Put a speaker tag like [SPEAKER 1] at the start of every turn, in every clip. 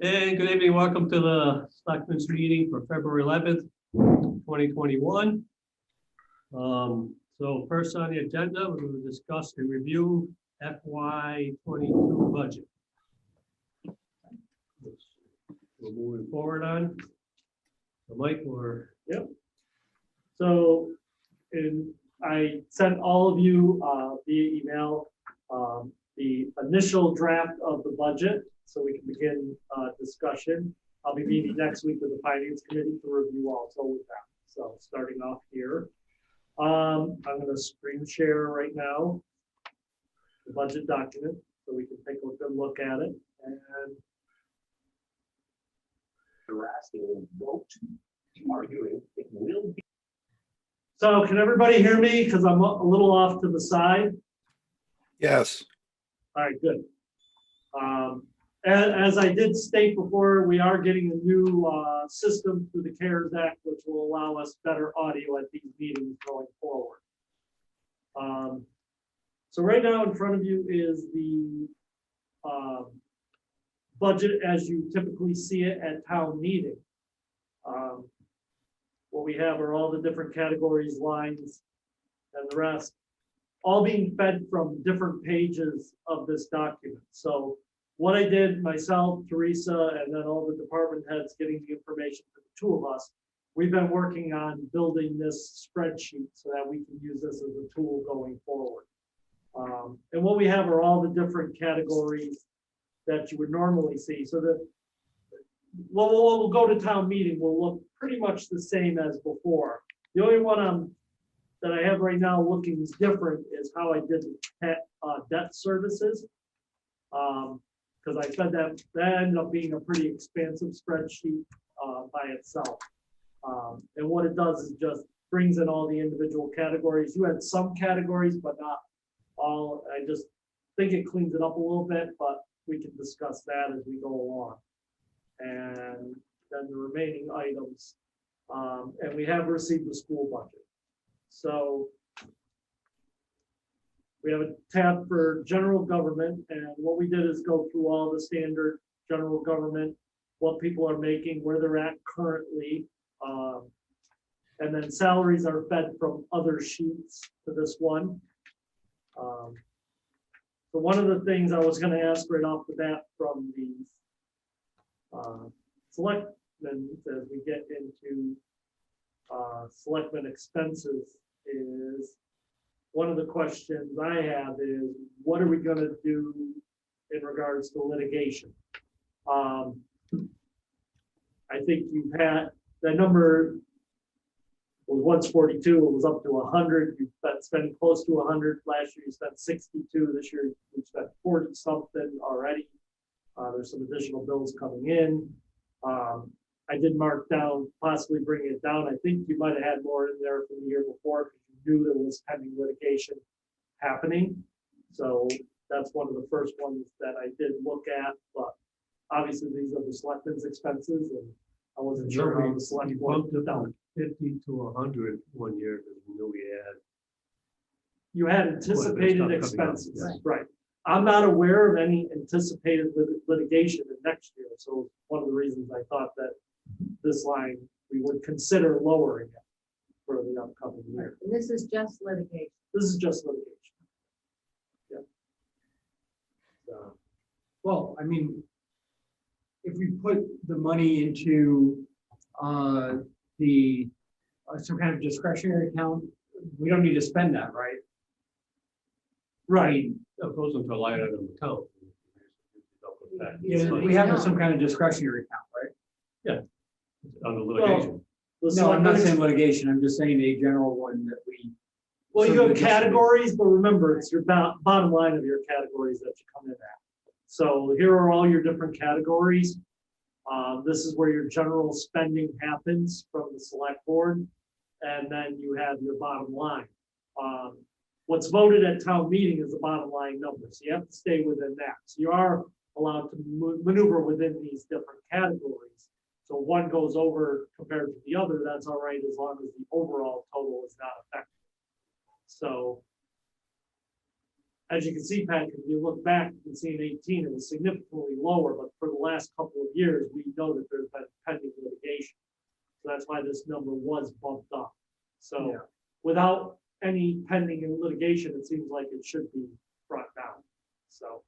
[SPEAKER 1] And good evening, welcome to the Stockbridge meeting for February 11th, 2021. So first on the agenda, we're going to discuss and review FY22 budget. We're moving forward on. So Mike,
[SPEAKER 2] Yep. So, I sent all of you via email the initial draft of the budget, so we can begin discussion. I'll be meeting next week with the Finance Committee to review also with that. So starting off here, I'm going to screen share right now the budget document so we can take a good look at it. And
[SPEAKER 3] Harassing vote, arguing it will be.
[SPEAKER 2] so can everybody hear me? Because I'm a little off to the side.
[SPEAKER 4] Yes.
[SPEAKER 2] All right, good. As I did state before, we are getting a new system through the CARES Act, which will allow us better audio at these meetings going forward. So right now in front of you is the budget as you typically see it at town meeting. What we have are all the different categories, lines, and the rest, all being fed from different pages of this document. So what I did myself, Teresa, and then all the department heads getting the information for the two of us, we've been working on building this spreadsheet so that we can use this as a tool going forward. And what we have are all the different categories that you would normally see. So that we'll go to town meeting will look pretty much the same as before. The only one that I have right now looking different is how I did the debt services. Because I said that ended up being a pretty expansive spreadsheet by itself. And what it does is just brings in all the individual categories. You had some categories, but not all. I just think it cleans it up a little bit, but we can discuss that as we go along. And then the remaining items, and we have received the school budget. So we have a tab for general government, and what we did is go through all the standard general government, what people are making, where they're at currently, and then salaries are fed from other sheets to this one. So one of the things I was going to ask right off the bat from the selectmen as we get into selectmen expenses is, one of the questions I have is, what are we going to do in regards to litigation? I think you've had that number was once 42, it was up to 100. You've been spending close to 100. Last year you spent 62. This year you spent 40 something already. There's some additional bills coming in. I did mark down possibly bringing it down. I think you might have had more in there from the year before because you knew there was pending litigation happening. So that's one of the first ones that I did look at. But obviously these are the selectmen's expenses, and I wasn't sure how the select
[SPEAKER 1] bumped it down 50 to 100 one year because we knew we had.
[SPEAKER 2] You had anticipated expenses,
[SPEAKER 1] Up,
[SPEAKER 2] right? I'm not aware of any anticipated litigation in next year. So one of the reasons I thought that this line we would consider lowering it for the upcoming year.
[SPEAKER 5] And this is just litigation.
[SPEAKER 2] This is just litigation. Yeah.
[SPEAKER 6] Well, I mean, if we put the money into some kind of discretionary account, we don't need to spend that, right?
[SPEAKER 2] Right.
[SPEAKER 1] It goes into a line item account.
[SPEAKER 6] Yeah, we have some kind of discretionary account, right?
[SPEAKER 1] On the litigation.
[SPEAKER 6] No, I'm not saying litigation. I'm just saying a general one that we.
[SPEAKER 2] Well, you have categories, but remember, it's your bottom line of your categories that you come in at. So here are all your different categories. This is where your general spending happens from the select board. And then you have your bottom line. What's voted at town meeting is the bottom line number. So you have to stay within that. So you are allowed to maneuver within these different categories. So one goes over compared to the other, that's all right, as long as the overall total is not affected. So as you can see, Pat, if you look back, you can see in 18, it was significantly lower, but for the last couple of years, we know that there's been pending litigation. So that's why this number was bumped up. So
[SPEAKER 6] Yeah.
[SPEAKER 2] without any pending in litigation, it seems like it should be brought down. So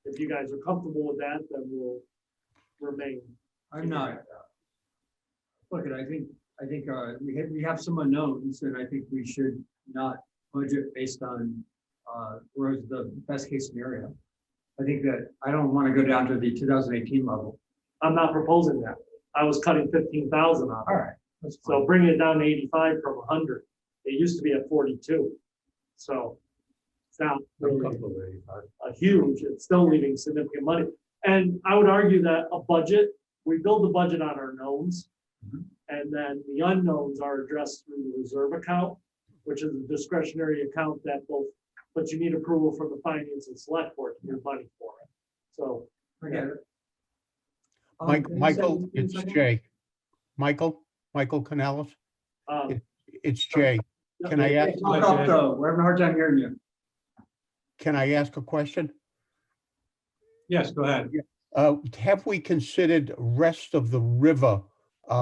[SPEAKER 2] if you guys are comfortable with that, then we'll remain.
[SPEAKER 6] I'm not. Look, I think, we have some unknowns, and I think we should not budget based on, where's the best case scenario. I think that, I don't want to go down to the 2018 level.
[SPEAKER 2] I'm not proposing that. I was cutting 15,000 out.
[SPEAKER 6] All right. That's
[SPEAKER 2] So
[SPEAKER 6] fine.
[SPEAKER 2] bringing it down to 85 from 100. It used to be at 42. So it's not
[SPEAKER 1] I'm
[SPEAKER 2] really
[SPEAKER 1] comfortable with 85.
[SPEAKER 2] a huge, it's still leaving significant money. And I would argue that a budget, we build the budget on our knowns.
[SPEAKER 6] Mhm.
[SPEAKER 2] And then the unknowns are addressed through the reserve account, which is a discretionary account that both, but you need approval from the finance and select board to move money for it. So,
[SPEAKER 6] Forget it.
[SPEAKER 5] Michael, it's Jay. Michael Canellis,
[SPEAKER 2] um.
[SPEAKER 5] it's Jay. Can I ask,
[SPEAKER 6] Talk up though, we're having a hard time hearing you.
[SPEAKER 5] can I ask a question?
[SPEAKER 1] Yes, go ahead.
[SPEAKER 5] Have we considered rest of the river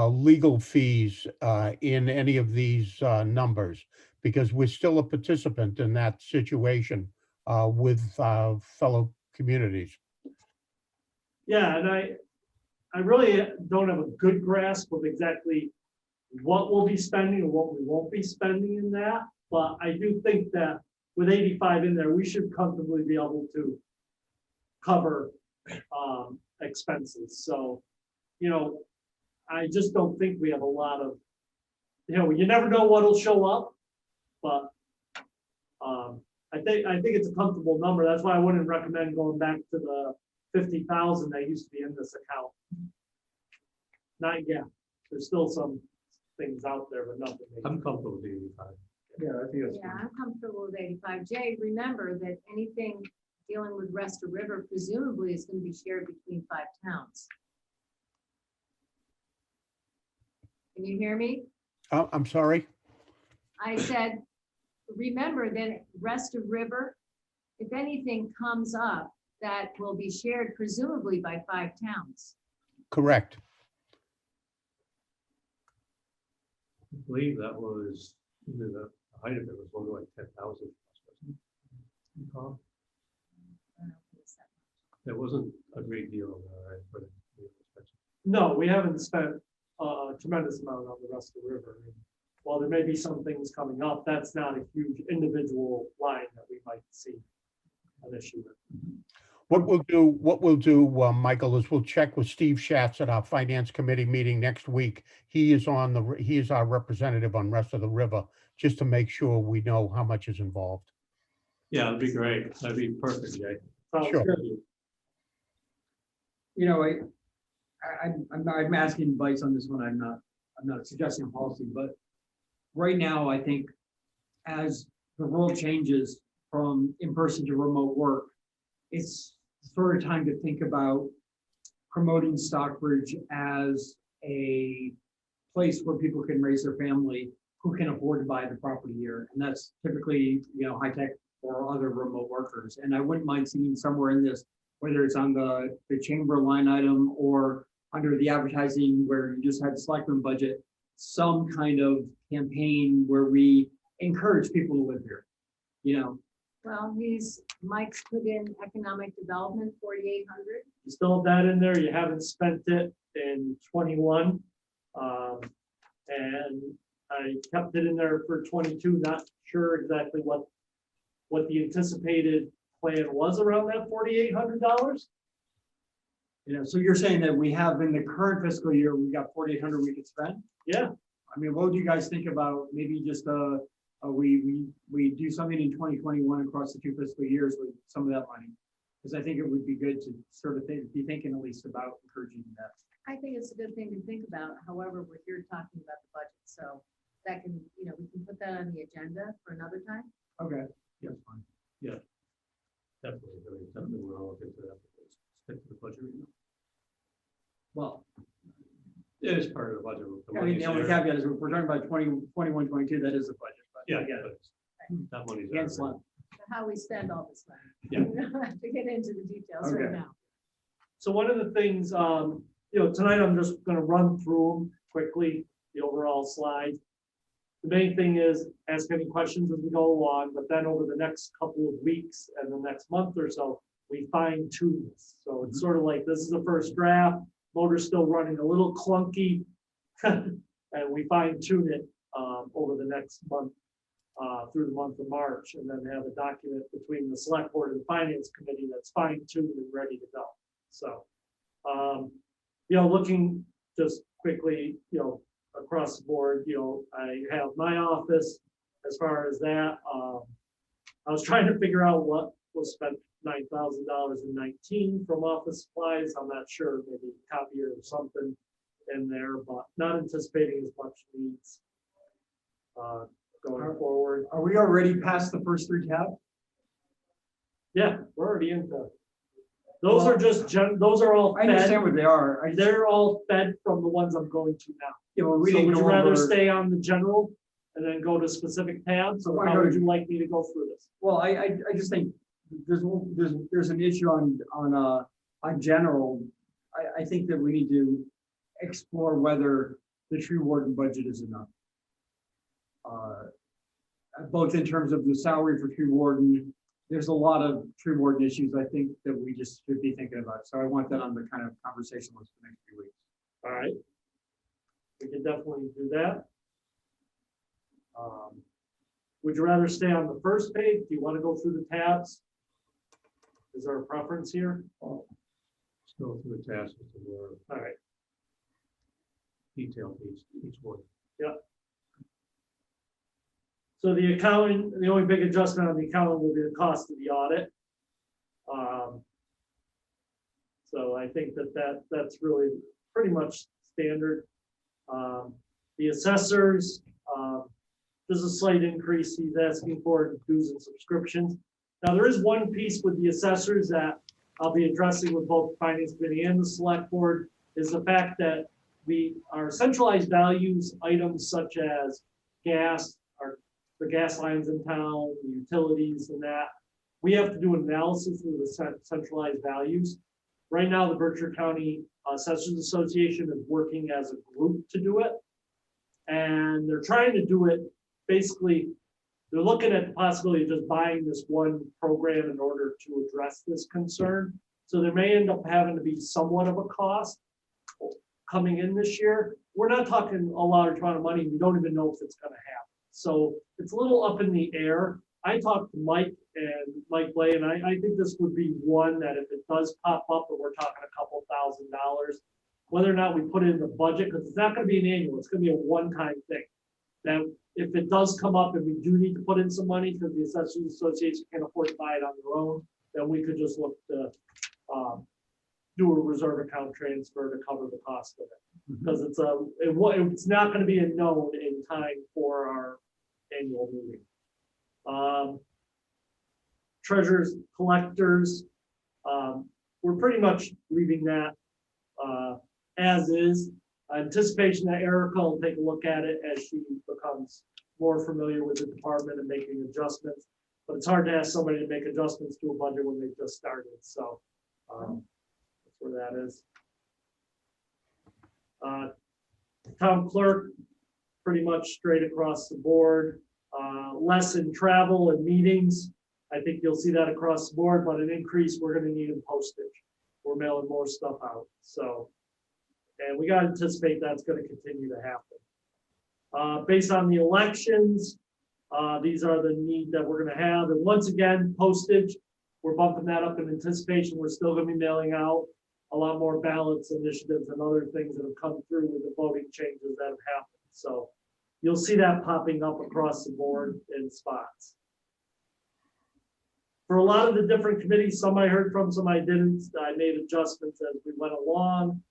[SPEAKER 5] legal fees in any of these numbers? Because we're still a participant in that situation with fellow communities.
[SPEAKER 2] Yeah, and I really don't have a good grasp of exactly what we'll be spending and what we won't be spending in that. But I do think that with 85 in there, we should comfortably be able to cover expenses. So, I just don't think we have a lot of, you never know what'll show up, but I think it's a comfortable number. That's why I wouldn't recommend going back to the 50,000 that used to be in this account. Not yet. There's still some things out there, but nothing.
[SPEAKER 1] I'm comfortable with 85.
[SPEAKER 6] Yeah, I think that's.
[SPEAKER 7] Yeah, I'm comfortable with 85. Jay, remember that anything dealing with Rest of River presumably is going to be shared between 5 towns. Can you hear me?
[SPEAKER 5] I'm sorry.
[SPEAKER 7] I said, remember that Rest of River, if anything comes up, that will be shared presumably by 5 towns.
[SPEAKER 5] Correct.
[SPEAKER 1] I believe that was, the height of it was only like 10,000. Recall? It wasn't a great deal for the.
[SPEAKER 2] No, we haven't spent a tremendous amount on the Rest of the River. While there may be some things coming up, that's not a huge individual line that we might see an issue with.
[SPEAKER 5] What we'll do, Michael, is we'll check with Steve Schatz at our finance committee meeting next week. He is our representative on Rest of the River, just to make sure we know how much is involved.
[SPEAKER 1] Yeah, that'd be great. That'd be perfect, Jay.
[SPEAKER 2] Sounds
[SPEAKER 5] Sure.
[SPEAKER 2] good.
[SPEAKER 6] I'm asking advice on this one. I'm not suggesting a policy, but right now, I think as the world changes from in-person to remote work, it's sort of time to think about promoting Stockbridge as a place where people can raise their family who can afford to buy the property here. And that's typically, high tech or other remote workers. And I wouldn't mind seeing somewhere in this, whether it's on the chamber line item or under the advertising where you just had selectmen budget, some kind of campaign where we encourage people to live here,
[SPEAKER 7] Well, Mike's put in economic development, 4,800.
[SPEAKER 2] You still have that in there. You haven't spent it in 21. And I kept it in there for 22, not sure exactly what the anticipated plan was around that $4,800.
[SPEAKER 6] So you're saying that we have in the current fiscal year, we got 4,800 we could spend?
[SPEAKER 2] Yeah,
[SPEAKER 6] I mean, what would you guys think about maybe just we do something in 2021 across the 2 fiscal years with some of that money? Because I think it would be good to sort of be thinking at least about encouraging that.
[SPEAKER 7] I think it's a good thing to think about. However, we're here talking about the budget, so that can, we can put that on the agenda for another time.
[SPEAKER 6] Okay, that's fine.
[SPEAKER 1] Definitely, definitely, we're all looking to that. Stick to the budget.
[SPEAKER 6] Well,
[SPEAKER 1] It is part of the budget. The
[SPEAKER 6] I mean, the only
[SPEAKER 1] money's there.
[SPEAKER 6] caveat is if we're talking about 21, 22, that is a budget. But
[SPEAKER 1] Yeah,
[SPEAKER 6] I get it.
[SPEAKER 1] but that money's.
[SPEAKER 6] Can't
[SPEAKER 1] there.
[SPEAKER 6] slap.
[SPEAKER 7] How we spend all this money.
[SPEAKER 1] Yeah.
[SPEAKER 7] We don't have to get into the details
[SPEAKER 6] Okay.
[SPEAKER 7] right now.
[SPEAKER 2] So one of the things, tonight I'm just gonna run through them quickly, the overall slide. The main thing is ask any questions as we go along, but then over the next couple of weeks and the next month or so, we fine tune this. So it's sort of like, this is the first draft, motor's still running a little clunky. And we fine tune it over the next month, through the month of March, and then have a document between the select board and the finance committee that's fine tuned and ready to go. So, looking just quickly, across the board, I have my office as far as that. I was trying to figure out what was spent $9,000 in 19 from office supplies. I'm not sure, maybe a copier or something in there, but not anticipating as much needs going forward.
[SPEAKER 6] Are we already past the first three tabs?
[SPEAKER 2] Yeah, we're already into. Those are just those are all
[SPEAKER 6] I understand
[SPEAKER 2] fed.
[SPEAKER 6] what they are.
[SPEAKER 2] They're all fed from the ones I'm going to now.
[SPEAKER 6] Yeah, well, we
[SPEAKER 2] So
[SPEAKER 6] didn't
[SPEAKER 2] would you
[SPEAKER 6] go
[SPEAKER 2] rather
[SPEAKER 6] over-
[SPEAKER 2] stay on the general and then go to specific tabs,
[SPEAKER 6] I
[SPEAKER 2] or
[SPEAKER 6] wanna
[SPEAKER 2] how
[SPEAKER 6] go
[SPEAKER 2] would
[SPEAKER 6] to-
[SPEAKER 2] you like me to go through this?
[SPEAKER 6] Well, I just think there's an issue on general. I think that we need to explore whether the tree warden budget is enough. Both in terms of the salary for tree warden, there's a lot of tree warden issues I think that we just should be thinking about. So I want that on the kind of conversation list for the next few weeks.
[SPEAKER 2] All right. We can definitely do that. Would you rather stay on the first page? Do you want to go through the tabs? Is there a preference here?
[SPEAKER 1] Let's go through the tasks with the more
[SPEAKER 2] All right.
[SPEAKER 1] detailed each one.
[SPEAKER 2] So the accounting, the only big adjustment on the accounting will be the cost of the audit. So I think that's really pretty much standard. The assessors, there's a slight increase he's asking for dues and subscriptions. Now, there is one piece with the assessors that I'll be addressing with both the finance committee and the select board, is the fact that our centralized values items such as gas, the gas lines in town, the utilities and that, we have to do analysis of the centralized values. Right now, the Berkshire County Assessors Association is working as a group to do it. And they're trying to do it, basically, they're looking at the possibility of just buying this one program in order to address this concern. So there may end up having to be somewhat of a cost coming in this year. We're not talking a large amount of money. We don't even know if it's going to happen. So it's a little up in the air. I talked to Mike Blay, and I think this would be one that if it does pop up, and we're talking a couple $1,000s, whether or not we put it in the budget, because it's not going to be an annual, it's going to be a one-time thing. That if it does come up and we do need to put in some money because the Assessors Association can't afford to buy it on their own, then we could just look to do a reserve account transfer to cover the cost of it. Because it's not going to be a known in time for our annual meeting. Treasurers, collectors, we're pretty much leaving that as is. Anticipation that Erica will take a look at it as she becomes more familiar with the department and making adjustments. But it's hard to ask somebody to make adjustments to a budget when they've just started. So that's where that is. Town clerk, pretty much straight across the board. Less in travel and meetings. I think you'll see that across the board, but an increase we're going to need in postage. We're mailing more stuff out. So, and we got to anticipate that's going to continue to happen. Based on the elections, these are the need that we're going to have. And once again, postage, we're bumping that up in anticipation. We're still going to be mailing out a lot more ballots, initiatives, and other things that have come through with the voting changes that have happened. So you'll see that popping up across the board in spots. For a lot of the different committees, some I heard from, some I didn't. I made adjustments as we went along.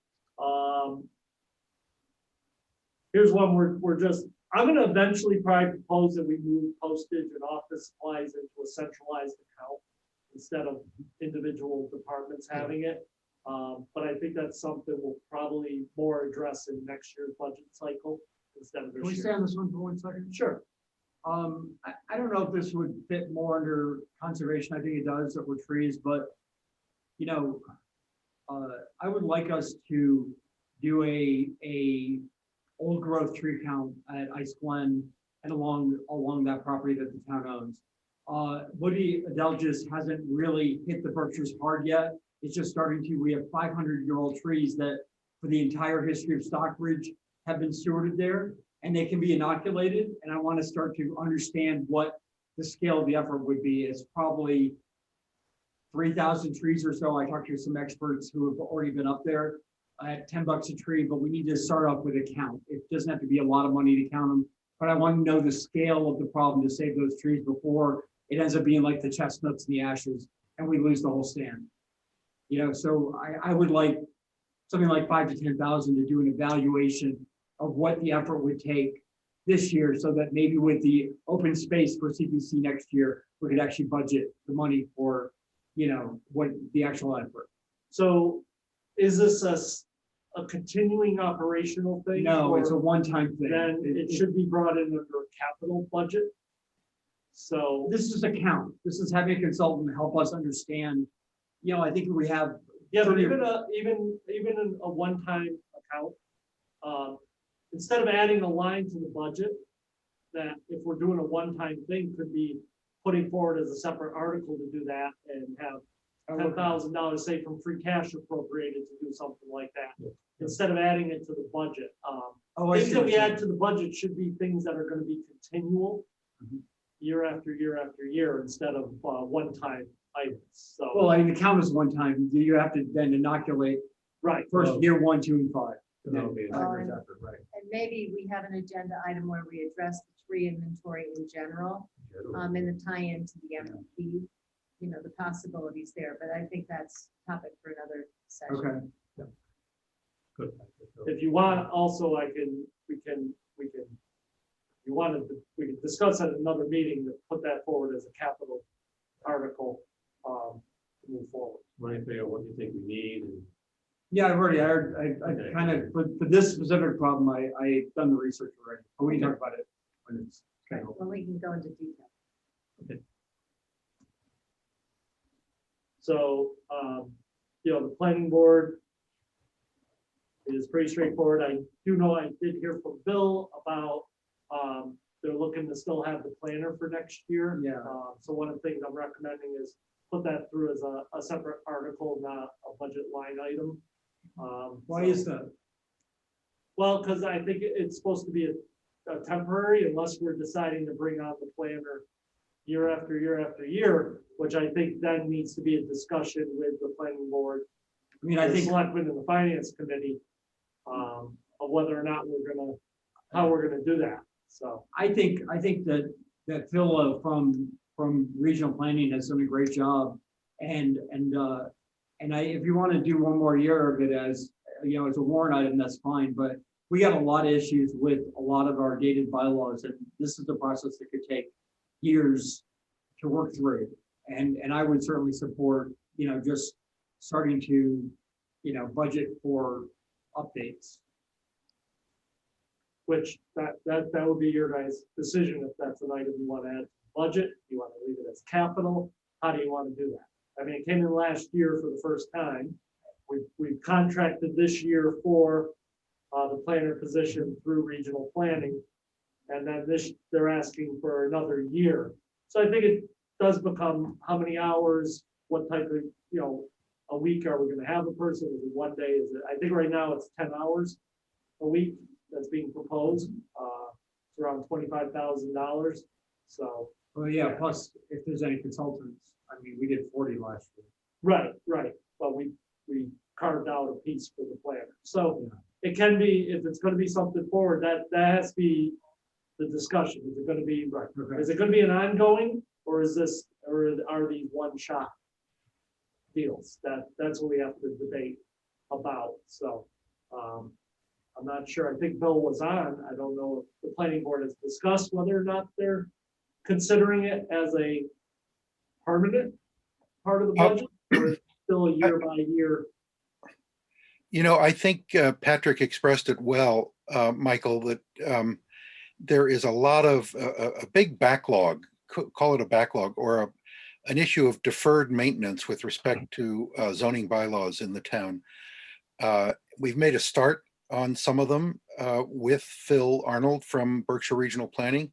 [SPEAKER 2] Here's one I'm going to eventually probably propose that we move postage and office supplies into a centralized account instead of individual departments having it. But I think that's something we'll probably more address in next year's budget cycle instead of
[SPEAKER 6] Can we
[SPEAKER 2] this
[SPEAKER 6] stay
[SPEAKER 2] year.
[SPEAKER 6] on this one for 1 second?
[SPEAKER 2] Sure.
[SPEAKER 6] I don't know if this would fit more under conservation. I think it does, or trees, but I would like us to do a old growth tree count at Ice Glen and along that property that the town owns. Woody Adelgis hasn't really hit the Berkshires hard yet. It's just starting to. We have 500-year-old trees that for the entire history of Stockbridge have been stewarded there, and they can be inoculated. And I want to start to understand what the scale of the effort would be. It's probably 3,000 trees or so. I talked to some experts who have already been up there at $10 a tree, but we need to start off with a count. It doesn't have to be a lot of money to count them, but I want to know the scale of the problem to save those trees before it ends up being like the chestnuts and the ashes and we lose the whole stand. You know, so I would like something like 5,000 to 10,000 to do an evaluation of what the effort would take this year, so that maybe with the open space for CPC next year, we could actually budget the money for, you know, what the actual effort.
[SPEAKER 2] So is this a continuing operational thing?
[SPEAKER 6] No, it's a
[SPEAKER 2] or
[SPEAKER 6] one-time thing.
[SPEAKER 2] Then it should be brought in under a capital budget. So,
[SPEAKER 6] This is a count. This is having a consultant help us understand. You know, I think we have.
[SPEAKER 2] yeah, but
[SPEAKER 6] 30
[SPEAKER 2] even in a one-time account, instead of adding a line to the budget, that if we're doing a one-time thing, could be putting forward as a separate article to do that and have $10,000, say, from free cash appropriated to do something like that, instead of adding it to the budget.
[SPEAKER 6] Oh, I
[SPEAKER 2] Things
[SPEAKER 6] see
[SPEAKER 2] that
[SPEAKER 6] what
[SPEAKER 2] we
[SPEAKER 6] you're
[SPEAKER 2] add
[SPEAKER 6] saying.
[SPEAKER 2] to the budget should be things that are gonna be continual,
[SPEAKER 6] Mhm.
[SPEAKER 2] year after year after year, instead of one-time items, so.
[SPEAKER 6] Well, I mean, the count is one time. You have to then inoculate
[SPEAKER 2] Right,
[SPEAKER 6] first
[SPEAKER 1] Well-
[SPEAKER 6] year 1, 2, and 5.
[SPEAKER 1] And that'll be a
[SPEAKER 7] Well,
[SPEAKER 1] separate
[SPEAKER 7] and-
[SPEAKER 1] effort, right?
[SPEAKER 7] And maybe we have an agenda item where we address the tree inventory in general,
[SPEAKER 1] Generally.
[SPEAKER 7] and the tie-in to the MP, you know, the possibilities there, but I think that's topic for another session.
[SPEAKER 6] Okay.
[SPEAKER 1] Good.
[SPEAKER 2] if you want, also, we can, you wanted, we can discuss at another meeting to put that forward as a capital article, to move forward.
[SPEAKER 1] When you figure out what you think we need and
[SPEAKER 6] Yeah, I've already, I kind of, for this specific problem, I done the research already. But we can talk about it when it's kind of.
[SPEAKER 7] Well, we can go into detail.
[SPEAKER 2] So, you know, the planning board is pretty straightforward. I do know I did hear from Bill about, they're looking to still have the planner for next year.
[SPEAKER 6] Yeah.
[SPEAKER 2] So one of the things I'm recommending is put that through as a separate article, not a budget line item.
[SPEAKER 6] Why
[SPEAKER 2] so-
[SPEAKER 6] is that?
[SPEAKER 2] Well, because I think it's supposed to be a temporary, unless we're deciding to bring on the planner year after year after year, which I think then needs to be a discussion with the planning board,
[SPEAKER 6] I mean, I
[SPEAKER 2] the
[SPEAKER 6] think,
[SPEAKER 2] selectmen and the finance committee, of whether or not how we're gonna do that, so.
[SPEAKER 6] I think that Phil from regional planning has done a great job. And if you want to do one more year of it as, you know, as a warrant item, that's fine, but we got a lot of issues with a lot of our dated bylaws, and this is the process that could take years to work through. And I would certainly support, you know, just starting to, you know, budget for updates.
[SPEAKER 2] Which that would be your guys' decision if that's an item you want to add to the budget, you want to leave it as capital, how do you want to do that? I mean, it came in last year for the first time. We've contracted this year for the planner position through regional planning. And then they're asking for another year. So I think it does become how many hours, what type of, you know, a week are we gonna have a person? Is it one day? Is it, I think right now it's 10 hours a week that's being proposed. It's around $25,000. So.
[SPEAKER 6] Well, yeah, plus if there's any consultants, I mean, we did 40 last year.
[SPEAKER 2] Right. But we carved out a piece for the planner. So it can be, if it's gonna be something forward, that has to be the discussion. Is it gonna be, right?
[SPEAKER 6] Okay.
[SPEAKER 2] Is it gonna be an ongoing, or are these one-shot deals? That's what we have to debate about. So, I'm not sure. I think Bill was on. I don't know if the planning board has discussed whether or not they're considering it as a permanent part of the budget, or still a year by year.
[SPEAKER 4] You know, I think Patrick expressed it well, Michael, that there is a lot of a big backlog, call it a backlog or an issue of deferred maintenance with respect to zoning bylaws in the town. We've made a start on some of them with Phil Arnold from Berkshire Regional Planning.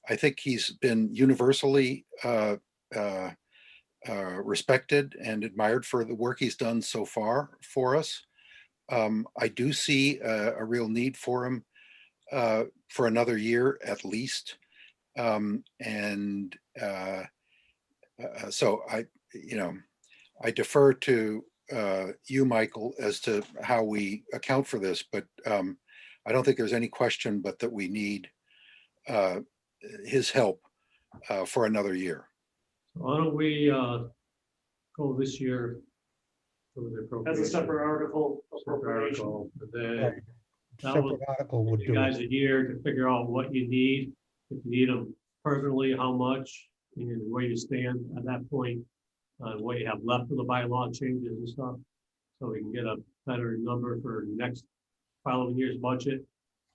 [SPEAKER 4] I think he's been universally respected and admired for the work he's done so far for us. I do see a real need for him for another year at least. So I defer to you, Michael, as to how we account for this, but I don't think there's any question but that we need his help for another year.
[SPEAKER 1] Why don't we go this year for the
[SPEAKER 2] As a
[SPEAKER 1] appropriation,
[SPEAKER 2] separate article.
[SPEAKER 1] separate
[SPEAKER 2] appropriation.
[SPEAKER 1] article, and then
[SPEAKER 5] Right.
[SPEAKER 1] that
[SPEAKER 5] Separate
[SPEAKER 1] will
[SPEAKER 5] article would
[SPEAKER 1] you
[SPEAKER 5] do
[SPEAKER 1] guys
[SPEAKER 5] it.
[SPEAKER 1] a year to figure out what you need. If you need them permanently, how much, and where you stand at that point, what you have left of the bylaw changes and stuff. So we can get a better number for next following year's budget.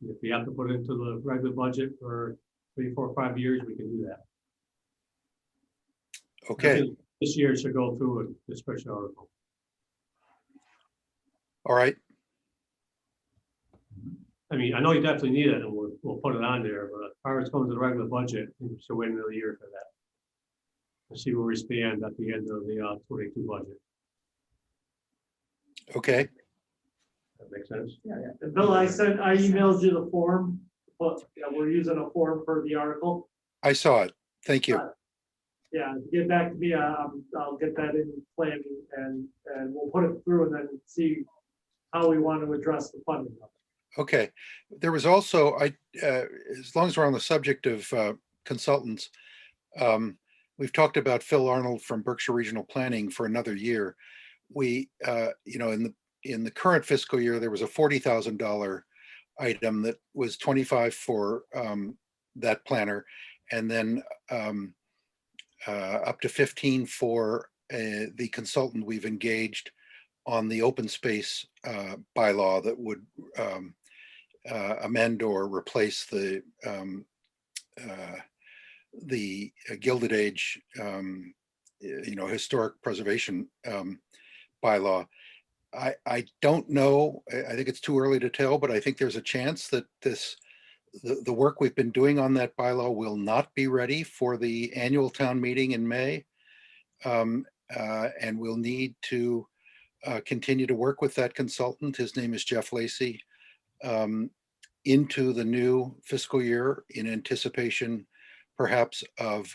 [SPEAKER 1] And if we have to put it into the regular budget for 3, 4, 5 years, we can do that. I
[SPEAKER 4] Okay,
[SPEAKER 1] think this year should go through a special article.
[SPEAKER 4] all right.
[SPEAKER 1] I mean, I know you definitely need it, and we'll put it on there, but as far as going to the regular budget, I think we should wait another year for that. And see where we stand at the end of the 22 budget.
[SPEAKER 4] Okay,
[SPEAKER 1] That makes sense?
[SPEAKER 2] And Bill, I emailed you the form, but yeah, we're using a form for the article.
[SPEAKER 4] I saw it. Thank you.
[SPEAKER 2] Yeah, get back to me, I'll get that in planning and we'll put it through and then see how we want to address the funding of it.
[SPEAKER 4] Okay. There was also, as long as we're on the subject of consultants, we've talked about Phil Arnold from Berkshire Regional Planning for another year. We, in the current fiscal year, there was a $40,000 item that was 25 for that planner, and then up to 15 for the consultant we've engaged on the open space bylaw that would amend or replace the Gilded Age, historic preservation bylaw. I don't know. I think it's too early to tell, but I think there's a chance that the work we've been doing on that bylaw will not be ready for the annual town meeting in May. And we'll need to continue to work with that consultant. His name is Jeff Lacey, into the new fiscal year in anticipation perhaps of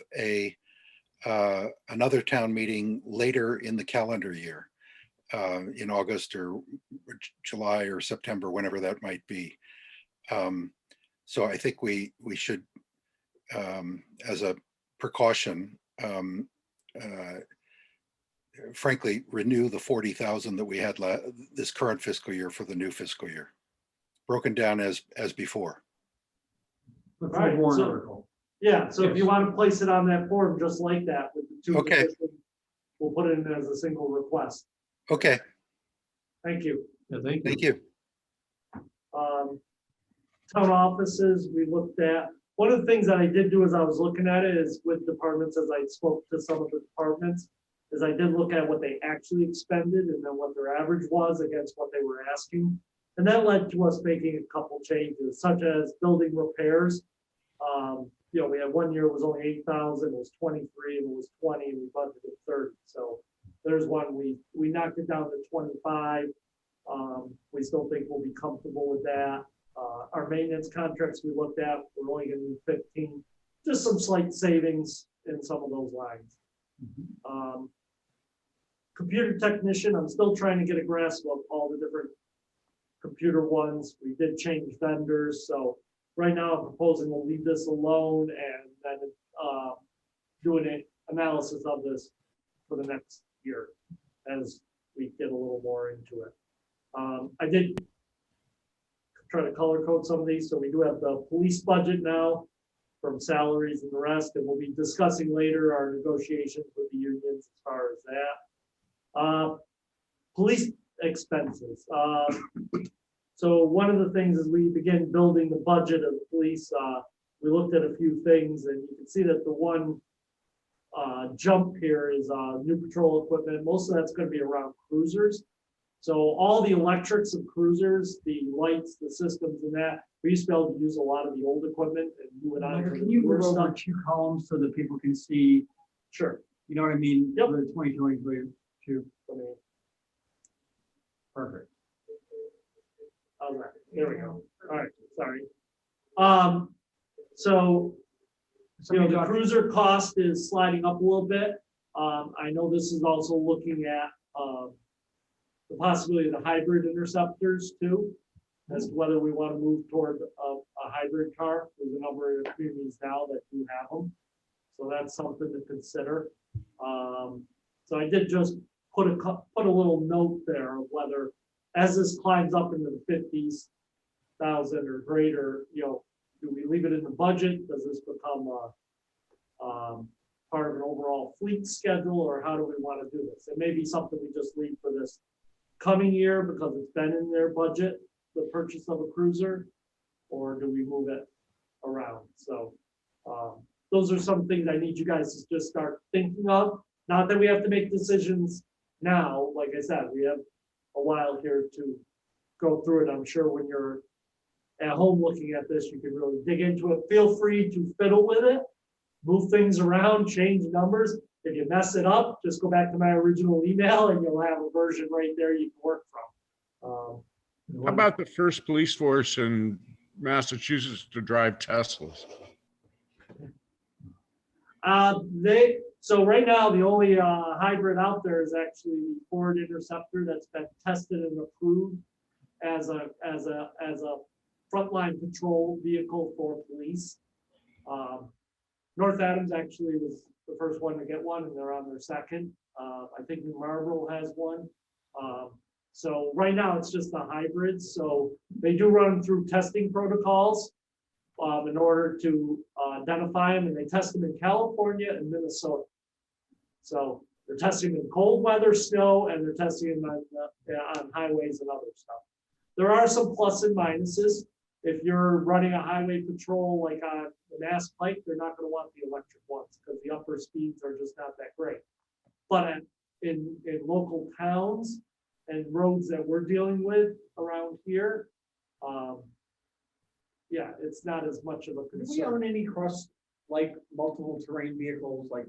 [SPEAKER 4] another town meeting later in the calendar year, in August or July or September, whenever that might be. So I think we should, as a precaution, frankly, renew the 40,000 that we had this current fiscal year for the new fiscal year, broken down as before.
[SPEAKER 6] With
[SPEAKER 2] Right,
[SPEAKER 6] the warrant
[SPEAKER 2] so-
[SPEAKER 6] article.
[SPEAKER 2] Yeah, so if you
[SPEAKER 1] Yes.
[SPEAKER 2] want to place it on that form, just like that, with the two
[SPEAKER 4] Okay.
[SPEAKER 2] positions, we'll put it in as a single request.
[SPEAKER 4] Okay,
[SPEAKER 2] Thank you.
[SPEAKER 1] Yeah, thank you.
[SPEAKER 4] thank you.
[SPEAKER 2] Town offices, we looked at, one of the things that I did do as I was looking at it is with departments, as I spoke to some of the departments, is I did look at what they actually expended and then what their average was against what they were asking. And that led to us making a couple changes, such as building repairs. We had one year it was only 8,000, it was 23, and it was 20, and we budgeted 30. So there's one, we knocked it down to 25. We still think we'll be comfortable with that. Our maintenance contracts we looked at, we're only gonna do 15, just some slight savings in some of those lines. Computer technician, I'm still trying to get a grasp of all the different computer ones. We did change vendors, so right now I'm proposing we'll leave this alone and then do an analysis of this for the next year as we get a little more into it. I did try to color code some of these, so we do have the police budget now from salaries and the rest, and we'll be discussing later our negotiations with the unions as far as that. Police expenses. So one of the things as we begin building the budget of the police, we looked at a few things, and you can see that the one jump here is new patrol equipment. Most of that's gonna be around cruisers. So all the electrics of cruisers, the lights, the systems and that, we used to be able to use a lot of the old equipment and move it on. to the
[SPEAKER 6] Can you
[SPEAKER 2] newer
[SPEAKER 6] go over
[SPEAKER 2] stuff.
[SPEAKER 6] 2 columns so that people can see,
[SPEAKER 2] Sure.
[SPEAKER 6] you know what I mean?
[SPEAKER 2] Yep.
[SPEAKER 6] The 2022,
[SPEAKER 2] I mean,
[SPEAKER 6] perfect.
[SPEAKER 2] how's that? There we go. All right, sorry. So you know, the cruiser cost is sliding up a little bit. I know this is also looking at, the possibility of the hybrid interceptors too, as to whether we want to move toward a hybrid car. There's a number of communities now that do have them. So that's something to consider. So I did just put a little note there of whether, as this climbs up into the 50,000 or greater, you know, do we leave it in the budget? Does this become part of an overall fleet schedule, or how do we want to do this? It may be something we just leave for this coming year because it's been in their budget, the purchase of a cruiser, or do we move it around? So those are some things I need you guys to just start thinking of. Not that we have to make decisions now. Like I said, we have a while here to go through it. I'm sure when you're at home looking at this, you can really dig into it. Feel free to fiddle with it, move things around, change numbers. If you mess it up, just go back to my original email and you'll have a version right there you can work from.
[SPEAKER 8] How about the first police force in Massachusetts to drive Teslas?
[SPEAKER 2] So right now, the only hybrid out there is actually the Ford Interceptor that's been tested and approved as a frontline patrol vehicle for police. North Adams actually was the first one to get one, and they're on their second. I think New Marlboro has one. So right now it's just the hybrids. So they do run through testing protocols in order to identify them, and they test them in California and Minnesota. So they're testing in cold weather, snow, and they're testing them on highways and other stuff. There are some plus and minuses. If you're running a highway patrol like on the Mass Pike, they're not going to want the electric ones because the upper speeds are just not that great. But in local towns and roads that we're dealing with around here, yeah, it's not as much of a
[SPEAKER 6] Do we
[SPEAKER 2] concern.
[SPEAKER 6] own any like multiple terrain vehicles, like,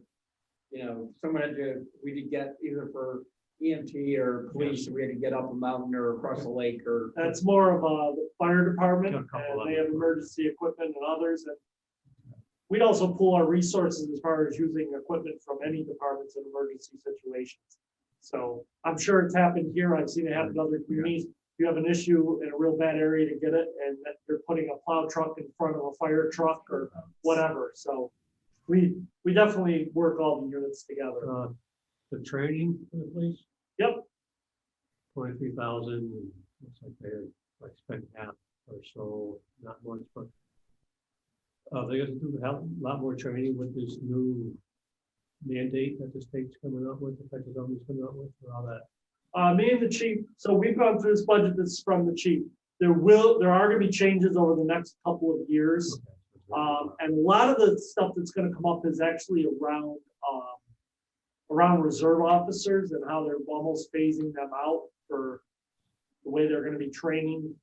[SPEAKER 6] you know, someone had to, we did get either for EMT or police, we had to get up a mountain or across a lake or.
[SPEAKER 2] That's more of the fire department,
[SPEAKER 1] Got a couple
[SPEAKER 2] and they
[SPEAKER 1] of
[SPEAKER 2] have
[SPEAKER 1] them.
[SPEAKER 2] emergency equipment and others. And we'd also pool our resources as far as using equipment from any departments in emergency situations. So I'm sure it's happened here. I've seen it happen in other communities. You have an issue in a real bad area to get it, and that you're putting a plow truck in front of a fire truck or whatever. So we definitely work all the units together.
[SPEAKER 1] The training for the police,
[SPEAKER 2] Yep.
[SPEAKER 1] 23,000, looks like they expect half or so, not much, but they're gonna do a lot more training with this new mandate that the state's coming up with, the federal government's coming up with, and all that.
[SPEAKER 2] Me and the chief, so we've gone through this budget that's from the chief. There are gonna be changes over the next couple of years. And a lot of the stuff that's gonna come up is actually around reserve officers and how they're almost phasing them out for the way they're gonna be training.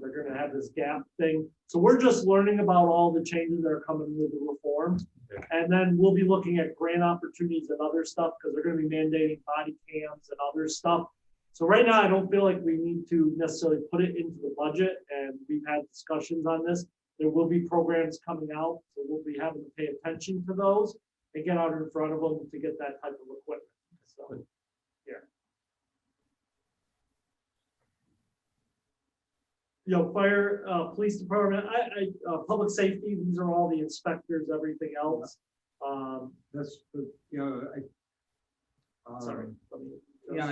[SPEAKER 2] They're gonna have this gap thing. So we're just learning about all the changes that are coming with the reform.
[SPEAKER 1] Okay.
[SPEAKER 2] And then we'll be looking at grant opportunities and other stuff, because they're gonna be mandating body cams and other stuff. So right now, I don't feel like we need to necessarily put it into the budget, and we've had discussions on this. There will be programs coming out, so we'll be having to pay attention to those and get out in front of them to get that type of equipment. So, yeah. You know, fire, police department, public safety, these are all the inspectors, everything else.
[SPEAKER 6] That's, you know,
[SPEAKER 2] Sorry.
[SPEAKER 6] yeah,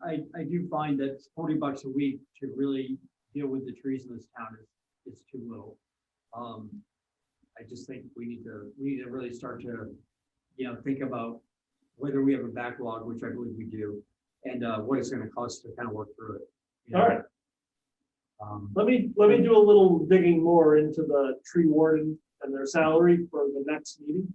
[SPEAKER 6] I do find that $40 a week to really deal with the trees in this town is too little. I just think we need to really start to, you know, think about whether we have a backlog, which I believe we do, and what it's going to cost to kind of work through it. You know?
[SPEAKER 2] All right. Let me do a little digging more into the tree warden and their salary for the next meeting.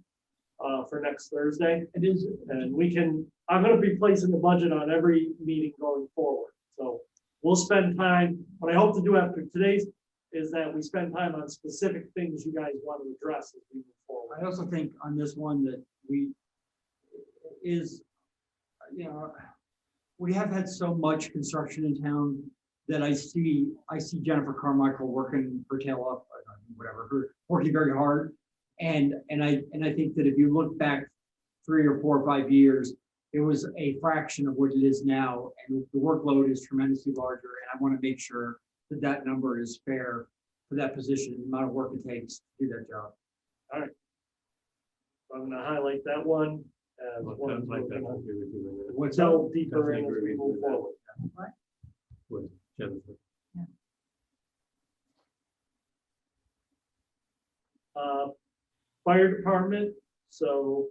[SPEAKER 2] for next Thursday.
[SPEAKER 6] It is,
[SPEAKER 2] And we can, I'm gonna be placing the budget on every meeting going forward. So we'll spend time, what I hope to do after today's is that we spend time on specific things you guys want to address as we move forward.
[SPEAKER 6] I also think on this one that we is, you know, we have had so much construction in town that I see Jennifer Carmichael working her tail off, whatever, her working very hard. And I think that if you look back 3 or 4 or 5 years, it was a fraction of what it is now, and the workload is tremendously larger. And I want to make sure that that number is fair for that position, the amount of work it takes to do that job.
[SPEAKER 2] I'm gonna highlight that one as
[SPEAKER 1] Well,
[SPEAKER 2] one.
[SPEAKER 1] Like that, I'll agree with you on that.
[SPEAKER 6] What's
[SPEAKER 2] Delve deeper in as
[SPEAKER 1] Definitely
[SPEAKER 2] we
[SPEAKER 1] agree
[SPEAKER 2] move
[SPEAKER 1] with that.
[SPEAKER 2] forward.
[SPEAKER 1] With Jennifer.
[SPEAKER 2] Fire department, so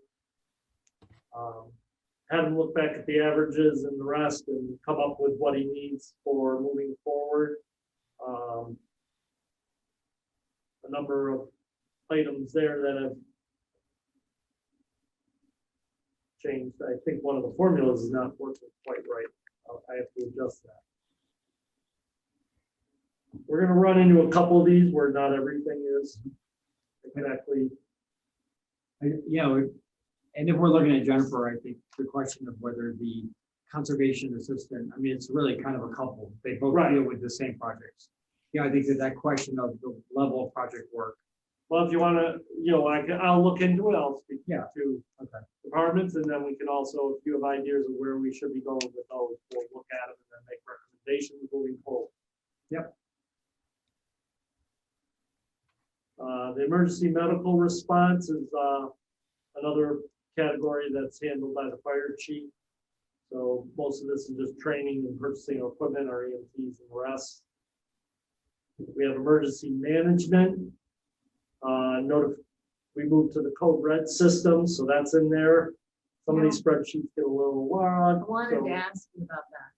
[SPEAKER 2] had him look back at the averages and the rest and come up with what he needs for moving forward. A number of items there that have changed. I think one of the formulas is not working quite right. I have to adjust that. We're gonna run into a couple of these where not everything is exactly.
[SPEAKER 6] Yeah, and if we're looking at Jennifer, I think the question of whether the conservation assistant, I mean, it's really kind of a couple. They both
[SPEAKER 2] Right.
[SPEAKER 6] deal with the same projects. Yeah, I think that question of the level of project work.
[SPEAKER 2] Well, if you wanna, I'll look into it, I'll speak
[SPEAKER 6] Yeah.
[SPEAKER 2] to
[SPEAKER 6] Okay.
[SPEAKER 2] departments, and then we can also, if you have ideas of where we should be going with those, we'll look at them and then make recommendations moving forward.
[SPEAKER 6] Yep.
[SPEAKER 2] The emergency medical response is, another category that's handled by the fire chief. So most of this is just training and purchasing of equipment, our EMTs and the rest. We have emergency management. We moved to the code red system, so that's in there. Some of these spreadsheets get a little
[SPEAKER 7] I
[SPEAKER 2] long.
[SPEAKER 7] wanted
[SPEAKER 2] so-
[SPEAKER 7] to ask you about that.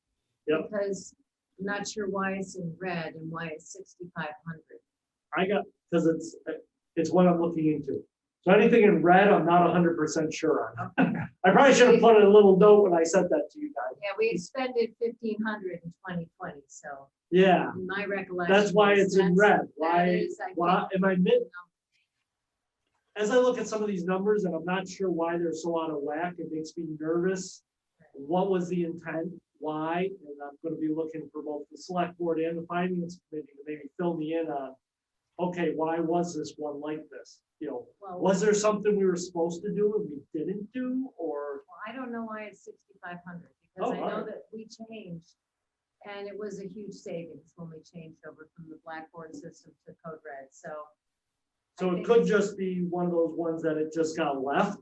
[SPEAKER 2] Yep.
[SPEAKER 7] Because I'm not sure why it's in red and why it's 6,500.
[SPEAKER 2] Because it's what I'm looking into. So anything in red, I'm not 100% sure on. I probably should have put a little note when I sent that to you guys.
[SPEAKER 7] Yeah, we expended 1,500 in 2020, so
[SPEAKER 2] Yeah,
[SPEAKER 7] in my recollection.
[SPEAKER 2] that's why
[SPEAKER 7] is
[SPEAKER 2] it's in
[SPEAKER 7] that's-
[SPEAKER 2] red. Why,
[SPEAKER 7] that is, I
[SPEAKER 2] why,
[SPEAKER 7] think,
[SPEAKER 2] am I as I look at some of these numbers and I'm not sure why they're so out of whack, it makes me nervous. What was the intent? Why? And I'm gonna be looking for both the select board and the finance committee to maybe fill me in on, okay, why was this one like this?
[SPEAKER 7] well,
[SPEAKER 2] Was there something we were supposed to do and we didn't do, or?
[SPEAKER 7] well, I don't know why it's 6,500, because
[SPEAKER 2] Oh,
[SPEAKER 7] I know
[SPEAKER 2] alright.
[SPEAKER 7] that we changed. And it was a huge savings when we changed over from the Blackboard system to Code Red, so. I
[SPEAKER 2] So it
[SPEAKER 7] think
[SPEAKER 2] could
[SPEAKER 7] it's-
[SPEAKER 2] just be one of those ones that it just got left.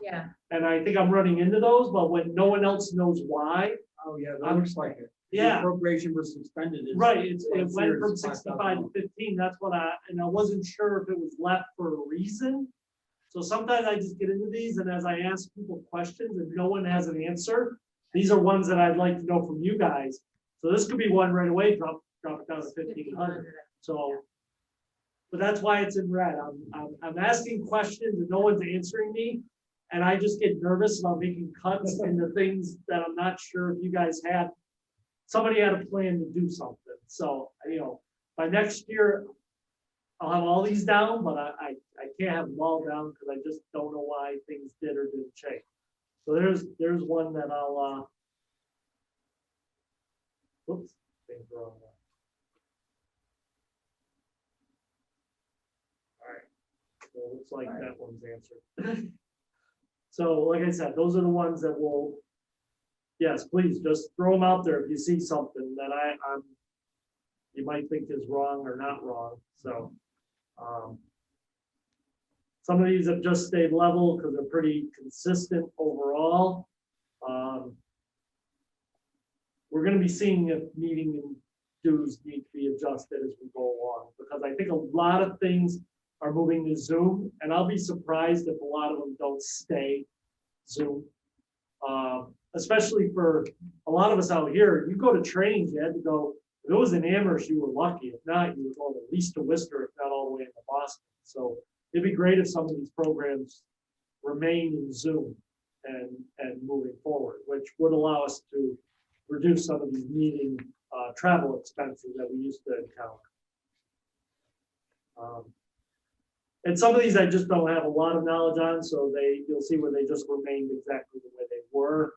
[SPEAKER 7] Yeah,
[SPEAKER 2] And I think I'm running into those, but when no one else knows why,
[SPEAKER 6] Oh, yeah,
[SPEAKER 2] that
[SPEAKER 6] looks like it.
[SPEAKER 2] yeah.
[SPEAKER 6] Appropriation was suspended.
[SPEAKER 2] Right, it
[SPEAKER 6] Well,
[SPEAKER 2] went from
[SPEAKER 6] serious,
[SPEAKER 2] 65 to 15, that's what I wasn't sure if it was left for a reason. So sometimes I just get into these, and as I ask people questions and no one has an answer, these are ones that I'd like to know from you guys. So this could be one right away, drop it down to 1,500, so. But that's why it's in red, I'm asking questions and no one's answering me. And I just get nervous about making cuts into things that I'm not sure if you guys had. Somebody had a plan to do something, so, by next year, I'll have all these down, but I can't have them all down because I just don't know why things did or didn't change. So there's one that I'll, whoops, things are wrong. All right, so it looks like that one's answered. So like I said, those are the ones that will, yes, please just throw them out there if you see something that you might think is wrong or not wrong, so. Some of these have just stayed level because they're pretty consistent overall. We're gonna be seeing if meeting and dues need to be adjusted as we go along, because I think a lot of things are moving to Zoom, and I'll be surprised if a lot of them don't stay Zoom. Especially for a lot of us out here, you go to trainings, you had to go, if it was in Amherst, you were lucky. If not, you were going at least to Worcester, if not all the way into Boston. So it'd be great if some of these programs remain in Zoom and moving forward, which would allow us to reduce some of these meeting travel expenses that we used to encounter. And some of these I just don't have a lot of knowledge on, so you'll see where they just remained exactly the way they were.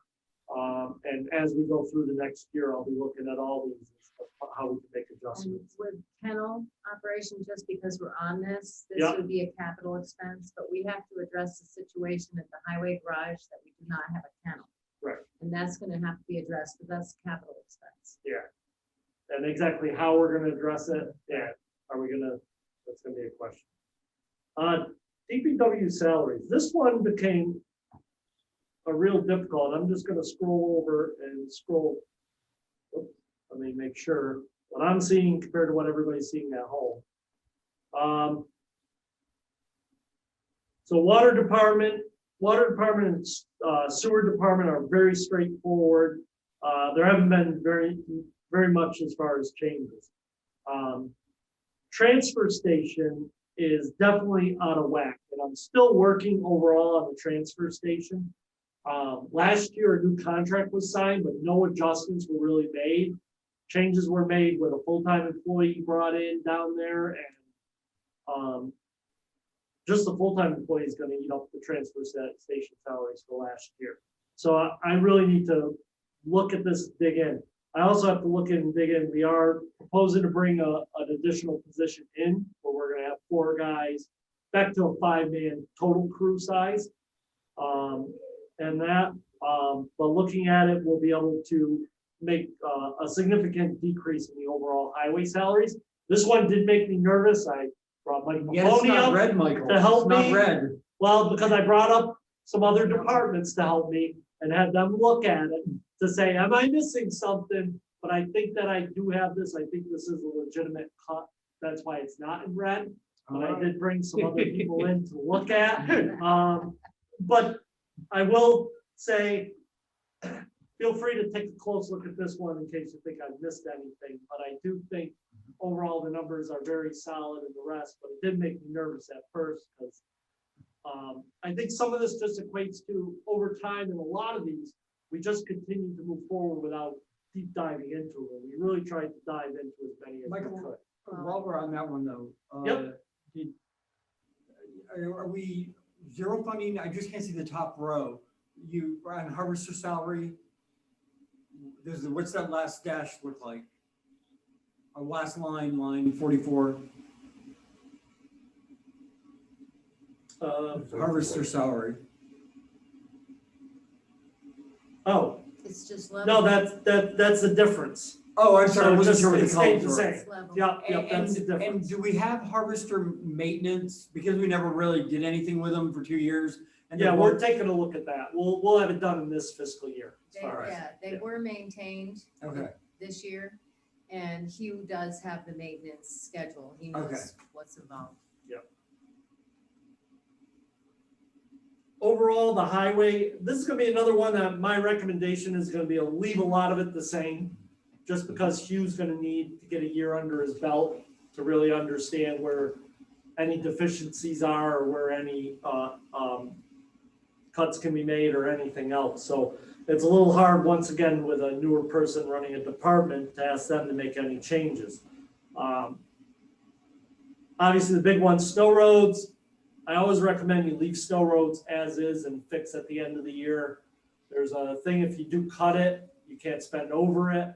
[SPEAKER 2] And as we go through the next year, I'll be looking at all these, and how we can make
[SPEAKER 7] And
[SPEAKER 2] adjustments.
[SPEAKER 7] with kennel operation, just because we're on this
[SPEAKER 2] Yeah.
[SPEAKER 7] would be a capital expense, but we have to address the situation at the highway garage that we do not have a kennel.
[SPEAKER 2] Right.
[SPEAKER 7] And that's gonna have to be addressed, but that's capital expense.
[SPEAKER 2] Yeah. And exactly how we're gonna address it, yeah, that's gonna be a question. DPW salaries, this one became a real difficult. I'm just gonna scroll over and scroll. Oops, let me make sure what I'm seeing compared to what everybody's seeing at home. So water department and sewer department are very straightforward. There haven't been very much as far as changes. Transfer station is definitely out of whack, and I'm still working overall on the transfer station. Last year, a new contract was signed, but no adjustments were really made. Changes were made with a full-time employee brought in down there, and just the full-time employee is gonna eat up the transfer station salaries for last year. So I really need to look at this, dig in. I also have to look in and dig in. We are proposing to bring an additional position in, where we're gonna have 4 guys, back to a 5-man total crew size. But looking at it, we'll be able to make a significant decrease in the overall highway salaries. This one did make me nervous. I brought Mike
[SPEAKER 6] Yeah, it's
[SPEAKER 2] Mahoney
[SPEAKER 6] not
[SPEAKER 2] up
[SPEAKER 6] red, Michael.
[SPEAKER 2] to help
[SPEAKER 6] It's not
[SPEAKER 2] me.
[SPEAKER 6] red.
[SPEAKER 2] Well, because I brought up some other departments to help me and had them look at it to say, am I missing something? But I think that I do have this. I think this is a legitimate cut. That's why it's not in red. But I did bring some other people in to look at. But I will say, feel free to take a close look at this one in case you think I've missed anything. But I do think overall the numbers are very solid in the rest, but it did make me nervous at first because I think some of this just equates to over time, and a lot of these, we just continue to move forward without deep diving into it. We really tried to dive into as many as we
[SPEAKER 6] Michael,
[SPEAKER 2] could.
[SPEAKER 6] while we're on that one though.
[SPEAKER 2] Yep.
[SPEAKER 6] Are we zero funding? I just can't see the top row. You are on harvester salary. What's that last dash look like? Our last line 44. Harvester salary.
[SPEAKER 2] Oh,
[SPEAKER 7] It's just
[SPEAKER 2] no,
[SPEAKER 7] level.
[SPEAKER 2] that's the difference.
[SPEAKER 6] Oh, I'm sorry. I
[SPEAKER 2] So
[SPEAKER 6] wasn't
[SPEAKER 2] just,
[SPEAKER 6] sure what
[SPEAKER 2] it
[SPEAKER 6] the
[SPEAKER 2] stayed
[SPEAKER 6] columns
[SPEAKER 2] the
[SPEAKER 6] were.
[SPEAKER 2] same.
[SPEAKER 7] It's level.
[SPEAKER 2] Yep, that's the
[SPEAKER 6] And
[SPEAKER 2] difference.
[SPEAKER 6] do we have harvester maintenance? Because we never really did anything with them for 2 years. And
[SPEAKER 2] Yeah,
[SPEAKER 6] then
[SPEAKER 2] we're taking a look at that. We'll have it done in this fiscal year. as far as-
[SPEAKER 7] They
[SPEAKER 2] yeah.
[SPEAKER 7] were maintained
[SPEAKER 6] Okay.
[SPEAKER 7] this year, and Hugh does have the maintenance schedule. He knows
[SPEAKER 6] Okay.
[SPEAKER 7] what's involved.
[SPEAKER 2] Overall, the highway, this is gonna be another one that my recommendation is gonna be to leave a lot of it the same. Just because Hugh's gonna need to get a year under his belt to really understand where any deficiencies are or where any cuts can be made or anything else. So it's a little hard, once again, with a newer person running a department to ask them to make any changes. Obviously, the big one, snow roads. I always recommend you leave snow roads as is and fix at the end of the year. There's a thing, if you do cut it, you can't spend over it.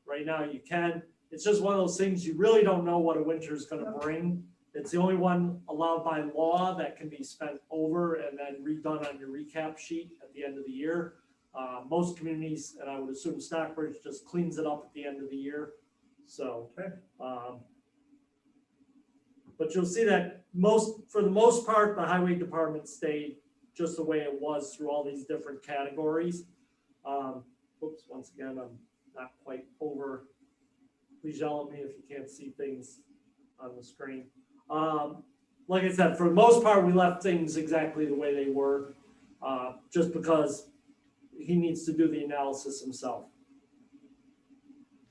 [SPEAKER 2] Right now you can. It's just one of those things, you really don't know what a winter is gonna bring. It's the only one allowed by law that can be spent over and then redone on your recap sheet at the end of the year. Most communities, and I would assume Stockbridge, just cleans it up at the end of the year. So, but you'll see that for the most part, the highway department stayed just the way it was through all these different categories. Oops, once again, I'm not quite over. Please yell at me if you can't see things on the screen. Like I said, for the most part, we left things exactly the way they were, just because he needs to do the analysis himself.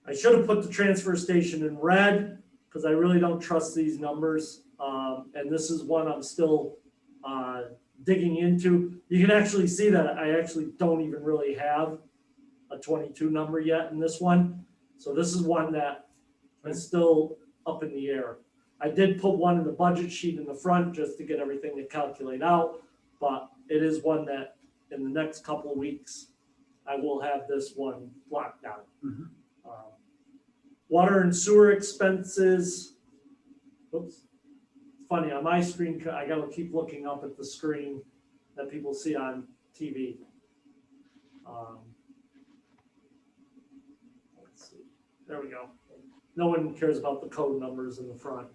[SPEAKER 2] I should have put the transfer station in red because I really don't trust these numbers. And this is one I'm still digging into, you can actually see that I actually don't even really have a 22 number yet in this one. So this is one that is still up in the air. I did put one in the budget sheet in the front just to get everything to calculate out, but it is one that in the next couple of weeks, I will have this one locked down.
[SPEAKER 6] Mhm.
[SPEAKER 2] Water and sewer expenses. Oops. Funny, on my screen, I gotta keep looking up at the screen that people see on TV. Let's see. There we go. No one cares about the code numbers in the front.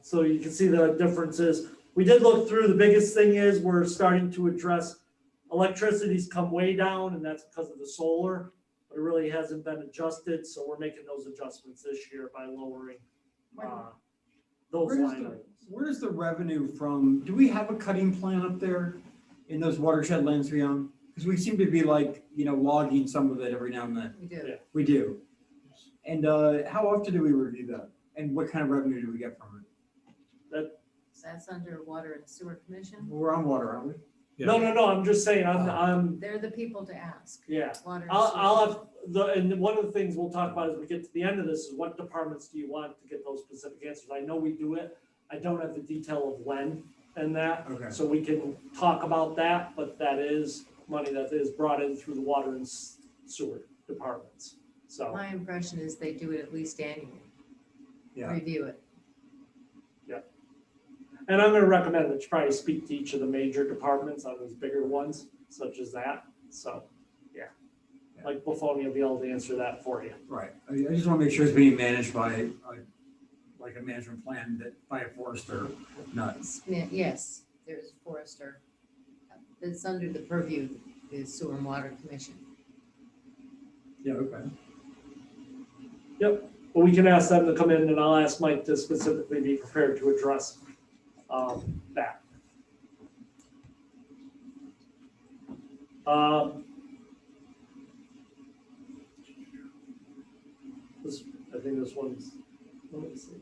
[SPEAKER 2] So you can see the differences. We did look through, the biggest thing is we're starting to address electricity's come way down, and that's because of the solar, but it really hasn't been adjusted, so we're making those adjustments this year by lowering those
[SPEAKER 6] Where's
[SPEAKER 2] line
[SPEAKER 6] the-
[SPEAKER 2] items.
[SPEAKER 6] Where's the revenue from? Do we have a cutting plan up there in those watershed lands we own? Because we seem to be like, logging some of it every now and then.
[SPEAKER 7] We do.
[SPEAKER 2] Yeah.
[SPEAKER 6] We do. And how often do we review that? And what kind of revenue do we get from it?
[SPEAKER 7] That's under Water and Sewer Commission.
[SPEAKER 6] We're on water, aren't we?
[SPEAKER 2] No, I'm just saying, I'm,
[SPEAKER 7] They're the people to ask.
[SPEAKER 2] yeah.
[SPEAKER 7] Water and
[SPEAKER 2] I'll
[SPEAKER 7] Sewer.
[SPEAKER 2] have, and one of the things we'll talk about as we get to the end of this is what departments do you want to get those specific answers? I know we do it. I don't have the detail of when and that.
[SPEAKER 6] Okay.
[SPEAKER 2] So we can talk about that, but that is money that is brought in through the water and sewer departments. So,
[SPEAKER 7] My impression is they do it at least annually.
[SPEAKER 6] Yeah.
[SPEAKER 7] Review it.
[SPEAKER 2] and I'm gonna recommend that you probably speak to each of the major departments on those bigger ones, such as that. So, yeah. Like Buffoni will be able to answer that for you.
[SPEAKER 6] Right. I just want to make sure it's being managed by, like a management plan that by a forester, not.
[SPEAKER 7] Yes, there's Forester. It's under the purview of the Sewer and Water Commission.
[SPEAKER 6] Yeah, okay.
[SPEAKER 2] Yep, but we can ask them to come in, and I'll ask Mike to specifically be prepared to address that. This, I think this one's, let me see.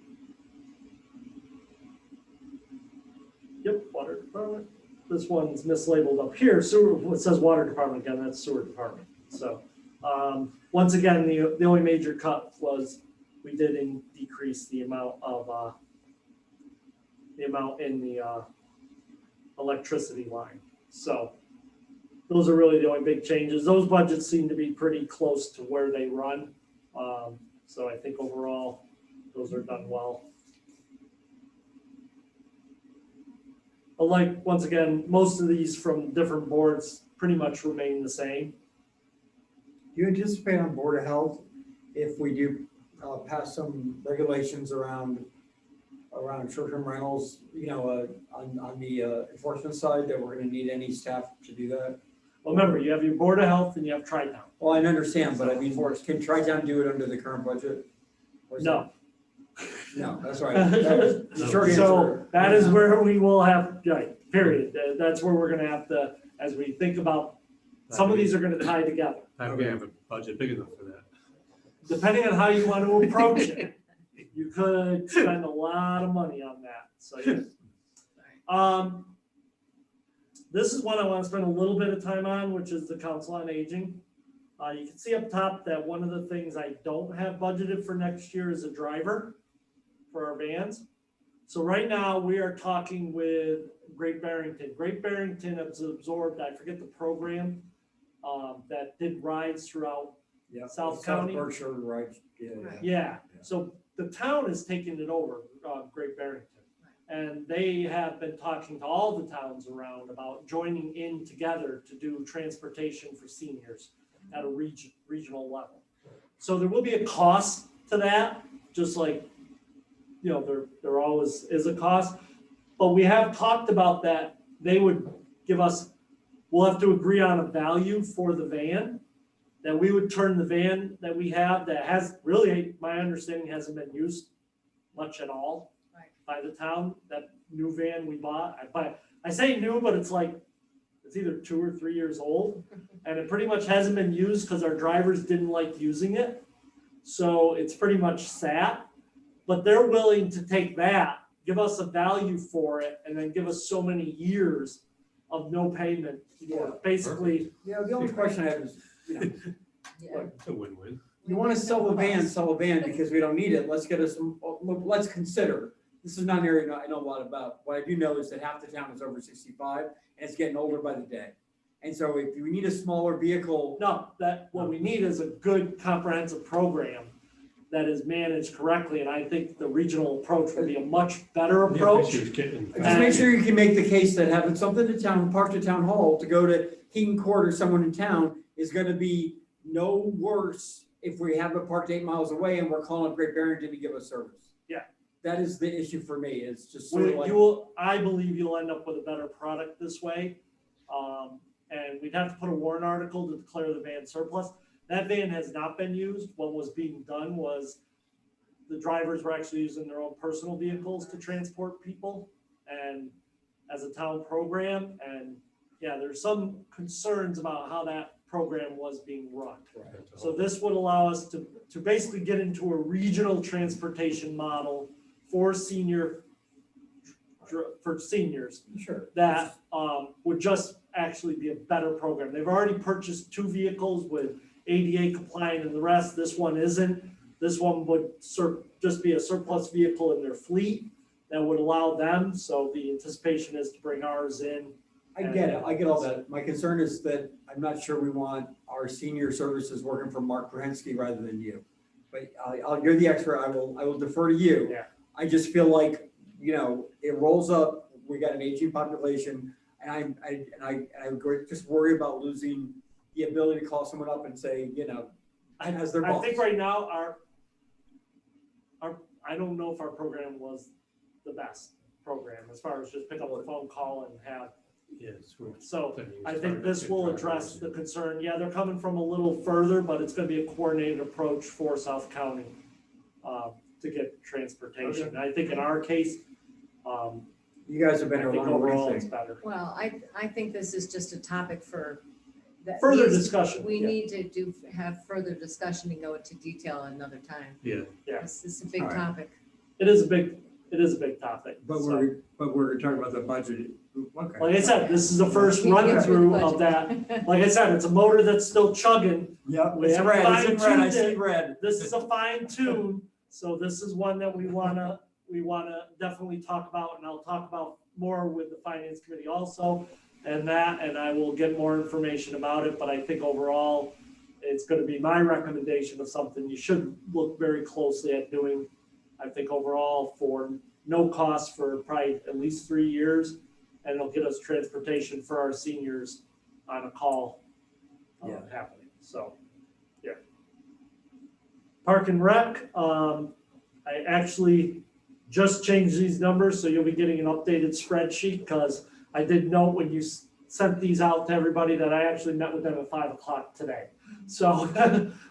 [SPEAKER 2] Yep, water department. This one's mislabeled up here. Sewer, it says water department again, that's sewer department. So, once again, the only major cut was we did decrease the amount of, in the electricity line. So those are really the only big changes. Those budgets seem to be pretty close to where they run. So I think overall, those are done well. But like, once again, most of these from different boards pretty much remain the same.
[SPEAKER 9] Do you anticipate on Board of Health, if we do pass some regulations around short-term rentals, on the enforcement side, that we're gonna need any staff to do that?
[SPEAKER 2] Well, remember, you have your Board of Health and you have Tri-Town.
[SPEAKER 9] Well, I understand, but I mean, can Tri-Town do it under the current budget? Or is
[SPEAKER 2] No.
[SPEAKER 9] that- No, that's right. That was the short
[SPEAKER 2] So
[SPEAKER 9] answer.
[SPEAKER 2] that is where we will have, right, period. That's where we're gonna have to, as we think about, some of these are gonna tie together.
[SPEAKER 1] I'm gonna have a budget big enough for that.
[SPEAKER 2] Depending on how you want to approach it, you could spend a lot of money on that, so. Yeah. This is one I want to spend a little bit of time on, which is the Council on Aging. You can see up top that one of the things I don't have budgeted for next year is a driver for our vans. So right now, we are talking with Great Barrington. Great Barrington has absorbed, I forget the program, that did rides throughout
[SPEAKER 9] Yeah,
[SPEAKER 2] South County.
[SPEAKER 9] Berkshire, right?
[SPEAKER 7] Right.
[SPEAKER 2] Yeah, so the town is taking it over, Great Barrington. And they have been talking to all the towns around about joining in together to do transportation for seniors at a regional level. So there will be a cost to that, just like, there always is a cost. But we have talked about that, they would give us, we'll have to agree on a value for the van, that we would turn the van that we have that has really, my understanding, hasn't been used much at all by the town, that new van we bought. I say new, but it's like, it's either 2 or 3 years old. And it pretty much hasn't been used because our drivers didn't like using it. So it's pretty much sat, but they're willing to take that, give us a value for it, and then give us so many years of no payment.
[SPEAKER 9] Yeah.
[SPEAKER 2] Basically,
[SPEAKER 9] Yeah, the only question I have is, you know,
[SPEAKER 7] Yeah.
[SPEAKER 1] It's a win-win.
[SPEAKER 9] you wanna sell a van because we don't need it, let's get us some, let's consider. This is not an area I know a lot about. What I do know is that half the town is over 65 and it's getting older by the day. And so if we need a smaller vehicle,
[SPEAKER 2] no, that, what we need is a good comprehensive program that is managed correctly, and I think the regional approach would be a much better approach.
[SPEAKER 9] just make sure you can make the case that having something to town, park to town hall, to go to Keaton Court or someone in town is gonna be no worse if we have it parked 8 miles away and we're calling up Great Barrington to give us service.
[SPEAKER 2] Yeah.
[SPEAKER 9] That is the issue for me, it's just sort of like.
[SPEAKER 2] You will, I believe you'll end up with a better product this way. And we'd have to put a warrant article to declare the van surplus. That van has not been used. What was being done was the drivers were actually using their own personal vehicles to transport people and as a town program. And yeah, there's some concerns about how that program was being run. So this would allow us to basically get into a regional transportation model for seniors
[SPEAKER 9] Sure.
[SPEAKER 2] that would just actually be a better program. They've already purchased 2 vehicles with ADA compliant and the rest. This one isn't. This one would just be a surplus vehicle in their fleet that would allow them. So the anticipation is to bring ours in.
[SPEAKER 9] I get it, I get all that. My concern is that I'm not sure we want our senior services working for Mark Prehensky rather than you. But you're the expert, I will defer to you.
[SPEAKER 2] Yeah.
[SPEAKER 9] I just feel like, you know, it rolls up, we got an aging population, and I just worry about losing the ability to call someone up and say, you know, as their boss.
[SPEAKER 2] I think right now I don't know if our program was the best program as far as just pick up the phone call and have. So I think this will address the concern. Yeah, they're coming from a little further, but it's going to be a coordinated approach for South County to get transportation. And I think in our case,
[SPEAKER 9] You guys have been
[SPEAKER 2] I
[SPEAKER 9] here
[SPEAKER 2] think
[SPEAKER 9] longer, what do
[SPEAKER 2] overall
[SPEAKER 9] you
[SPEAKER 2] it's
[SPEAKER 9] think?
[SPEAKER 2] better.
[SPEAKER 7] Well, I think this is just a topic for. that
[SPEAKER 2] Further
[SPEAKER 7] needs-
[SPEAKER 2] discussion.
[SPEAKER 7] We
[SPEAKER 2] yeah.
[SPEAKER 7] need to have further discussion and go into detail another time.
[SPEAKER 1] Yeah.
[SPEAKER 2] Yeah.
[SPEAKER 7] This is a big
[SPEAKER 9] All right.
[SPEAKER 7] topic.
[SPEAKER 2] It is a big topic.
[SPEAKER 9] But
[SPEAKER 2] So,
[SPEAKER 9] we're talking about the budget, okay.
[SPEAKER 2] like I said, this is the first
[SPEAKER 7] We can
[SPEAKER 2] run
[SPEAKER 7] get through the
[SPEAKER 2] through of
[SPEAKER 7] budget.
[SPEAKER 2] that. Like I said, it's a motor that's still chugging.
[SPEAKER 9] Yep,
[SPEAKER 2] We
[SPEAKER 9] it's
[SPEAKER 2] have
[SPEAKER 9] red, it's in red, I
[SPEAKER 2] fine-tuned
[SPEAKER 9] see
[SPEAKER 2] it.
[SPEAKER 9] red.
[SPEAKER 2] This is a fine tune, so this is one that we wanna definitely talk about, and I'll talk about more with the finance committee also. And I will get more information about it, but I think overall, it's gonna be my recommendation of something you should look very closely at doing. I think overall for no cost for probably at least 3 years, and it'll get us transportation for our seniors on a call
[SPEAKER 9] Yeah.
[SPEAKER 2] happening, so, yeah. Park and Rec, I actually just changed these numbers, so you'll be getting an updated spreadsheet, because I did note when you sent these out to everybody that I actually met with them at 5 o'clock today. So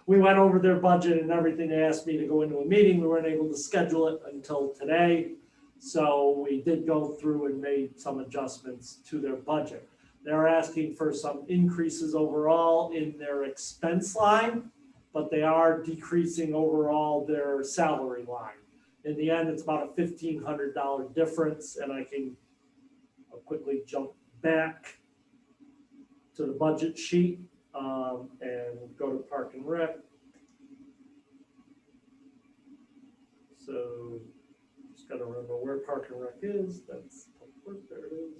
[SPEAKER 2] we went over their budget and everything. They asked me to go into a meeting. We weren't able to schedule it until today. So we did go through and made some adjustments to their budget. They're asking for some increases overall in their expense line, but they are decreasing overall their salary line. In the end, it's about a $1,500 difference, and I'll quickly jump back to the budget sheet and go to Park and Rec. So just gotta remember where Park and Rec is. That's, there it is.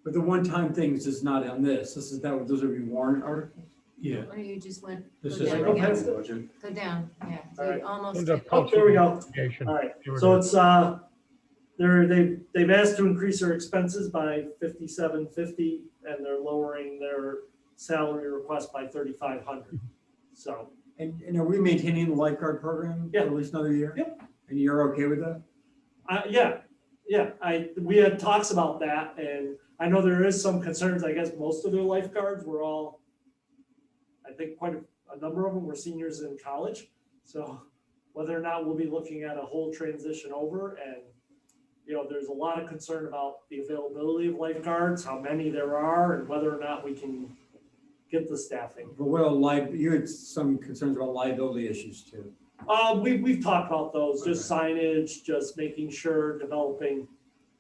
[SPEAKER 9] But the one-time things is not on this, those are warrant articles?
[SPEAKER 1] Yeah.
[SPEAKER 7] Or you just went,
[SPEAKER 1] This
[SPEAKER 7] go
[SPEAKER 1] is
[SPEAKER 7] down
[SPEAKER 1] a
[SPEAKER 7] again.
[SPEAKER 1] budget.
[SPEAKER 7] Go down, yeah. So
[SPEAKER 2] All
[SPEAKER 7] you
[SPEAKER 2] right.
[SPEAKER 7] almost.
[SPEAKER 5] Under
[SPEAKER 7] hit-
[SPEAKER 2] Oh, there we go.
[SPEAKER 5] Publication.
[SPEAKER 2] All right,
[SPEAKER 5] Here it
[SPEAKER 2] so
[SPEAKER 5] is.
[SPEAKER 2] it's, they've asked to increase their expenses by $5,750, and they're lowering their salary request by $3,500. So,
[SPEAKER 9] And are we maintaining the lifeguard program for
[SPEAKER 2] Yeah.
[SPEAKER 9] at least another year?
[SPEAKER 2] Yep.
[SPEAKER 9] And you're okay with that?
[SPEAKER 2] we had talks about that, and I know there is some concerns. I guess most of their lifeguards were all, I think quite a number of them were seniors in college. So whether or not we'll be looking at a whole transition over, and there's a lot of concern about the availability of lifeguards, how many there are, and whether or not we can get the staffing.
[SPEAKER 9] But you had some concerns about liability issues too.
[SPEAKER 2] We've talked about those, just signage, just making sure, developing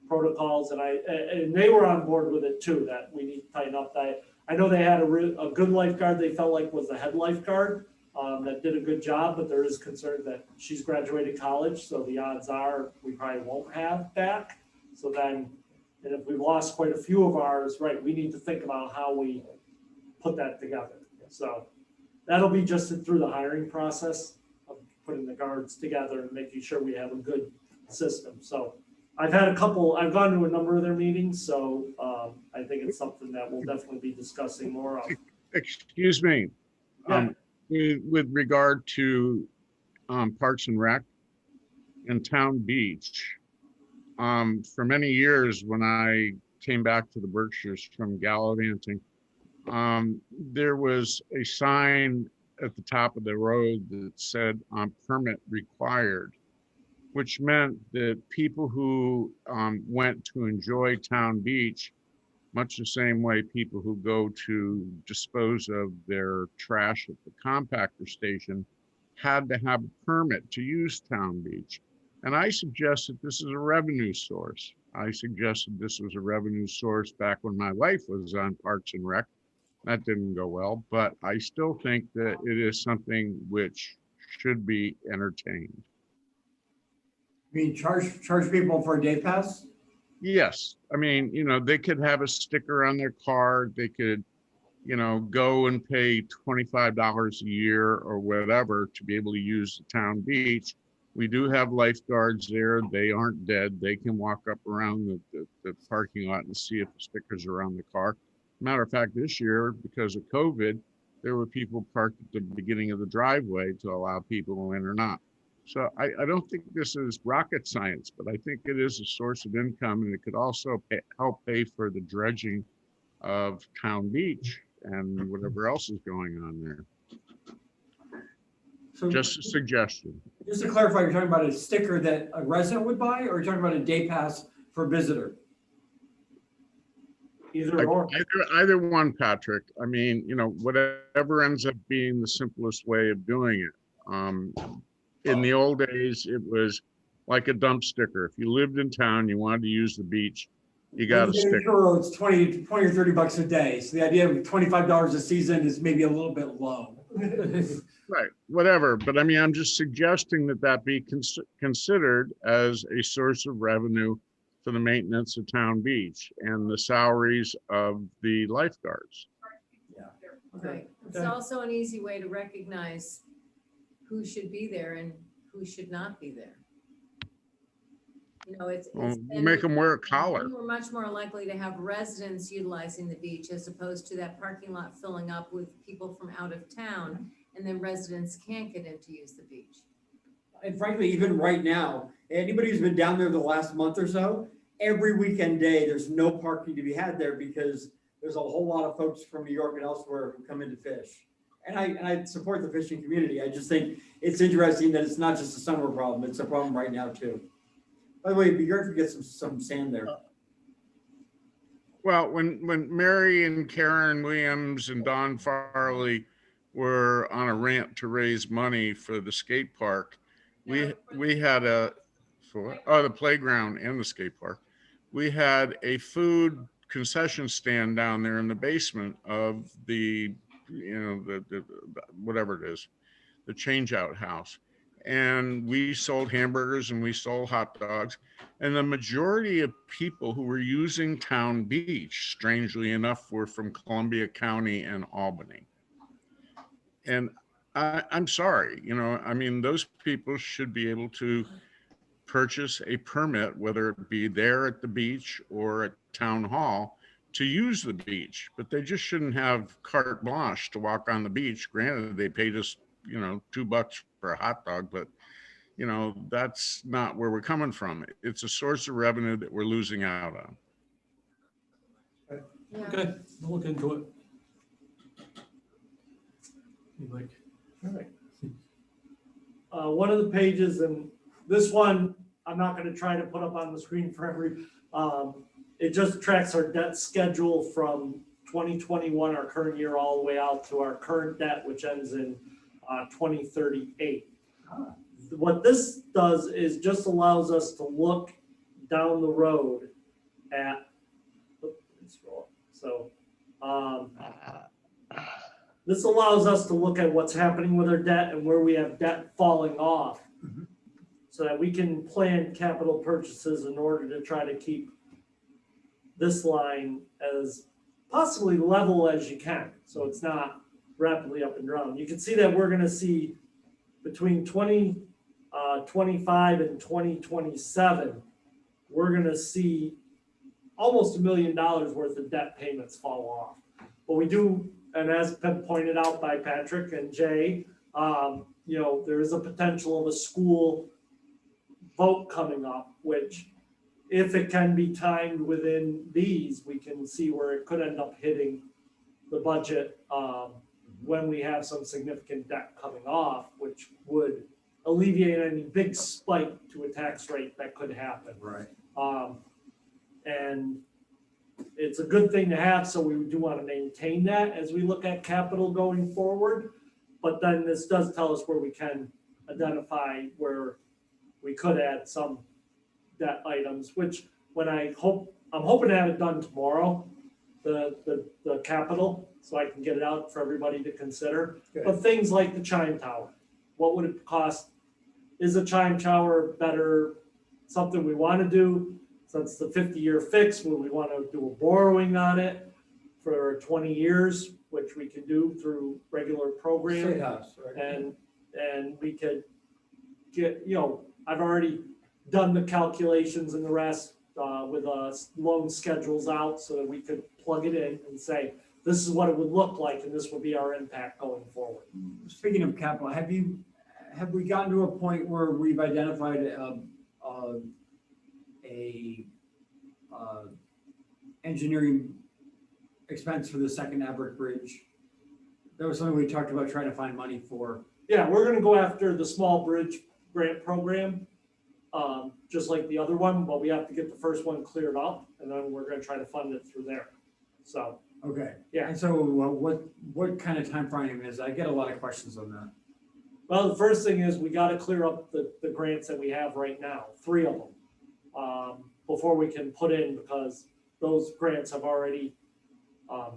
[SPEAKER 2] protocols, and they were on board with it too, that we need to tighten up that. I know they had a good lifeguard they felt like was the head lifeguard, that did a good job, but there is concern that she's graduated college, so the odds are we probably won't have back. So then, and if we've lost quite a few of ours, right, we need to think about how we put that together. So that'll be just through the hiring process of putting the guards together and making sure we have a good system. So I've gone to a number of their meetings, so I think it's something that we'll definitely be discussing more of.
[SPEAKER 8] Excuse me.
[SPEAKER 2] Yeah.
[SPEAKER 8] With regard to Parks and Rec and Town Beach, for many years when I came back to the Berkshires from gallivanting, there was a sign at the top of the road that said permit required, which meant that people who went to enjoy Town Beach, much the same way people who go to dispose of their trash at the compactor station, had to have a permit to use Town Beach. And I suggested this is a revenue source. I suggested this was a revenue source back when my wife was on Parks and Rec. That didn't go well, but I still think that it is something which should be entertained.
[SPEAKER 9] I mean, charge people for a day pass?
[SPEAKER 8] Yes, I mean, they could have a sticker on their card. They could, go and pay $25 a year or whatever to be able to use the Town Beach. We do have lifeguards there. They aren't dead. They can walk up around the parking lot and see if the stickers are on the car. Matter of fact, this year, because of COVID, there were people parked at the beginning of the driveway to allow people in or not. So I don't think this is rocket science, but I think it is a source of income, and it could also help pay for the dredging of Town Beach and whatever else is going on there.
[SPEAKER 9] So
[SPEAKER 8] Just a suggestion.
[SPEAKER 9] just to clarify, you're talking about a sticker that a resident would buy, or you're talking about a day pass for a visitor?
[SPEAKER 2] Either or.
[SPEAKER 8] Either one, Patrick. I mean, whatever ends up being the simplest way of doing it. In the old days, it was like a dump sticker. If you lived in town, you wanted to use the beach, you got a sticker.
[SPEAKER 9] It's 20 or 30 bucks a day. So the idea of $25 a season is maybe a little bit low.
[SPEAKER 8] Right, whatever. But I mean, I'm just suggesting that be considered as a source of revenue for the maintenance of Town Beach and the salaries of the lifeguards.
[SPEAKER 7] Right. It's also an easy way to recognize who should be there and who should not be there.
[SPEAKER 8] Make them wear a collar.
[SPEAKER 7] We're much more likely to have residents utilizing the beach as opposed to that parking lot filling up with people from out of town, and then residents can't get in to use the beach.
[SPEAKER 9] And frankly, even right now, anybody who's been down there the last month or so, every weekend day, there's no parking to be had there because there's a whole lot of folks from New York and elsewhere who come in to fish. And I support the fishing community. I just think it's interesting that it's not just a summer problem, it's a problem right now too. By the way, it'd be great if we get some sand there.
[SPEAKER 8] Well, when Mary and Karen Williams and Don Farley were on a rant to raise money for the skate park, we had the playground and the skate park. We had a food concession stand down there in the basement of the whatever it is, the change out house. And we sold hamburgers and we sold hot dogs. And the majority of people who were using Town Beach, strangely enough, were from Columbia County and Albany. And I'm sorry, I mean, those people should be able to purchase a permit, whether it be there at the beach or at Town Hall, to use the beach, but they just shouldn't have carte blanche to walk on the beach. Granted, they paid us, $2 for a hot dog, but that's not where we're coming from. It's a source of revenue that we're losing out on.
[SPEAKER 7] Yeah.
[SPEAKER 1] Okay, we'll look into it. Like,
[SPEAKER 2] All right. One of the pages, and this one, I'm not gonna try to put up on the screen for every, it just tracks our debt schedule from 2021, our current year, all the way out to our current debt, which ends in 2038. What this does is just allows us to look down the road at, so, this allows us to look at what's happening with our debt and where we have debt falling off. So that we can plan capital purchases in order to try to keep this line as possibly level as you can, so it's not rapidly up and down. You can see that we're gonna see between 2025 and 2027, we're gonna see almost $1 million worth of debt payments fall off. But we do, and as been pointed out by Patrick and Jay, you know, there is a potential of a school vote coming up, which if it can be timed within these, we can see where it could end up hitting the budget when we have some significant debt coming off, which would alleviate any big spike to a tax rate that could happen.
[SPEAKER 6] Right.
[SPEAKER 2] And it's a good thing to have, so we do want to maintain that as we look at capital going forward. But then this does tell us where we can identify where we could add some debt items, which I'm hoping to have it done tomorrow, the capital, so I can get it out for everybody to consider.
[SPEAKER 9] Good.
[SPEAKER 2] But things like the chime tower, what would it cost? Is a chime tower better, something we want to do? Since the 50-year fix, would we want to do a borrowing on it for 20 years, which we can do through regular program?
[SPEAKER 9] State house, right?
[SPEAKER 2] And we could get, you know, I've already done the calculations and the rest with loan schedules out so that we could plug it in and say, this is what it would look like and this will be our impact going forward.
[SPEAKER 6] Speaking of capital, have we gotten to a point where we've identified engineering expense for the second Albert Bridge? That was something we talked about trying to find money for.
[SPEAKER 2] Yeah, we're gonna go after the small bridge grant program, just like the other one, but we have to get the first one cleared up and then we're gonna try to fund it through there. So,
[SPEAKER 6] Okay.
[SPEAKER 2] Yeah.
[SPEAKER 6] And so what kind of time frame is, I get a lot of questions on that.
[SPEAKER 2] well, the first thing is we gotta clear up the grants that we have right now, 3 of them. Before we can put in, because those grants have already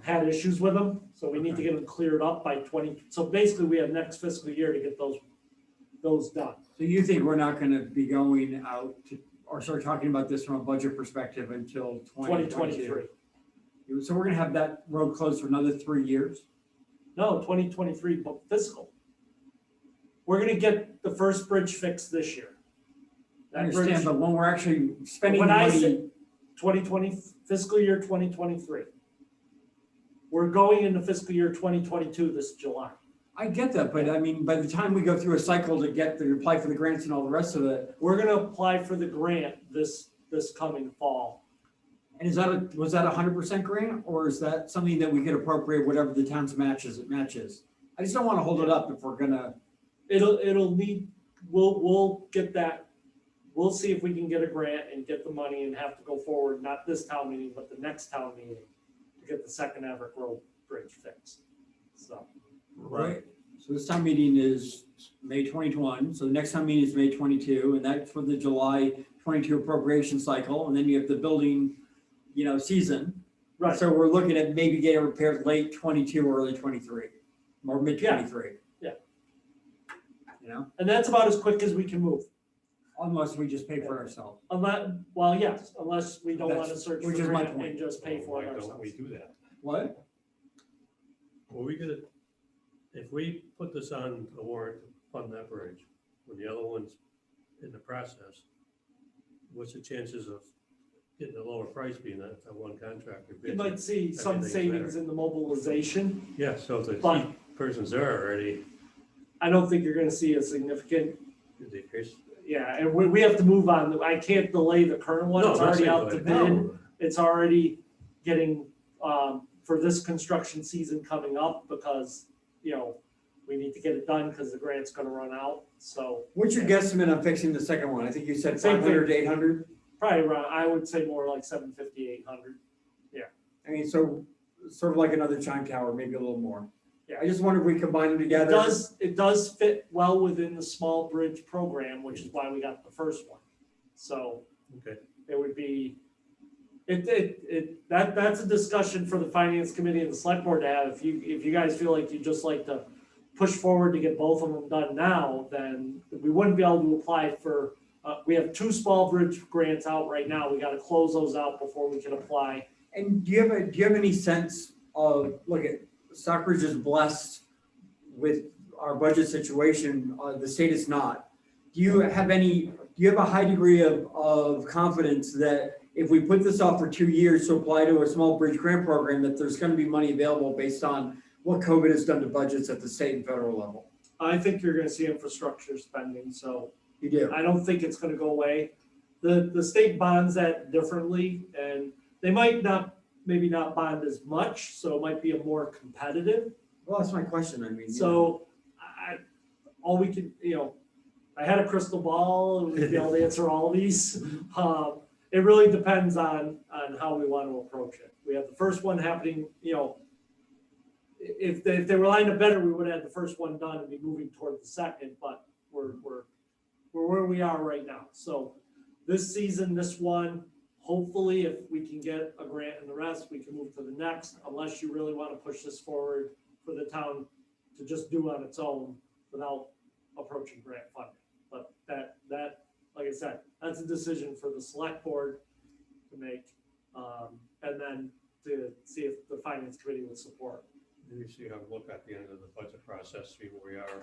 [SPEAKER 2] had issues with them, so we need to get them cleared up by 20. So basically, we have next fiscal year to get those done.
[SPEAKER 6] So you think we're not gonna be going out to, or start talking about this from a budget perspective until 2022?
[SPEAKER 2] 2023.
[SPEAKER 6] So we're gonna have that road closed for another 3 years?
[SPEAKER 2] No, 2023 fiscal. We're gonna get the first bridge fixed this year.
[SPEAKER 6] I
[SPEAKER 2] That
[SPEAKER 6] understand,
[SPEAKER 2] bridge,
[SPEAKER 6] but when we're actually spending
[SPEAKER 2] when I
[SPEAKER 6] money,
[SPEAKER 2] say 2020, fiscal year 2023. We're going into fiscal year 2022 this July.
[SPEAKER 6] I get that, but I mean, by the time we go through a cycle to apply for the grants and all the rest of it,
[SPEAKER 2] We're gonna apply for the grant this coming fall.
[SPEAKER 6] and was that 100% grant, or is that something that we could appropriate whatever the town's matches? I just don't want to hold it up if we're gonna.
[SPEAKER 2] It'll need, we'll get that, we'll see if we can get a grant and get the money and have to go forward, not this town meeting, but the next town meeting to get the second Everett Road Bridge fixed, so.
[SPEAKER 6] Right. So this town meeting is May 21, so the next town meeting is May 22, and that's for the July 22 appropriation cycle, and then you have the building, season.
[SPEAKER 2] Right,
[SPEAKER 6] So we're looking at maybe getting repaired late 22 or early 23, or mid 23.
[SPEAKER 2] Yeah.
[SPEAKER 6] You know,
[SPEAKER 2] and that's about as quick as we can move.
[SPEAKER 6] unless we just pay for it ourselves.
[SPEAKER 2] Unless we don't want to search for
[SPEAKER 6] Which is my
[SPEAKER 2] grant
[SPEAKER 6] point.
[SPEAKER 2] and just pay for
[SPEAKER 3] Why
[SPEAKER 2] it
[SPEAKER 3] don't
[SPEAKER 2] ourselves.
[SPEAKER 3] we do that?
[SPEAKER 6] What?
[SPEAKER 1] Well, if we put this on the warrant to fund that bridge, when the other one's in the process, what's the chances of getting a lower price being that one contractor?
[SPEAKER 2] You might see some
[SPEAKER 1] Everything's
[SPEAKER 2] savings
[SPEAKER 1] better.
[SPEAKER 2] in the mobilization.
[SPEAKER 1] Yeah, so if the
[SPEAKER 2] But-
[SPEAKER 1] key person's there already,
[SPEAKER 2] I don't think you're gonna see a significant,
[SPEAKER 1] decrease.
[SPEAKER 2] yeah, and we have to move on. I can't delay the current one.
[SPEAKER 1] No,
[SPEAKER 2] It's
[SPEAKER 1] I'm not
[SPEAKER 2] already
[SPEAKER 1] saying
[SPEAKER 2] out to
[SPEAKER 1] delay.
[SPEAKER 2] bid. It's already getting, for this construction season coming up because, we need to get it done because the grant's gonna run out, so.
[SPEAKER 6] What's your guesstimate on fixing the second one? I think you said
[SPEAKER 2] Same thing.
[SPEAKER 6] 500 to 800.
[SPEAKER 2] Probably around, I would say more like 750, 800.
[SPEAKER 6] I mean, so sort of like another chime tower, maybe a little more.
[SPEAKER 9] I just wonder if we combine them
[SPEAKER 2] It
[SPEAKER 9] together.
[SPEAKER 2] it does fit well within the small bridge program, which is why we got the first one. So
[SPEAKER 1] Okay.
[SPEAKER 2] it would be, that's a discussion for the finance committee and the select board to have. If you guys feel like you'd just like to push forward to get both of them done now, then we wouldn't be able to apply for, we have 2 small bridge grants out right now. We gotta close those out before we can apply.
[SPEAKER 9] And do you have any sense of, look at, Stockbridge is blessed with our budget situation, the state is not. Do you have a high degree of confidence that if we put this off for 2 years to apply to a small bridge grant program, that there's gonna be money available based on what COVID has done to budgets at the state and federal level?
[SPEAKER 2] I think you're gonna see infrastructure spending, so
[SPEAKER 9] You do?
[SPEAKER 2] I don't think it's gonna go away. The state bonds that differently, and they might not, maybe not bond as much, so it might be a more competitive.
[SPEAKER 9] Well, that's my question, I mean.
[SPEAKER 2] So all we can, I had a crystal ball and we'd be able to answer all these. It really depends on how we want to approach it. We have the first one happening, if they were lined up better, we would have had the first one done and be moving toward the second, but we're where we are right now. So this season, this one, hopefully if we can get a grant and the rest, we can move to the next, unless you really want to push this forward for the town to just do on its own without approaching grant funding. But that, like I said, that's a decision for the select board to make, and then to see if the finance committee would support.
[SPEAKER 1] Maybe see how we look at the end of the budget process, see where we are.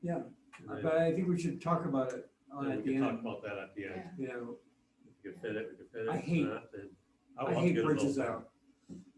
[SPEAKER 10] Yeah,
[SPEAKER 1] And then-
[SPEAKER 10] but I think we should talk about it
[SPEAKER 1] then
[SPEAKER 10] at
[SPEAKER 1] we
[SPEAKER 10] the
[SPEAKER 1] can talk
[SPEAKER 10] end,
[SPEAKER 1] about that at the end.
[SPEAKER 10] you know,
[SPEAKER 1] If you can fit it, we can fit it.
[SPEAKER 10] I
[SPEAKER 1] If
[SPEAKER 10] hate-
[SPEAKER 1] not, then
[SPEAKER 10] I
[SPEAKER 1] I'll
[SPEAKER 10] hate
[SPEAKER 1] get it
[SPEAKER 10] bridges
[SPEAKER 1] built.
[SPEAKER 10] out.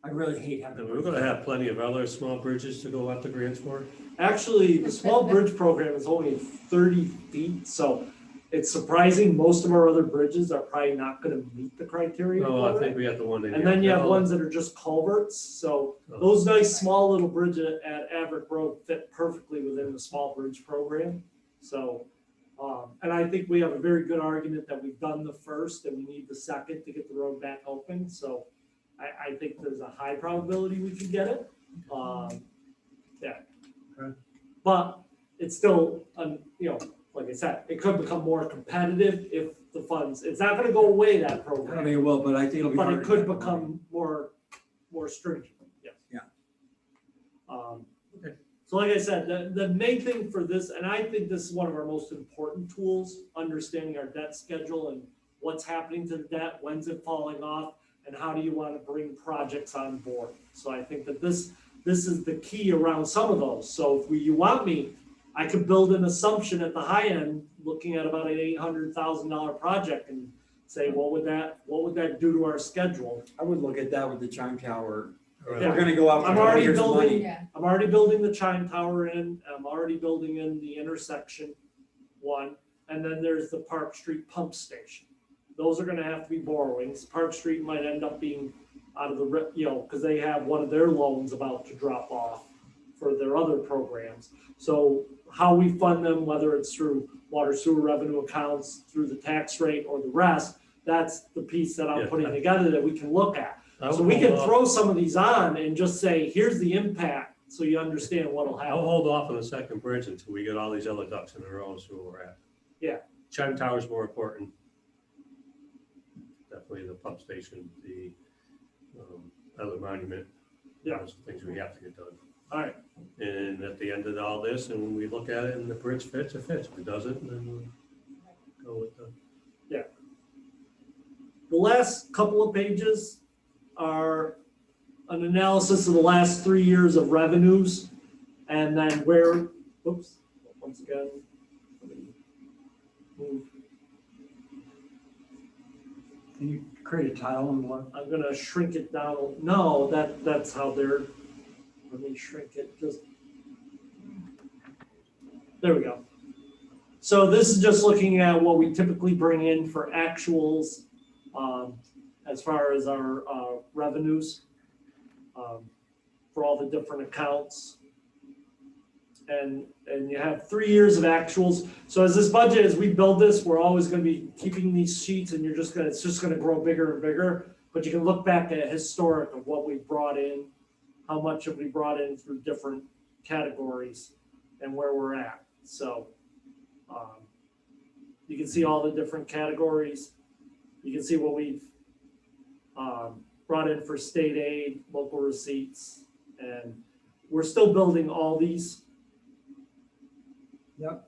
[SPEAKER 10] I really hate having.
[SPEAKER 1] And we're gonna have plenty of other small bridges to go out the grants for.
[SPEAKER 2] Actually, the small bridge program is only 30 feet, so it's surprising. Most of our other bridges are probably not gonna meet the criteria
[SPEAKER 1] No, I
[SPEAKER 2] for
[SPEAKER 1] think
[SPEAKER 2] it.
[SPEAKER 1] we got the one in.
[SPEAKER 2] And then you have
[SPEAKER 1] Yale.
[SPEAKER 2] ones that are just culverts, so
[SPEAKER 1] Oh.
[SPEAKER 2] those nice, small little bridges at Averick Road fit perfectly within the small bridge program. So, and I think we have a very good argument that we've done the first and we need the second to get the road back open, so I think there's a high probability we could get it. Yeah.
[SPEAKER 1] Okay.
[SPEAKER 2] But it's still, like I said, it could become more competitive if the funds, it's not gonna go away, that
[SPEAKER 10] I don't
[SPEAKER 2] program.
[SPEAKER 10] think it will, but I think it'll be.
[SPEAKER 2] But
[SPEAKER 10] harder
[SPEAKER 2] it
[SPEAKER 10] to
[SPEAKER 2] could
[SPEAKER 10] get
[SPEAKER 2] become more stringent, yes.
[SPEAKER 10] Yeah.
[SPEAKER 1] Okay.
[SPEAKER 2] So like I said, the main thing for this, and I think this is one of our most important tools, understanding our debt schedule and what's happening to the debt, when's it falling off, and how do you want to bring projects on board. So I think that this is the key around some of those. So if you want me, I could build an assumption at the high end, looking at about an $800,000 project and say, what would that do to our schedule?
[SPEAKER 9] I would look at that with the chime tower. If
[SPEAKER 2] Yeah.
[SPEAKER 9] we're gonna go out.
[SPEAKER 2] I'm
[SPEAKER 9] for
[SPEAKER 2] already
[SPEAKER 9] years'
[SPEAKER 2] building-
[SPEAKER 9] money,
[SPEAKER 7] Yeah.
[SPEAKER 2] I'm already building the chime tower in, I'm already building in the intersection one, and then there's the Park Street pump station. Those are gonna have to be borrowings. Park Street might end up being out of the, because they have one of their loans about to drop off for their other programs. So how we fund them, whether it's through water sewer revenue accounts, through the tax rate or the rest, that's the piece that I'm
[SPEAKER 1] Yeah.
[SPEAKER 2] putting together that we can look at.
[SPEAKER 1] I
[SPEAKER 2] So
[SPEAKER 1] would
[SPEAKER 2] we
[SPEAKER 1] hold
[SPEAKER 2] can
[SPEAKER 1] off-
[SPEAKER 2] throw some of these on and just say, here's the impact, so you understand what'll
[SPEAKER 1] I'll
[SPEAKER 2] happen.
[SPEAKER 1] hold off on the second bridge until we get all these other ducks in a row and see where we're at.
[SPEAKER 2] Yeah.
[SPEAKER 1] Chime tower's more important. Definitely the pump station, the other monument.
[SPEAKER 2] Yeah.
[SPEAKER 1] Those are things we have to get done.
[SPEAKER 2] All right,
[SPEAKER 1] And at the end of all this, and when we look at it and the bridge fits, it fits. If it doesn't, then we'll go with the.
[SPEAKER 2] the last couple of pages are an analysis of the last 3 years of revenues, and then once again. let me move.
[SPEAKER 10] Can you create a tile and what?
[SPEAKER 2] I'm gonna shrink it down. No, that's how they're, let me shrink it, just. There we go. So this is just looking at what we typically bring in for actuals, as far as our, revenues, for all the different accounts. And you have 3 years of actuals. So as this budget, as we build this, we're always gonna be keeping these sheets and it's just gonna grow bigger and bigger. But you can look back at historic of what we brought in, how much have we brought in through different categories and where we're at. So you can see all the different categories. You can see what we've brought in for state aid, local receipts, and we're still building all these.
[SPEAKER 10] Yep.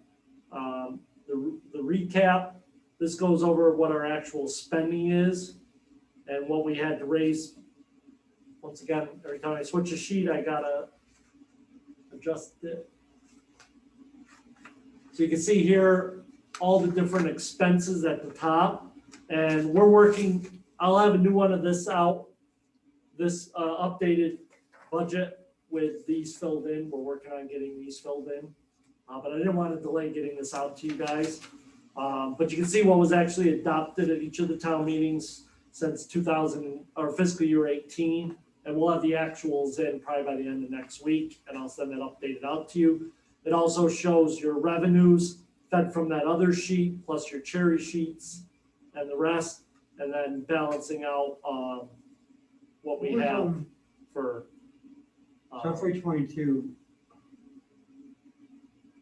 [SPEAKER 2] The recap, this goes over what our actual spending is and what we had to raise. Once again, every time I switch a sheet, I gotta adjust it. So you can see here, all the different expenses at the top, and we're working, I'll have a new one of this out, this updated budget with these filled in. We're working on getting these filled in. But I didn't want to delay getting this out to you guys. But you can see what was actually adopted at each of the town meetings since 2000 or fiscal year 18. And we'll have the actuals in probably by the end of next week, and I'll send that updated out to you. It also shows your revenues fed from that other sheet, plus your cherry sheets and the rest, and then balancing out what we have for.
[SPEAKER 10] So for 22,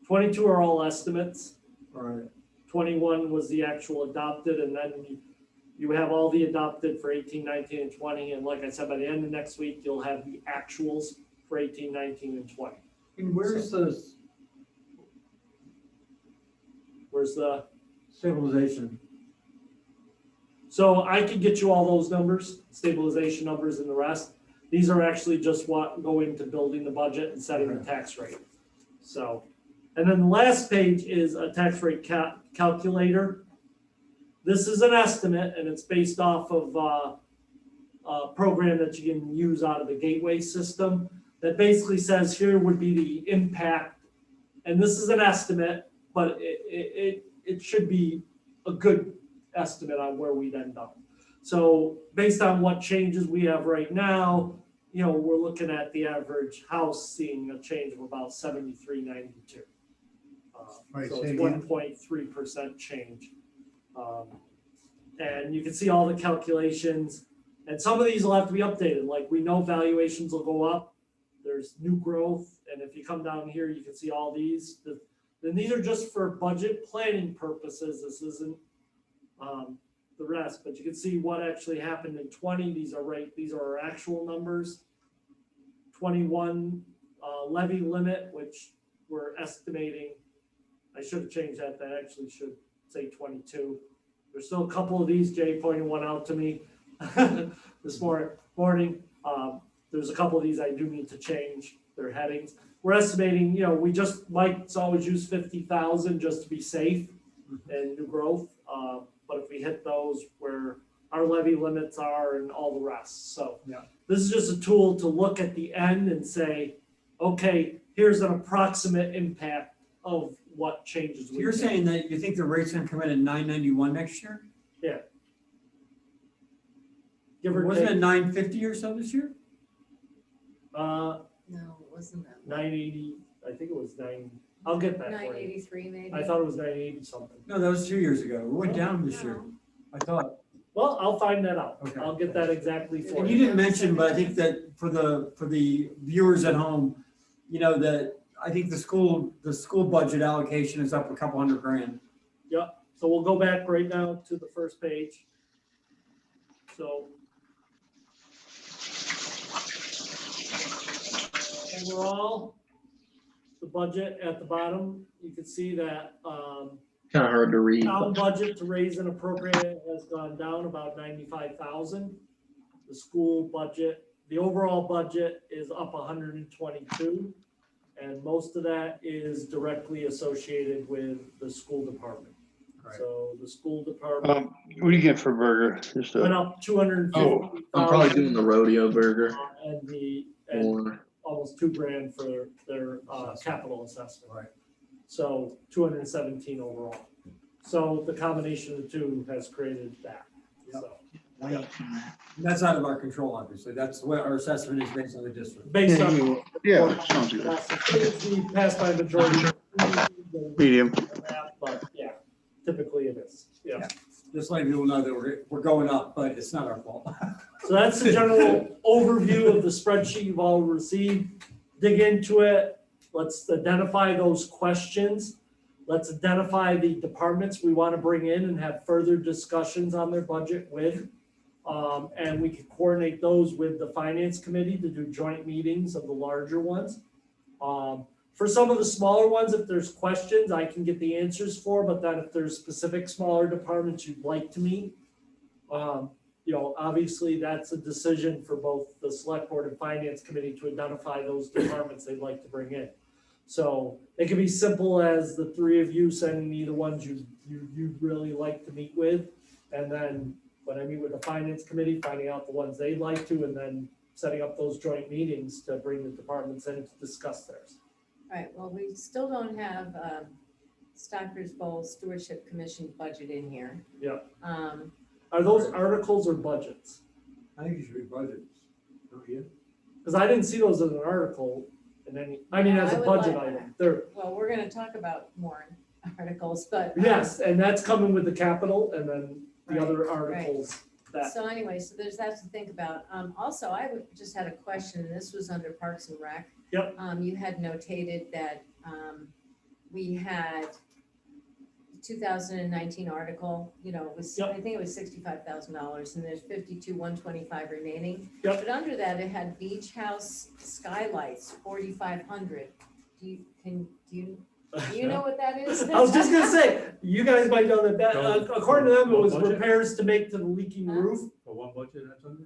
[SPEAKER 2] 22 are all estimates.
[SPEAKER 10] all right,
[SPEAKER 2] 21 was the actual adopted, and then you have all the adopted for 18, 19, and 20. And like I said, by the end of next week, you'll have the actuals for 18, 19, and 20.
[SPEAKER 10] and where's the
[SPEAKER 2] Where's the,
[SPEAKER 10] stabilization?
[SPEAKER 2] so I could get you all those numbers, stabilization numbers and the rest. These are actually just what go into building the budget and setting the tax rate. So, and then the last page is a tax rate calculator. This is an estimate, and it's based off of a program that you can use out of the gateway system that basically says here would be the impact. And this is an estimate, but it should be a good estimate on where we'd end up. So based on what changes we have right now, you know, we're looking at the average house seeing a change of about 73.92.
[SPEAKER 5] Right,
[SPEAKER 2] So
[SPEAKER 5] say
[SPEAKER 2] it's
[SPEAKER 5] again.
[SPEAKER 2] 1.3% change. And you can see all the calculations, and some of these will have to be updated. Like we know valuations will go up. There's new growth, and if you come down here, you can see all these. Then these are just for budget planning purposes. This isn't the rest, but you can see what actually happened in 20. These are our actual numbers. 21 levy limit, which we're estimating. I should have changed that. That actually should say 22. There's still a couple of these. Jay pointed one out to me this morning. There's a couple of these I do need to change their headings. We're estimating, you know, we just might always use 50,000 just to be safe and new growth. But if we hit those where our levy limits are and all the rest. So
[SPEAKER 10] Yeah.
[SPEAKER 2] this is just a tool to look at the end and say, okay, here's an approximate impact of what changes.
[SPEAKER 10] So
[SPEAKER 2] we
[SPEAKER 10] you're
[SPEAKER 2] make.
[SPEAKER 10] saying that you think the rate's gonna come in at 991 next year?
[SPEAKER 2] Give or
[SPEAKER 10] Wasn't
[SPEAKER 2] take,
[SPEAKER 10] it 950 or so this year?
[SPEAKER 7] No, it wasn't that.
[SPEAKER 2] 980, I think it was 9, I'll get that for you.
[SPEAKER 7] 983 maybe.
[SPEAKER 2] I thought it was 980 something.
[SPEAKER 10] No, that was 2 years ago. It went down this year,
[SPEAKER 7] No.
[SPEAKER 10] I thought.
[SPEAKER 2] Well, I'll find that out.
[SPEAKER 10] Okay.
[SPEAKER 2] I'll get that exactly for
[SPEAKER 10] And
[SPEAKER 2] you.
[SPEAKER 10] you didn't mention, but I think that for the viewers at home, you know, that I think the school budget allocation is up a couple $100,000.
[SPEAKER 2] So we'll go back right now to the first page. So. Overall, the budget at the bottom, you can see that
[SPEAKER 11] Kind of hard to read.
[SPEAKER 2] town budget to raise and appropriate has gone down about 95,000. The school budget, the overall budget is up 122. And most of that is directly associated with the school department.
[SPEAKER 10] Right.
[SPEAKER 2] So the school department
[SPEAKER 11] What do you get for burger? Just
[SPEAKER 2] went
[SPEAKER 11] a,
[SPEAKER 2] up 250,000.
[SPEAKER 11] oh, I'm probably doing the rodeo burger
[SPEAKER 2] And
[SPEAKER 11] or
[SPEAKER 2] almost $2,000 for their capital assessment.
[SPEAKER 10] Right.
[SPEAKER 2] So 217 overall. So the combination of the two has created that.
[SPEAKER 10] Yep.
[SPEAKER 2] So
[SPEAKER 10] And that's out of our control, obviously. That's what our assessment is based on the district.
[SPEAKER 2] based on.
[SPEAKER 11] yeah, sounds good.
[SPEAKER 2] We passed by majority.
[SPEAKER 11] Medium.
[SPEAKER 2] But yeah, typically it is. Yeah.
[SPEAKER 10] Just letting people know that we're going up, but it's not our fault.
[SPEAKER 2] So that's the general overview of the spreadsheet you've all received. Dig into it. let's identify those questions. Let's identify the departments we want to bring in and have further discussions on their budget with. And we can coordinate those with the finance committee to do joint meetings of the larger ones. For some of the smaller ones, if there's questions, I can get the answers for, but then if there's specific smaller departments you'd like to meet, obviously that's a decision for both the select board and finance committee to identify those departments they'd like to bring in. So it could be simple as the three of you sending me the ones you'd really like to meet with. And then when I meet with the finance committee, finding out the ones they'd like to, and then setting up those joint meetings to bring the departments in to discuss theirs.
[SPEAKER 7] Right, well, we still don't have Stockbridge Bowl Stewardship Commission budget in here.
[SPEAKER 2] Yeah.
[SPEAKER 7] Um,
[SPEAKER 2] Are those articles or budgets?
[SPEAKER 10] I think it should be budgets. Don't you?
[SPEAKER 2] Because I didn't see those as an article in any, I mean,
[SPEAKER 7] Yeah,
[SPEAKER 2] as
[SPEAKER 7] I
[SPEAKER 2] a
[SPEAKER 7] would
[SPEAKER 2] budget
[SPEAKER 7] like-
[SPEAKER 2] item. They're,
[SPEAKER 7] Well, we're gonna talk about more articles, but.
[SPEAKER 2] yes, and that's coming with the capital and then the
[SPEAKER 7] Right,
[SPEAKER 2] other
[SPEAKER 7] right.
[SPEAKER 2] articles that,
[SPEAKER 7] So anyway, so there's that to think about. Also, just had a question, and this was under Parks and Rec.
[SPEAKER 2] Yep.
[SPEAKER 7] You had notated that, we had 2019 article, it was,
[SPEAKER 2] Yep.
[SPEAKER 7] I think it was $65,000, and there's 52,125 remaining.
[SPEAKER 2] Yep.
[SPEAKER 7] But under that, it had beach house skylights, 4,500. Do you know what that is?
[SPEAKER 2] I was just gonna say, you guys might know that, according to them, it was
[SPEAKER 1] What budget?
[SPEAKER 2] repairs to make to the leaking
[SPEAKER 7] Huh?
[SPEAKER 2] roof.
[SPEAKER 1] For what budget that's under?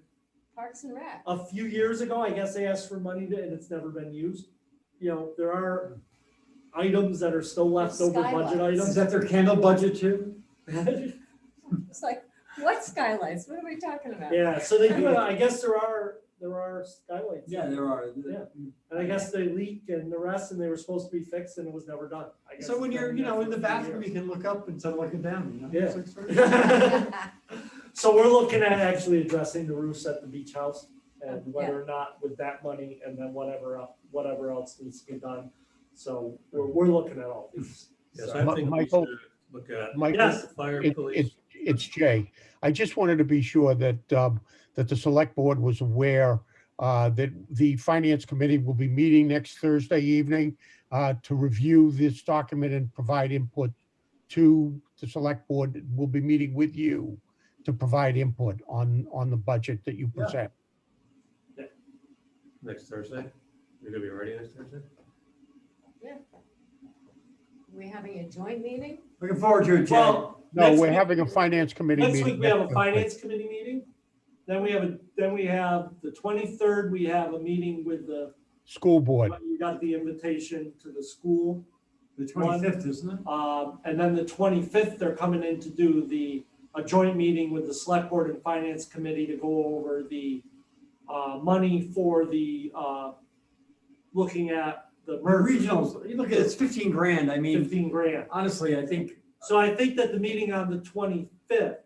[SPEAKER 7] Parks and Rec.
[SPEAKER 2] A few years ago, I guess they asked for money and it's never been used. There are items that are still left over budget
[SPEAKER 7] Skylights.
[SPEAKER 10] Is
[SPEAKER 2] items.
[SPEAKER 10] that their candle budget too?
[SPEAKER 7] It's like, what skylights? What are we talking about?
[SPEAKER 2] Yeah, so they do, I guess there are skylights.
[SPEAKER 10] Yeah, there are.
[SPEAKER 2] Yeah. And I guess they leak and the rest, and they were supposed to be fixed and it was never done. I guess
[SPEAKER 10] So when
[SPEAKER 2] it's
[SPEAKER 10] you're,
[SPEAKER 2] been there
[SPEAKER 10] in
[SPEAKER 2] for
[SPEAKER 10] the
[SPEAKER 2] a few
[SPEAKER 10] bathroom,
[SPEAKER 2] years.
[SPEAKER 10] you can look up instead of looking down,
[SPEAKER 2] Yeah.
[SPEAKER 10] It's like sort of-
[SPEAKER 2] So we're looking at actually addressing the roofs at the beach house and
[SPEAKER 7] Yeah.
[SPEAKER 2] whether or not with that money and then whatever else needs to be done. So we're looking at all these.
[SPEAKER 1] Yes,
[SPEAKER 2] So-
[SPEAKER 1] I think we
[SPEAKER 5] Michael-
[SPEAKER 1] should look at
[SPEAKER 5] Michael,
[SPEAKER 2] Yes.
[SPEAKER 1] fire,
[SPEAKER 5] it-
[SPEAKER 1] police.
[SPEAKER 5] it's Jay. I just wanted to be sure that, that the select board was aware that the finance committee will be meeting next Thursday evening to review this document and provide input to the select board. We'll be meeting with you to provide input on the budget that you
[SPEAKER 10] Yeah.
[SPEAKER 5] present.
[SPEAKER 1] Next Thursday? You're gonna be ready next Thursday?
[SPEAKER 7] We having a joint meeting?
[SPEAKER 10] Looking forward to it, Jay.
[SPEAKER 2] Well,
[SPEAKER 5] No,
[SPEAKER 2] next
[SPEAKER 5] we're
[SPEAKER 2] week-
[SPEAKER 5] having a finance committee
[SPEAKER 2] Next
[SPEAKER 5] meeting.
[SPEAKER 2] week, we have a
[SPEAKER 5] Thursday.
[SPEAKER 2] finance committee meeting. Then we have the 23rd, we have a meeting with
[SPEAKER 5] School board.
[SPEAKER 2] you got the invitation to the school.
[SPEAKER 10] The 25th, isn't it?
[SPEAKER 2] And then the 25th, they're coming in to do a joint meeting with the select board and finance committee to go over the money for the, looking at the
[SPEAKER 10] The
[SPEAKER 2] merge,
[SPEAKER 10] regionals, you look at it, it's 15 grand. I mean,
[SPEAKER 2] 15 grand.
[SPEAKER 10] honestly, I think,
[SPEAKER 2] So I think that the meeting on the 25th,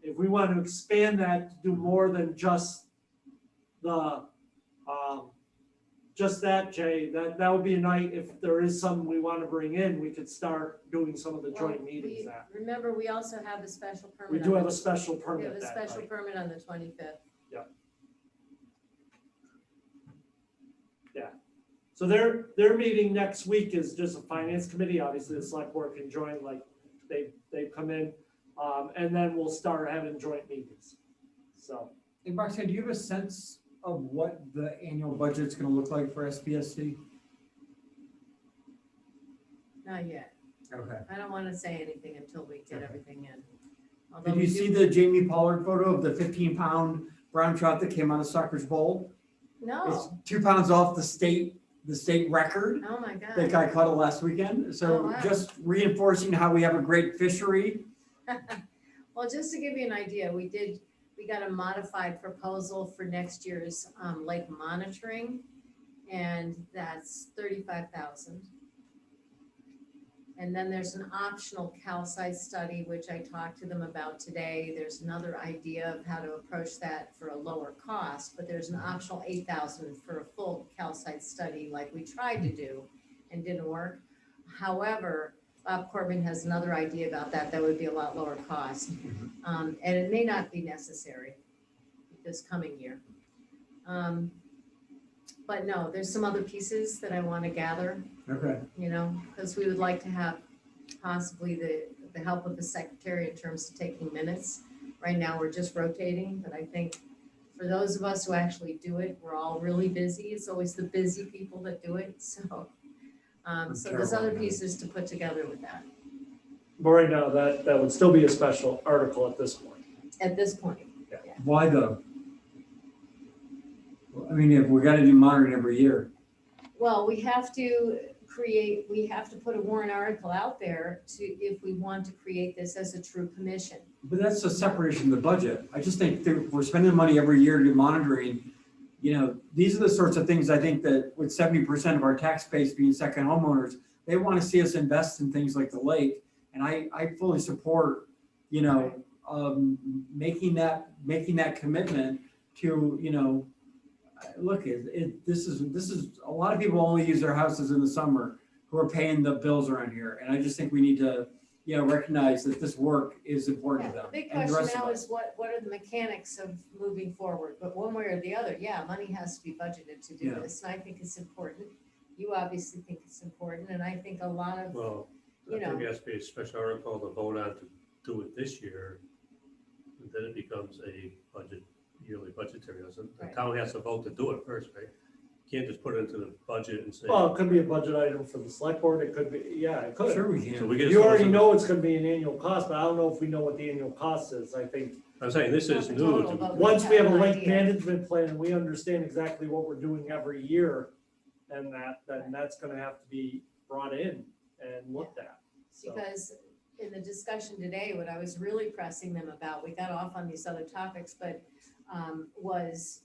[SPEAKER 2] if we want to expand that to do more than just just that, Jay, that would be a night, if there is something we want to bring in, we could start doing some of the joint
[SPEAKER 7] Well,
[SPEAKER 2] meetings at.
[SPEAKER 7] Remember, we also have a special permit.
[SPEAKER 2] We do
[SPEAKER 7] on
[SPEAKER 2] have a
[SPEAKER 7] the-
[SPEAKER 2] special
[SPEAKER 7] We have
[SPEAKER 2] permit
[SPEAKER 7] a
[SPEAKER 2] that
[SPEAKER 7] special
[SPEAKER 2] night.
[SPEAKER 7] permit on the 25th.
[SPEAKER 2] So their meeting next week is just a finance committee, obviously the select board can join, like, they've come in, and then we'll start having joint meetings. So,
[SPEAKER 10] hey, Roxanne, do you have a sense of what the annual budget's gonna look like for SPSC?
[SPEAKER 7] Not yet.
[SPEAKER 10] Okay.
[SPEAKER 7] I don't want to say anything until we get everything in. Although
[SPEAKER 10] Did
[SPEAKER 7] we
[SPEAKER 10] you
[SPEAKER 7] do-
[SPEAKER 10] see the Jamie Pollard photo of the 15-pound brown trout that came out of Stockbridge Bowl? It's
[SPEAKER 7] No,
[SPEAKER 10] 2 pounds off the state record.
[SPEAKER 7] oh my
[SPEAKER 10] That
[SPEAKER 7] God.
[SPEAKER 10] guy caught it last weekend.
[SPEAKER 7] Oh,
[SPEAKER 10] So
[SPEAKER 7] wow.
[SPEAKER 10] just reinforcing how we have a great fishery.
[SPEAKER 7] Well, just to give you an idea, we got a modified proposal for next year's lake monitoring, and that's 35,000. And then there's an optional calcite study, which I talked to them about today. There's another idea of how to approach that for a lower cost, but there's an optional 8,000 for a full calcite study like we tried to do and didn't work. However, Bob Corbin has another idea about that. That would be a lot lower cost. And it may not be necessary this coming year. But no, there's some other pieces that I want to gather,
[SPEAKER 10] Okay.
[SPEAKER 7] because we would like to have possibly the help of the secretary in terms of taking minutes. Right now, we're just rotating, but I think for those of us who actually do it, we're all really busy. It's always the busy people that do it, so. So there's other pieces to put together with that,
[SPEAKER 2] But right now, that would still be a special article at this point.
[SPEAKER 7] at this point.
[SPEAKER 10] Why though? I mean, if we gotta do monitoring every year.
[SPEAKER 7] Well, we have to put a warrant article out there if we want to create this as a true commission.
[SPEAKER 10] But that's a separation of the budget. I just think that we're spending money every year to do monitoring. These are the sorts of things I think that with 70% of our tax base being second homeowners, they want to see us invest in things like the lake. And I fully support, making that commitment to, look, this is, a lot of people only use their houses in the summer who are paying the bills around here. And I just think we need to, recognize that this work is important to
[SPEAKER 7] Yeah,
[SPEAKER 10] them.
[SPEAKER 7] the big
[SPEAKER 10] and the
[SPEAKER 7] question
[SPEAKER 10] rest of
[SPEAKER 7] now
[SPEAKER 10] us.
[SPEAKER 7] is what are the mechanics of moving forward? But one way or the other, yeah, money has to be budgeted to do
[SPEAKER 10] Yeah.
[SPEAKER 7] this, and I think it's important. You obviously think it's important, and I think a lot of,
[SPEAKER 1] Well, I think it has to be a special article to vote on to do it this year. And then it becomes a yearly budgetary, doesn't the
[SPEAKER 7] Right.
[SPEAKER 1] town has to vote to do it first, right? Can't just put it into the budget and say.
[SPEAKER 2] Well, it could be a budget item for the select board. It could be, yeah, it could.
[SPEAKER 10] Sure we
[SPEAKER 1] So
[SPEAKER 10] can.
[SPEAKER 1] we get.
[SPEAKER 2] You already know it's gonna be an annual cost, but I don't know if we know what the annual cost is. I think,
[SPEAKER 1] I'm saying this is
[SPEAKER 7] Not
[SPEAKER 1] new.
[SPEAKER 7] the total, but
[SPEAKER 2] once we have a
[SPEAKER 7] an
[SPEAKER 2] lake
[SPEAKER 7] idea.
[SPEAKER 2] management plan and we understand exactly what we're doing every year, and then that's gonna have to be brought in and looked at. So,
[SPEAKER 7] because in the discussion today, what I was really pressing them about, we got off on these other topics, but was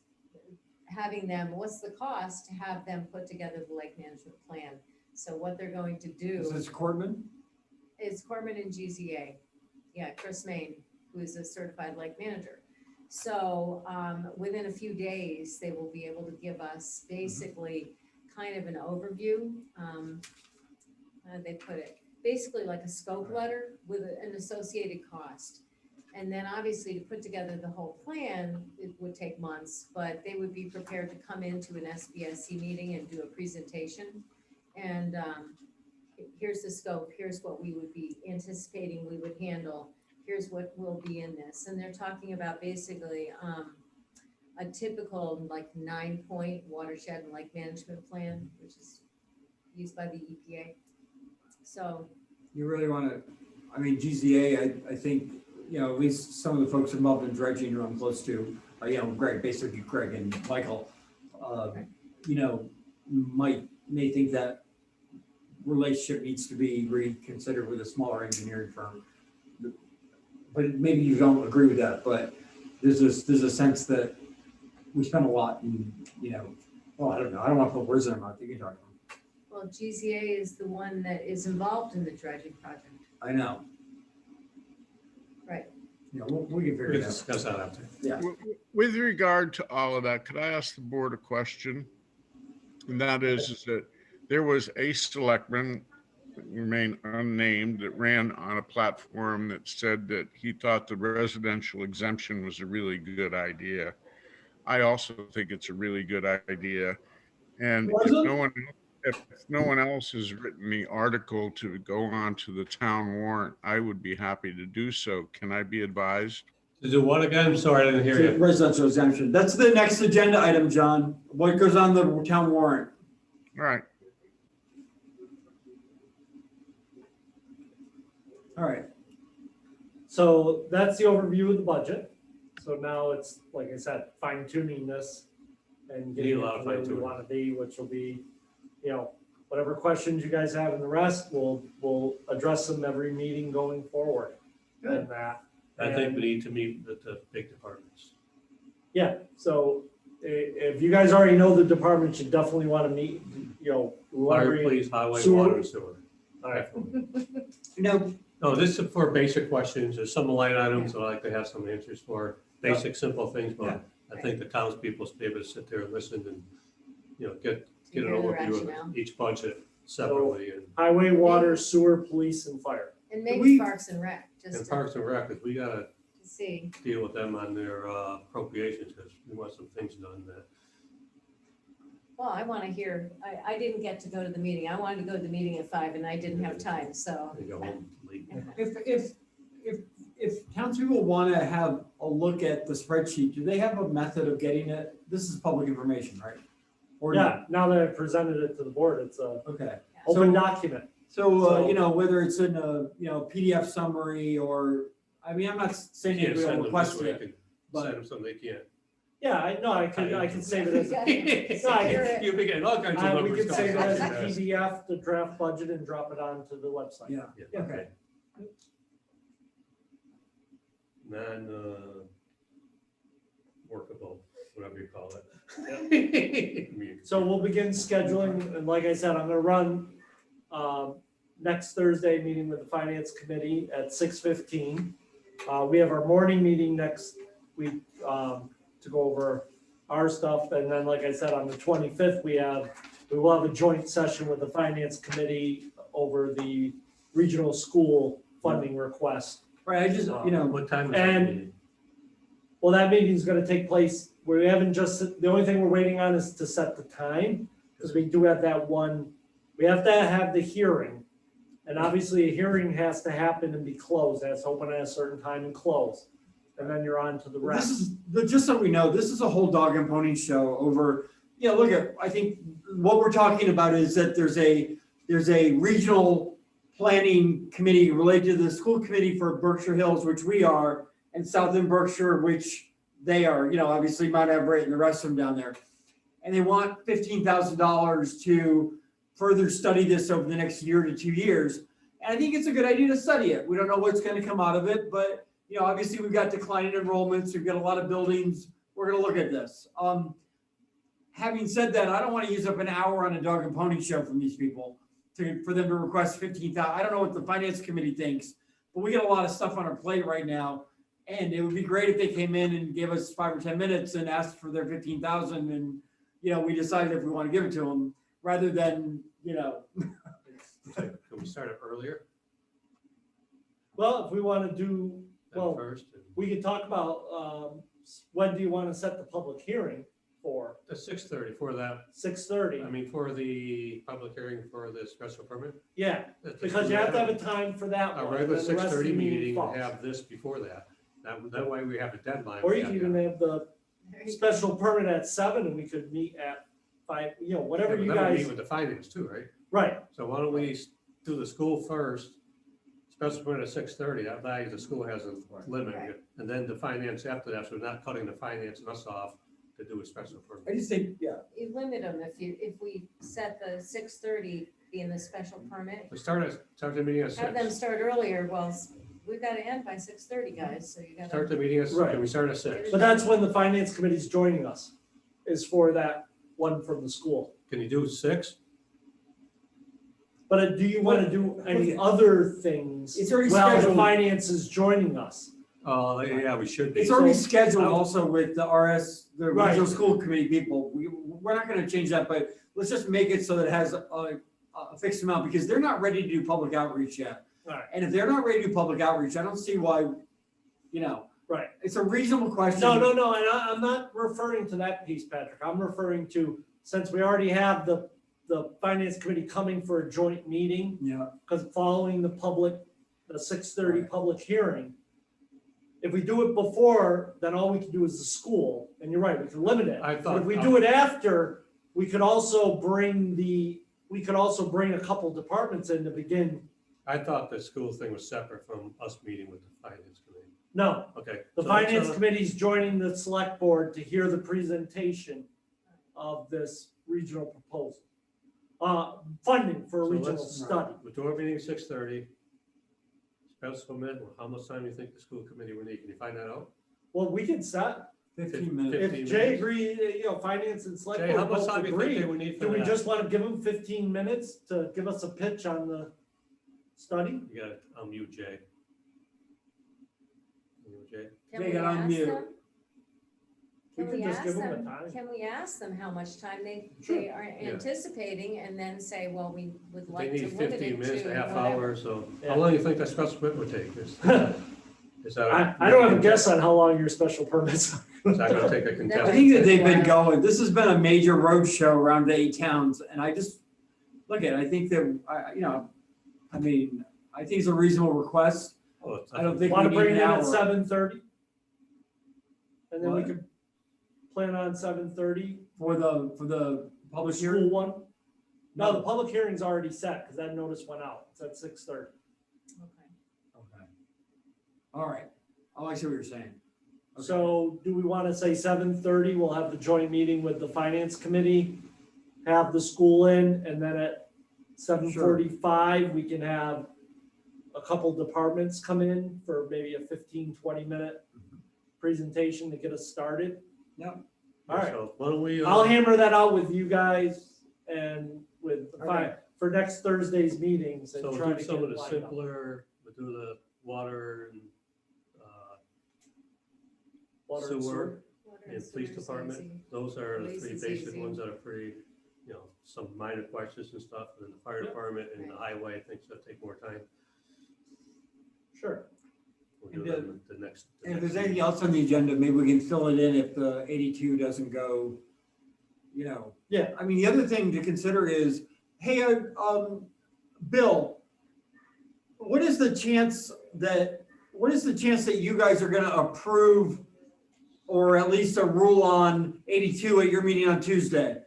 [SPEAKER 7] having them, what's the cost to have them put together the lake management plan? So what they're going to do.
[SPEAKER 10] Is this Cordman?
[SPEAKER 7] It's Corman and GZA. Yeah, Chris Main, who is a certified lake manager. So within a few days, they will be able to give us basically kind of an overview. How did they put it? Basically like a scope letter with an associated cost. And then obviously to put together the whole plan, it would take months, but they would be prepared to come into an SBSC meeting and do a presentation. And here's the scope, here's what we would be anticipating we would handle, here's what will be in this. And they're talking about basically a typical like 9-point watershed and lake management plan, which is used by the EPA. So.
[SPEAKER 10] You really want to, GZA, I think, at least some of the folks involved in dredging who I'm close to, Greg, basically Greg and Michael, may think that relationship needs to be reconsidered with a smaller engineering firm. But maybe you don't agree with that, but there's a sense that we spend a lot in, well, I don't know. I don't want to put words in their mouth. You can talk to them.
[SPEAKER 7] Well, GZA is the one that is involved in the dredging project.
[SPEAKER 10] I know.
[SPEAKER 7] Right.
[SPEAKER 10] We can figure
[SPEAKER 1] We
[SPEAKER 10] it
[SPEAKER 1] can
[SPEAKER 10] out.
[SPEAKER 1] discuss that after.
[SPEAKER 10] Yeah.
[SPEAKER 8] With regard to all of that, could I ask the board a question? And that is that there was a selectman, remain unnamed, that ran on a platform that said that he thought the residential exemption was a really good idea. I also think it's a really good idea. And if no one else has written the article to go on to the town warrant, I would be happy to do so. Can I be advised?
[SPEAKER 1] To do what again? I'm sorry, I didn't hear you.
[SPEAKER 10] Residential exemption. That's the next agenda item, John. What goes on the town warrant?
[SPEAKER 8] All right.
[SPEAKER 10] All right.
[SPEAKER 2] So that's the overview of the budget. So now it's, like I said, fine tuning this and
[SPEAKER 1] Need
[SPEAKER 2] getting
[SPEAKER 1] a
[SPEAKER 2] it
[SPEAKER 1] lot
[SPEAKER 2] to
[SPEAKER 1] of
[SPEAKER 2] where we
[SPEAKER 1] fine-tuning.
[SPEAKER 2] want to be, which will be, whatever questions you guys have in the rest, we'll address them every meeting going forward. And that.
[SPEAKER 1] I think we need to meet with the big departments.
[SPEAKER 2] Yeah, so if you guys already know the departments, you definitely want to meet,
[SPEAKER 1] Fire,
[SPEAKER 2] whoever.
[SPEAKER 1] police, highway,
[SPEAKER 2] sewer.
[SPEAKER 1] water, and sewer.
[SPEAKER 2] All right.
[SPEAKER 1] No, this is for basic questions. There's some line items that I like to have some answers for, basic, simple things, but I think the townspeople should be able to sit there and listen and, get an
[SPEAKER 7] Hear the
[SPEAKER 1] overview
[SPEAKER 7] rationale.
[SPEAKER 1] of each budget separately and
[SPEAKER 2] Highway, water, sewer, police, and fire.
[SPEAKER 7] And maybe Parks and Rec, just to
[SPEAKER 1] Parks and Rec, because we gotta
[SPEAKER 7] see.
[SPEAKER 1] deal with them on their appropriations, because we want some things done that.
[SPEAKER 7] Well, I want to hear, I didn't get to go to the meeting. I wanted to go to the meeting at 5 and I didn't have time, so.
[SPEAKER 1] They go home late.
[SPEAKER 10] If townspeople want to have a look at the spreadsheet, do they have a method of getting it? This is public information, right? Or
[SPEAKER 2] Yeah, now that I presented it to the board, it's a
[SPEAKER 10] Okay.
[SPEAKER 2] open document.
[SPEAKER 10] So, whether it's in a, PDF summary or, I mean, I'm not saying
[SPEAKER 1] Can't
[SPEAKER 10] anybody
[SPEAKER 1] send
[SPEAKER 10] will
[SPEAKER 1] them
[SPEAKER 10] request
[SPEAKER 1] this way, you
[SPEAKER 10] it.
[SPEAKER 1] can
[SPEAKER 10] but-
[SPEAKER 1] send them something they can't.
[SPEAKER 2] Yeah, I can save it as,
[SPEAKER 7] Yeah.
[SPEAKER 2] no, I can-
[SPEAKER 1] You'll be getting all kinds of
[SPEAKER 2] we
[SPEAKER 1] numbers.
[SPEAKER 2] can save it as a
[SPEAKER 1] coming.
[SPEAKER 2] PDF, the draft budget, and drop it onto the website.
[SPEAKER 10] Yeah,
[SPEAKER 1] Yeah.
[SPEAKER 10] okay.
[SPEAKER 1] Workable, whatever you call it. I mean,
[SPEAKER 2] So we'll begin scheduling, and like I said, I'm gonna run, next Thursday, meeting with the finance committee at 6:15. We have our morning meeting next week, to go over our stuff, and then, like I said, on the 25th, we will have a joint session with the finance committee over the regional school funding request.
[SPEAKER 10] Right, I just,
[SPEAKER 1] What time is that
[SPEAKER 2] And-
[SPEAKER 1] meeting?
[SPEAKER 2] Well, that meeting's gonna take place, we haven't just, the only thing we're waiting on is to set the time, because we do have that one, we have to have the hearing. And obviously, a hearing has to happen and be closed, it has to open at a certain time and close. And then you're on to the
[SPEAKER 10] this
[SPEAKER 2] rest.
[SPEAKER 10] is, just so we know, this is a whole dog and pony show over, look at, I think what we're talking about is that there's a regional planning committee related to the school committee for Berkshire Hills, which we are, and Southern Berkshire, which they are, obviously Mount Everett and the rest of them down there. And they want $15,000 to further study this over the next year to 2 years. And I think it's a good idea to study it. We don't know what's going to come out of it, but obviously we've got declining enrollments. We've got a lot of buildings. We're going to look at this. Having said that, I don't want to use up an hour on a dog and pony show from these people for them to request 15,000. I don't know what the finance committee thinks, but we got a lot of stuff on our plate right now. And it would be great if they came in and gave us 5 or 10 minutes and asked for their 15,000 and, we decided if we want to give it to them rather than,
[SPEAKER 1] Can we start it earlier?
[SPEAKER 2] Well, if we wanna do,
[SPEAKER 1] than
[SPEAKER 2] well,
[SPEAKER 1] First?
[SPEAKER 2] we could talk about, when do you wanna set the public hearing for?
[SPEAKER 1] At 6:30 for that,
[SPEAKER 2] 6:30?
[SPEAKER 1] I mean, for the public hearing for the special permit?
[SPEAKER 2] Yeah,
[SPEAKER 1] That's-
[SPEAKER 2] because you have to have a time for that
[SPEAKER 1] A
[SPEAKER 2] one.
[SPEAKER 1] regular
[SPEAKER 2] and then the rest of the
[SPEAKER 1] 6:30 meeting,
[SPEAKER 2] falls.
[SPEAKER 1] have this before that. That way we have a deadline.
[SPEAKER 2] Or
[SPEAKER 1] We
[SPEAKER 2] you
[SPEAKER 1] have
[SPEAKER 2] could
[SPEAKER 1] to-
[SPEAKER 2] even have the
[SPEAKER 7] There you go.
[SPEAKER 2] special permit at 7 and we could meet at 5, whatever
[SPEAKER 1] Yeah,
[SPEAKER 2] you
[SPEAKER 1] but then we meet
[SPEAKER 2] guys,
[SPEAKER 1] with the finance too, right?
[SPEAKER 2] right,
[SPEAKER 1] So why don't we do the school first, special permit at 6:30, that way the school has a limit.
[SPEAKER 7] Right.
[SPEAKER 1] And then the finance after that, so we're not cutting the finance and us off to do a special
[SPEAKER 10] I
[SPEAKER 1] permit.
[SPEAKER 10] just think,
[SPEAKER 7] You limit them if we set the 6:30 being the special permit,
[SPEAKER 1] We start the meeting at
[SPEAKER 7] have them
[SPEAKER 1] 6.
[SPEAKER 7] start earlier. Well, we've got to end by 6:30, guys, so you
[SPEAKER 1] Start
[SPEAKER 7] gotta.
[SPEAKER 1] the meeting at,
[SPEAKER 2] Right.
[SPEAKER 1] can we start at 6?
[SPEAKER 2] but that's when the finance committee's joining us, is for that one from the school.
[SPEAKER 1] Can you do 6?
[SPEAKER 2] But do you wanna do any other things?
[SPEAKER 10] It's already
[SPEAKER 2] Well, the
[SPEAKER 10] scheduled.
[SPEAKER 2] finance is joining us.
[SPEAKER 1] Oh, yeah, we should be.
[SPEAKER 10] it's already
[SPEAKER 2] So-
[SPEAKER 10] scheduled also with the RS, the
[SPEAKER 2] Right.
[SPEAKER 10] regional school committee people. We're not going to change that, but let's just make it so that it has a fixed amount because they're not ready to do public outreach yet.
[SPEAKER 2] Alright.
[SPEAKER 10] And if they're not ready to do public outreach, I don't see why,
[SPEAKER 2] Right.
[SPEAKER 10] it's a reasonable question.
[SPEAKER 2] No, and I'm not referring to that piece, Patrick. I'm referring to, since we already have the finance committee coming for a joint meeting,
[SPEAKER 10] Yeah,
[SPEAKER 2] because following the 6:30 public hearing, if we do it before, then all we can do is the school, and you're right, we can limit it.
[SPEAKER 1] I
[SPEAKER 2] But
[SPEAKER 1] thought-
[SPEAKER 2] if we do it after, we could also bring a couple departments in to begin.
[SPEAKER 1] I thought the school thing was separate from us meeting with the finance committee.
[SPEAKER 2] No,
[SPEAKER 1] Okay.
[SPEAKER 2] the
[SPEAKER 1] so let's,
[SPEAKER 2] finance committee's joining the select board to hear the presentation of this regional proposal. Funding for a
[SPEAKER 1] So
[SPEAKER 2] regional
[SPEAKER 1] let's-
[SPEAKER 2] study.
[SPEAKER 1] With our meeting 6:30, special permit, how much time do you think the school committee will need? Can you find that out?
[SPEAKER 2] Well, we can set,
[SPEAKER 10] 15 minutes.
[SPEAKER 1] 15
[SPEAKER 2] if Jay
[SPEAKER 1] minutes.
[SPEAKER 2] agree, finance and select
[SPEAKER 1] Jay, how
[SPEAKER 2] board
[SPEAKER 1] much
[SPEAKER 2] both
[SPEAKER 1] time do you think they
[SPEAKER 2] agree.
[SPEAKER 1] would need for
[SPEAKER 2] Do we
[SPEAKER 1] that?
[SPEAKER 2] just want to give them 15 minutes to give us a pitch on the study?
[SPEAKER 1] You gotta unmute Jay. Unmute Jay.
[SPEAKER 7] Can
[SPEAKER 10] They
[SPEAKER 7] we
[SPEAKER 10] got on
[SPEAKER 7] ask
[SPEAKER 10] mute.
[SPEAKER 7] them?
[SPEAKER 2] We
[SPEAKER 7] Can
[SPEAKER 2] could
[SPEAKER 7] we
[SPEAKER 2] just
[SPEAKER 7] ask
[SPEAKER 2] give them a
[SPEAKER 7] them,
[SPEAKER 2] time.
[SPEAKER 7] can we ask them how much time they
[SPEAKER 2] Sure.
[SPEAKER 7] are anticipating and then say, well, we would
[SPEAKER 1] They
[SPEAKER 7] like to
[SPEAKER 1] need
[SPEAKER 7] limit
[SPEAKER 1] 15
[SPEAKER 7] it
[SPEAKER 1] minutes,
[SPEAKER 7] to
[SPEAKER 1] a half
[SPEAKER 7] whatever.
[SPEAKER 1] hour, so
[SPEAKER 2] Yeah.
[SPEAKER 1] how long do you think that special permit would take? Is that?
[SPEAKER 2] I don't have a guess on how long your special permits are.
[SPEAKER 1] Is that gonna take a
[SPEAKER 10] I
[SPEAKER 1] contested?
[SPEAKER 10] think that they've been going, this has been a major road show around the 8 towns, and I just, look at it, I think that, I mean, I think it's a reasonable request.
[SPEAKER 1] Oh, it's-
[SPEAKER 10] I don't think we
[SPEAKER 2] Want to
[SPEAKER 10] need
[SPEAKER 2] bring
[SPEAKER 10] an
[SPEAKER 2] it in
[SPEAKER 10] hour.
[SPEAKER 2] at 7:30? And then we
[SPEAKER 10] What?
[SPEAKER 2] could plan on 7:30
[SPEAKER 10] For the public
[SPEAKER 2] school
[SPEAKER 10] hearing.
[SPEAKER 2] one? No, the public hearing's already set, because that notice went out. It's at 6:30.
[SPEAKER 7] Okay.
[SPEAKER 10] Okay. All right. Oh, I see what you're saying. Okay.
[SPEAKER 2] So do we want to say 7:30? We'll have the joint meeting with the finance committee, have the school in, and then at 7:45, we can have a couple departments come in for maybe a 15-20 minute presentation to get us started.
[SPEAKER 10] Yep.
[SPEAKER 2] All right.
[SPEAKER 1] So why don't we?
[SPEAKER 2] I'll hammer that out with you guys and with the
[SPEAKER 10] Okay.
[SPEAKER 2] for next Thursday's meetings and
[SPEAKER 1] So
[SPEAKER 2] try
[SPEAKER 1] we'll
[SPEAKER 2] to
[SPEAKER 1] do
[SPEAKER 2] get
[SPEAKER 1] some of
[SPEAKER 2] it
[SPEAKER 1] the
[SPEAKER 2] lined up.
[SPEAKER 1] simpler, we'll do the water and
[SPEAKER 2] Water and
[SPEAKER 1] sewer.
[SPEAKER 7] Water
[SPEAKER 1] And
[SPEAKER 7] sewer's
[SPEAKER 1] police department,
[SPEAKER 7] easy.
[SPEAKER 1] those are the
[SPEAKER 7] Police
[SPEAKER 1] three
[SPEAKER 7] is
[SPEAKER 1] basic
[SPEAKER 7] easy.
[SPEAKER 1] ones that are pretty, some minor questions and stuff, and then the fire
[SPEAKER 2] Yep.
[SPEAKER 1] department and the
[SPEAKER 7] Right.
[SPEAKER 1] highway, I think that'll take more time.
[SPEAKER 2] Sure.
[SPEAKER 1] We'll do
[SPEAKER 10] And
[SPEAKER 1] them the next. the
[SPEAKER 10] And if
[SPEAKER 1] next
[SPEAKER 10] there's anything
[SPEAKER 1] meeting.
[SPEAKER 10] else on the agenda, maybe we can fill it in if the 82 doesn't go,
[SPEAKER 2] Yeah.
[SPEAKER 10] I mean, the other thing to consider is, hey, Bill, what is the chance that you guys are gonna approve or at least a rule on 82 at your meeting on Tuesday?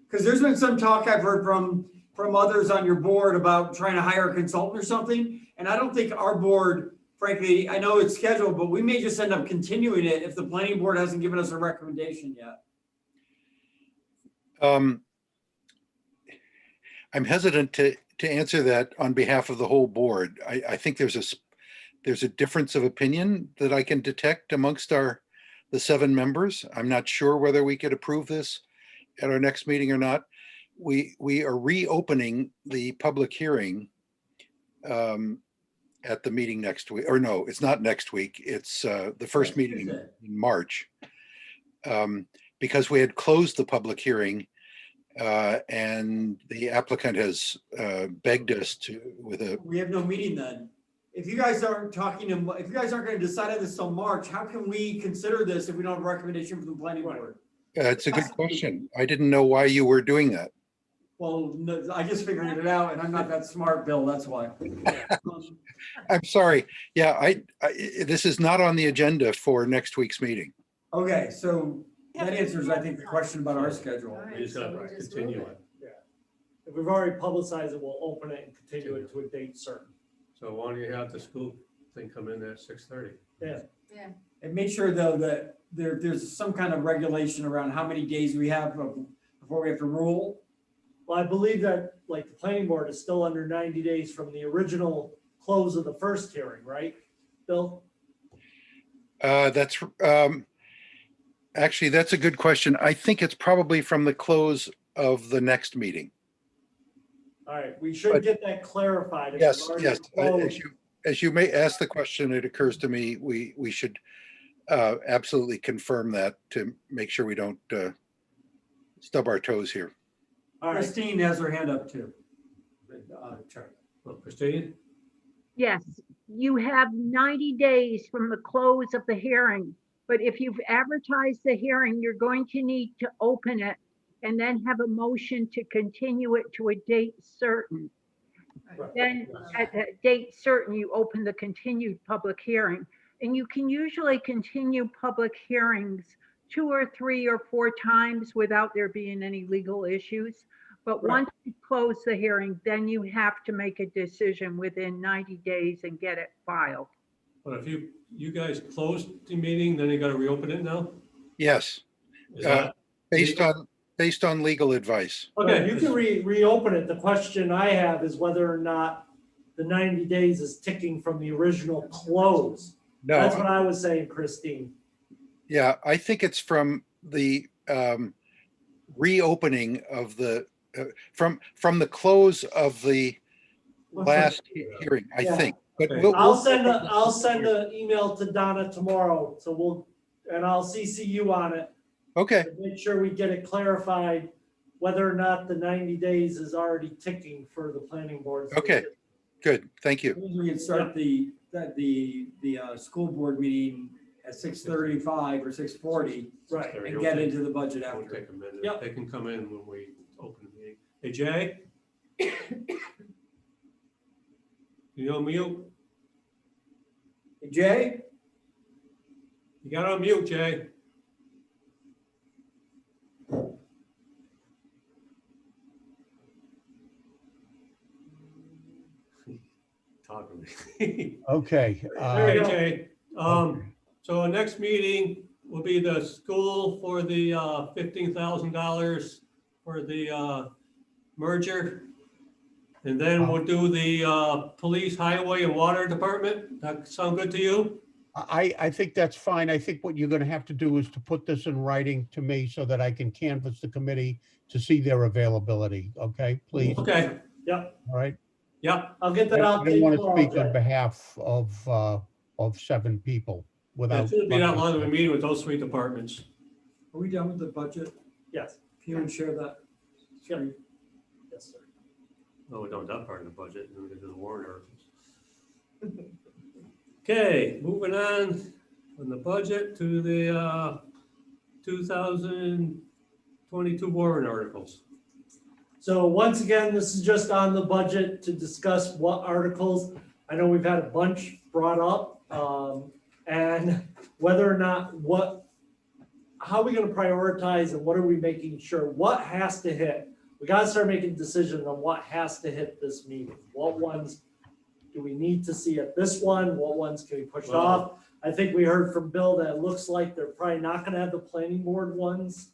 [SPEAKER 10] Because there's been some talk I've heard from others on your board about trying to hire a consultant or something. And I don't think our board, frankly, I know it's scheduled, but we may just end up continuing it if the planning board hasn't given us a recommendation yet.
[SPEAKER 4] I'm hesitant to answer that on behalf of the whole board. I think there's a difference of opinion that I can detect amongst the 7 members. I'm not sure whether we could approve this at our next meeting or not. We are reopening the public hearing at the meeting next week, or no, it's not next week. It's the first meeting in March. Because we had closed the public hearing and the applicant has begged us
[SPEAKER 10] We have no meeting then. If you guys aren't if you guys aren't gonna decide on this till March, how can we consider this if we don't have a recommendation from the planning board?
[SPEAKER 4] it's a good question. I didn't know why you were doing that.
[SPEAKER 10] Well, no, I just figured it out and I'm not that smart, Bill, that's why.
[SPEAKER 4] I'm sorry. Yeah, this is not on the agenda for next week's meeting.
[SPEAKER 10] Okay, so that answers, I think, the question about our schedule.
[SPEAKER 7] All right,
[SPEAKER 1] We just
[SPEAKER 7] so
[SPEAKER 1] gotta
[SPEAKER 7] we'll just
[SPEAKER 1] continue
[SPEAKER 7] move
[SPEAKER 1] it.
[SPEAKER 2] If we've already publicized it, we'll open it and continue it to a date certain.
[SPEAKER 1] So why don't you have the school thing come in at 6:30?
[SPEAKER 2] Yeah.
[SPEAKER 7] Yeah,
[SPEAKER 10] And make sure though that there's some kind of regulation around how many days we have before we have to rule.
[SPEAKER 2] Well, I believe that like the planning board is still under 90 days from the original close of the first hearing, right, Bill?
[SPEAKER 4] That's actually, that's a good question. I think it's probably from the close of the next meeting.
[SPEAKER 2] All right, we should get that clarified. if
[SPEAKER 4] Yes,
[SPEAKER 2] we've already
[SPEAKER 4] yes.
[SPEAKER 2] closed.
[SPEAKER 4] As you may ask the question, it occurs to me, we should absolutely confirm that to make sure we don't stub our toes here.
[SPEAKER 2] All right,
[SPEAKER 10] Christine has her hand up too. Charlie.
[SPEAKER 1] Well, Christine?
[SPEAKER 12] Yes, you have 90 days from the close of the hearing, but if you've advertised the hearing, you're going to need to open it and then have a motion to continue it to a date certain. Then at a date certain, you open the continued public hearing. And you can usually continue public hearings 2 or 3 or 4 times without there being any legal issues. But
[SPEAKER 2] Right.
[SPEAKER 12] once you close the hearing, then you have to make a decision within 90 days and get it filed.
[SPEAKER 1] But if you guys closed the meeting, then you gotta reopen it now?
[SPEAKER 4] Yes,
[SPEAKER 1] Is that-
[SPEAKER 4] based on legal advice.
[SPEAKER 2] okay, you can reopen it. The question I have is whether or not the 90 days is ticking from the original close. That's what
[SPEAKER 4] No,
[SPEAKER 2] I was saying, Christine.
[SPEAKER 4] yeah, I think it's from the reopening of the, from the close of the last hearing, I
[SPEAKER 2] Yeah.
[SPEAKER 4] think. But
[SPEAKER 1] Okay.
[SPEAKER 2] I'll send an email to Donna tomorrow, so I'll CC you on it.
[SPEAKER 4] Okay,
[SPEAKER 2] to make sure we get it clarified whether or not the 90 days is already ticking for the planning board.
[SPEAKER 4] Okay. good, thank you.
[SPEAKER 10] We can start the school board meeting at 6:35 or 6:40
[SPEAKER 2] Right.
[SPEAKER 10] and get into the budget
[SPEAKER 1] It'll
[SPEAKER 10] after.
[SPEAKER 1] take a minute.
[SPEAKER 2] Yep.
[SPEAKER 1] They can come in when we open the meeting. Hey, Jay? You on mute?
[SPEAKER 10] Hey, Jay?
[SPEAKER 1] You got on mute, Jay. Talking to me.
[SPEAKER 5] Okay.
[SPEAKER 2] There you go.
[SPEAKER 1] Okay, so our next meeting will be the school for the $15,000 for the merger. And then we'll do the police, highway and water department. That sound good to you?
[SPEAKER 5] I think that's fine. I think what you're gonna have to do is to put this in writing to me so that I can canvass the committee to see their availability, okay, please?
[SPEAKER 1] Okay,
[SPEAKER 5] All right?
[SPEAKER 1] yep,
[SPEAKER 2] I'll get
[SPEAKER 5] I
[SPEAKER 2] that out.
[SPEAKER 5] don't want to
[SPEAKER 2] tomorrow,
[SPEAKER 5] speak
[SPEAKER 2] Jay.
[SPEAKER 5] on behalf of 7 people without.
[SPEAKER 1] it shouldn't be that long of a meeting with those 3 departments.
[SPEAKER 10] Are we done with the budget?
[SPEAKER 2] Yes.
[SPEAKER 10] Can you share that?
[SPEAKER 2] Yep. Yes, sir.
[SPEAKER 1] No, we don't have that part of the budget, and we're gonna do the warrant articles. Okay, moving on from the budget to the 2022 warrant articles.
[SPEAKER 2] So once again, this is just on the budget to discuss what articles. I know we've had a bunch brought up, and whether or not how are we gonna prioritize and what are we making sure, what has to hit? We gotta start making decisions on what has to hit this meeting. What ones do we need to see at this one? What ones can we push
[SPEAKER 1] Well-
[SPEAKER 2] off? I think we heard from Bill that it looks like they're probably not gonna have the planning board ones.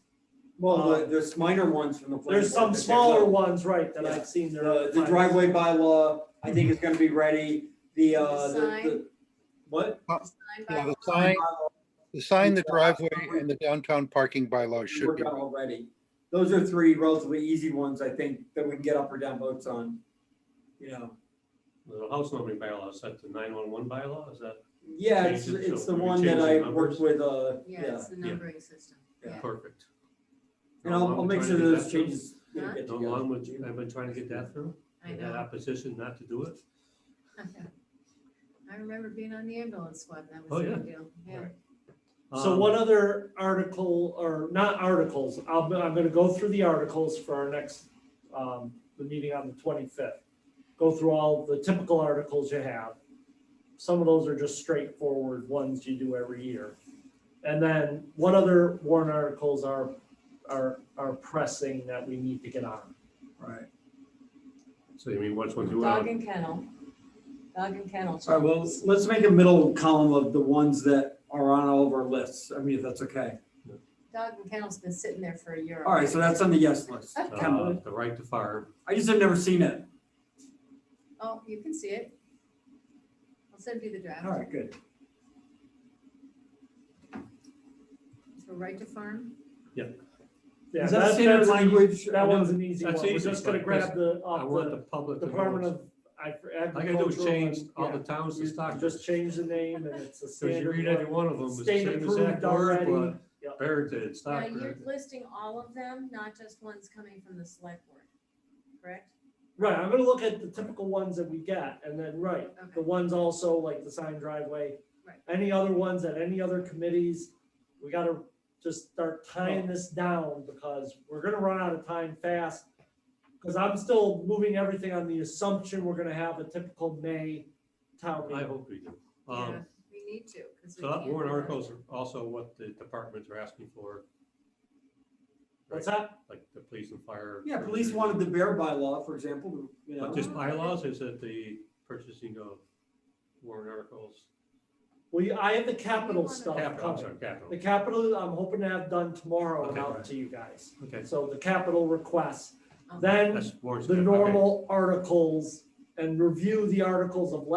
[SPEAKER 10] Well, there's minor ones from the. planning
[SPEAKER 2] There's
[SPEAKER 10] board
[SPEAKER 2] some
[SPEAKER 10] that
[SPEAKER 2] smaller
[SPEAKER 10] take
[SPEAKER 2] ones, right, that
[SPEAKER 10] Yeah.
[SPEAKER 2] I've seen there.
[SPEAKER 10] The driveway bylaw, I think is gonna be ready. The,
[SPEAKER 7] Sign.
[SPEAKER 10] what?
[SPEAKER 4] Yeah, the sign, the driveway, and the downtown parking bylaws should
[SPEAKER 10] Worked
[SPEAKER 4] be.
[SPEAKER 10] out already. Those are 3 relatively easy ones, I think, that we can get up or down votes on. You know,
[SPEAKER 1] The house numbering bylaw, is that the 911 bylaw, is that?
[SPEAKER 10] yeah,
[SPEAKER 1] Change it,
[SPEAKER 10] it's
[SPEAKER 1] so
[SPEAKER 10] the
[SPEAKER 1] we
[SPEAKER 10] one
[SPEAKER 1] change
[SPEAKER 10] that
[SPEAKER 1] the
[SPEAKER 10] I
[SPEAKER 1] numbers?
[SPEAKER 10] worked with,
[SPEAKER 7] Yeah,
[SPEAKER 10] yeah.
[SPEAKER 7] it's the numbering system.
[SPEAKER 10] Yeah.
[SPEAKER 7] Yeah.
[SPEAKER 1] Perfect.
[SPEAKER 10] And I'll make sure those changes.
[SPEAKER 7] Huh?
[SPEAKER 10] get
[SPEAKER 1] No
[SPEAKER 10] together.
[SPEAKER 1] long would I've been trying to get that through.
[SPEAKER 7] I
[SPEAKER 1] Had
[SPEAKER 7] know.
[SPEAKER 1] opposition not to do it.
[SPEAKER 7] I remember being on the ambulance squad. That
[SPEAKER 1] Oh,
[SPEAKER 7] was a
[SPEAKER 1] yeah.
[SPEAKER 7] big deal. Yeah.
[SPEAKER 2] So what other article, or not articles, I'm gonna go through the articles for our next, the meeting on the 25th. Go through all the typical articles you have. Some of those are just straightforward ones you do every year. And then what other warrant articles are pressing that we need to get on?
[SPEAKER 10] Right.
[SPEAKER 1] So you mean which ones you
[SPEAKER 7] Dog
[SPEAKER 1] want?
[SPEAKER 7] and kennel. Dog and kennel.
[SPEAKER 10] All right, well, let's make a middle column of the ones that are on all of our lists. I mean, if that's okay.
[SPEAKER 7] Dog and kennel's been sitting there for a year.
[SPEAKER 10] All right, so that's on the yes list.
[SPEAKER 1] The right to farm.
[SPEAKER 10] I just have never seen it.
[SPEAKER 7] Oh, you can see it. I'll send you the draft.
[SPEAKER 10] All right, good.
[SPEAKER 7] So right to farm.
[SPEAKER 2] Yeah,
[SPEAKER 10] Is that
[SPEAKER 2] that's
[SPEAKER 10] standard
[SPEAKER 2] easy.
[SPEAKER 10] language?
[SPEAKER 2] That one's an easy one.
[SPEAKER 1] That's
[SPEAKER 2] We're
[SPEAKER 1] easy,
[SPEAKER 2] just gonna
[SPEAKER 1] but
[SPEAKER 2] grab the,
[SPEAKER 1] I want the
[SPEAKER 2] off
[SPEAKER 1] public
[SPEAKER 2] the
[SPEAKER 1] to know.
[SPEAKER 2] Department
[SPEAKER 1] what's-
[SPEAKER 2] of
[SPEAKER 1] All I gotta do is
[SPEAKER 2] Agricultural.
[SPEAKER 1] change
[SPEAKER 2] and-
[SPEAKER 1] all
[SPEAKER 2] yeah.
[SPEAKER 1] the towns to
[SPEAKER 2] You
[SPEAKER 1] Stockbridge.
[SPEAKER 2] just change the name and it's a
[SPEAKER 1] Because you
[SPEAKER 2] standard.
[SPEAKER 1] read every one of them, it's the
[SPEAKER 2] State
[SPEAKER 1] same
[SPEAKER 2] approved
[SPEAKER 1] exact word,
[SPEAKER 2] already.
[SPEAKER 1] but
[SPEAKER 2] Yep.
[SPEAKER 1] Barrington,
[SPEAKER 7] Now,
[SPEAKER 1] Stockbridge.
[SPEAKER 7] you're listing all of them, not just ones coming from the select board, correct?
[SPEAKER 2] Right, I'm gonna look at the typical ones that we get, and then, right, the
[SPEAKER 7] Okay.
[SPEAKER 2] ones also like the sign driveway.
[SPEAKER 7] Right.
[SPEAKER 2] Any other ones at any other committees, we gotta just start tying this down, because we're gonna run out of time fast. Cause I'm still moving everything on the assumption we're gonna have a typical May town
[SPEAKER 1] I
[SPEAKER 2] meeting.
[SPEAKER 1] hope we do.
[SPEAKER 7] Yeah, we need to. 'cause we
[SPEAKER 1] So that
[SPEAKER 7] can't
[SPEAKER 1] warrant
[SPEAKER 7] do it.
[SPEAKER 1] articles are also what the departments are asking for,
[SPEAKER 2] What's that?
[SPEAKER 1] like the police and fire.
[SPEAKER 10] Yeah, police wanted the bear bylaw, for example, you know.
[SPEAKER 1] But just bylaws, is it the purchasing of warrant articles?
[SPEAKER 2] Well, I have the capital
[SPEAKER 7] wanna-
[SPEAKER 2] stuff
[SPEAKER 1] Capital, I'm
[SPEAKER 2] coming.
[SPEAKER 1] sorry, capital.
[SPEAKER 2] The capital, I'm hoping to have done tomorrow and
[SPEAKER 1] Okay,
[SPEAKER 2] out
[SPEAKER 1] right.
[SPEAKER 2] to you guys.
[SPEAKER 1] Okay,
[SPEAKER 2] So the capital requests,
[SPEAKER 7] Okay.
[SPEAKER 2] then
[SPEAKER 1] that's warrants.
[SPEAKER 2] the
[SPEAKER 1] okay.
[SPEAKER 2] normal articles and review the articles of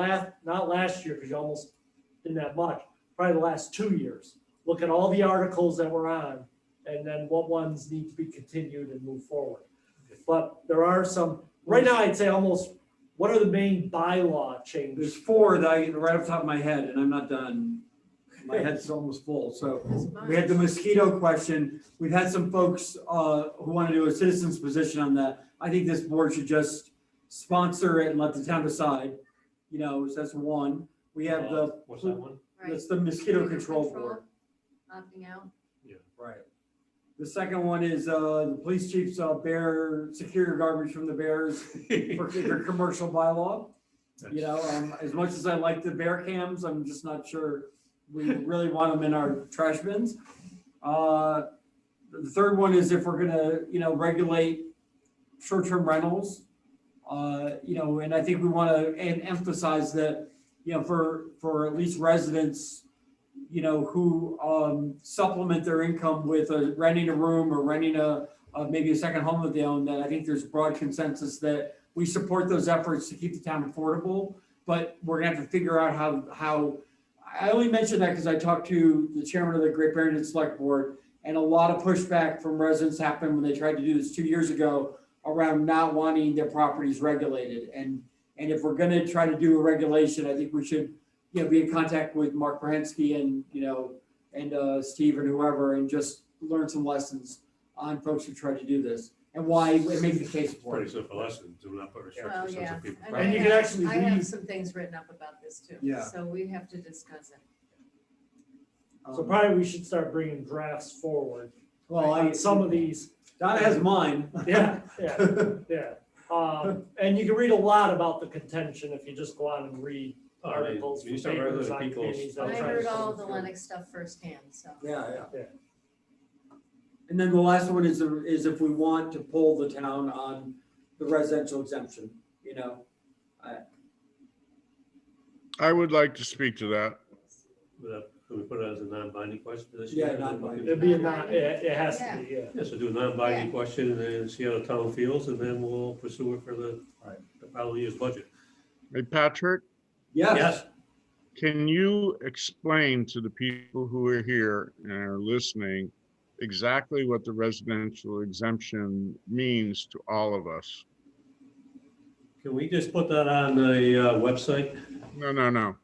[SPEAKER 2] not last year, because you almost didn't have much, probably the last 2 years. Look at all the articles that were on, and then what ones need to be continued and move forward. But there are some, right now, I'd say almost, what are the main bylaw
[SPEAKER 10] There's
[SPEAKER 2] changes?
[SPEAKER 10] 4 that I, right off the top of my head, and I'm not done. My head's almost full, so.
[SPEAKER 7] There's
[SPEAKER 10] We had the
[SPEAKER 7] bunch.
[SPEAKER 10] mosquito question. We've had some folks who want to do a citizen's position on that. I think this board should just sponsor it and let the town decide. You know, so that's one. We have the,
[SPEAKER 1] What's that one?
[SPEAKER 10] That's the mosquito control board.
[SPEAKER 7] Opting out.
[SPEAKER 10] Right. The second one is, the police chief's, bear, secure your garbage from the bears for commercial bylaw. You know, as much as I like the bear cams, I'm just not sure we really want them in our trash bins. The third one is if we're gonna, you know, regulate short-term rentals. You know, and I think we want to emphasize that, you know, for at least residents, you know, who supplement their income with renting a room or renting maybe a second home that they own, that I think there's broad consensus that we support those efforts to keep the town affordable, but we're gonna have to figure out how, I only mention that because I talked to the chairman of the Great Barrington Select Board, and a lot of pushback from residents happened when they tried to do this 2 years ago around not wanting their properties regulated. And if we're gonna try to do a regulation, I think we should, you know, be in contact with Mark Perhensky and, you know, and Steve and whoever, and just learn some lessons on folks who try to do this and why it makes the case for
[SPEAKER 1] Pretty
[SPEAKER 10] it.
[SPEAKER 1] simple lesson, do not put
[SPEAKER 7] Well,
[SPEAKER 1] restrictions on
[SPEAKER 7] yeah.
[SPEAKER 1] some people.
[SPEAKER 7] And
[SPEAKER 2] And
[SPEAKER 7] I
[SPEAKER 2] you can
[SPEAKER 7] have-
[SPEAKER 2] actually
[SPEAKER 7] I have
[SPEAKER 2] read-
[SPEAKER 7] some things written up about this too.
[SPEAKER 10] Yeah.
[SPEAKER 7] So we have to discuss it.
[SPEAKER 2] So probably we should start bringing drafts forward.
[SPEAKER 10] Well,
[SPEAKER 2] On some of these.
[SPEAKER 10] Donna has mine.
[SPEAKER 2] Yeah. And you can read a lot about the contention if you just go out and read articles
[SPEAKER 1] you
[SPEAKER 2] from
[SPEAKER 1] start
[SPEAKER 2] papers
[SPEAKER 1] regular
[SPEAKER 2] on
[SPEAKER 1] people's-
[SPEAKER 2] committees.
[SPEAKER 7] I
[SPEAKER 2] I'll try
[SPEAKER 7] heard
[SPEAKER 2] to
[SPEAKER 7] all
[SPEAKER 2] come
[SPEAKER 7] the
[SPEAKER 2] through.
[SPEAKER 7] Lennox stuff firsthand, so.
[SPEAKER 10] Yeah.
[SPEAKER 2] Yeah.
[SPEAKER 10] And then the last one is if we want to pull the town on the residential exemption, you know.
[SPEAKER 8] I would like to speak to that.
[SPEAKER 1] Can we put it as a non-binding question this
[SPEAKER 10] Yeah,
[SPEAKER 1] year?
[SPEAKER 10] non-binding.
[SPEAKER 2] It'd be it has to be, yeah.
[SPEAKER 1] Yeah, so do a non-binding
[SPEAKER 7] Yeah.
[SPEAKER 1] question and then see how the town feels, and then we'll pursue it for the following year's budget.
[SPEAKER 8] Hey, Patrick,
[SPEAKER 10] Yes,
[SPEAKER 8] can you explain to the people who are here and are listening exactly what the residential exemption means to all of us?
[SPEAKER 1] Can we just put that on the website?
[SPEAKER 8] No.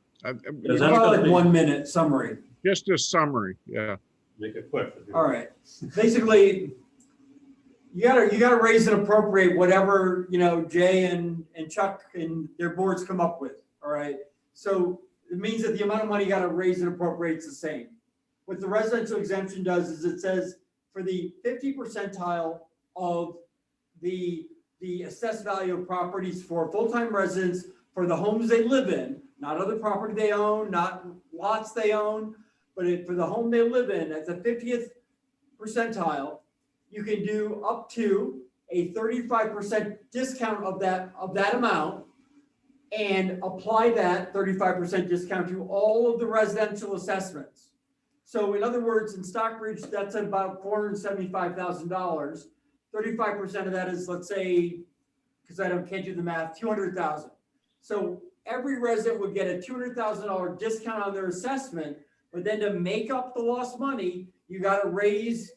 [SPEAKER 1] Does that-
[SPEAKER 10] about like 1 minute summary.
[SPEAKER 8] Just a summary, yeah.
[SPEAKER 1] Make it quick.
[SPEAKER 10] All right. Basically, you gotta raise and appropriate whatever, you know, Jay and Chuck and their boards come up with, all right? So it means that the amount of money you gotta raise and appropriate is the same. What the residential exemption does is it says for the 50 percentile of the assessed value of properties for full-time residents, for the homes they live in, not other property they own, not lots they own, but for the home they live in, at the 50th percentile, you can do up to a 35% discount of that amount and apply that 35% discount to all of the residential assessments. So in other words, in Stockbridge, that's about $475,000. 35% of that is, let's say, because can't do the math, 200,000. So every resident would get a $200,000 discount on their assessment, but then to make up the lost money, you gotta raise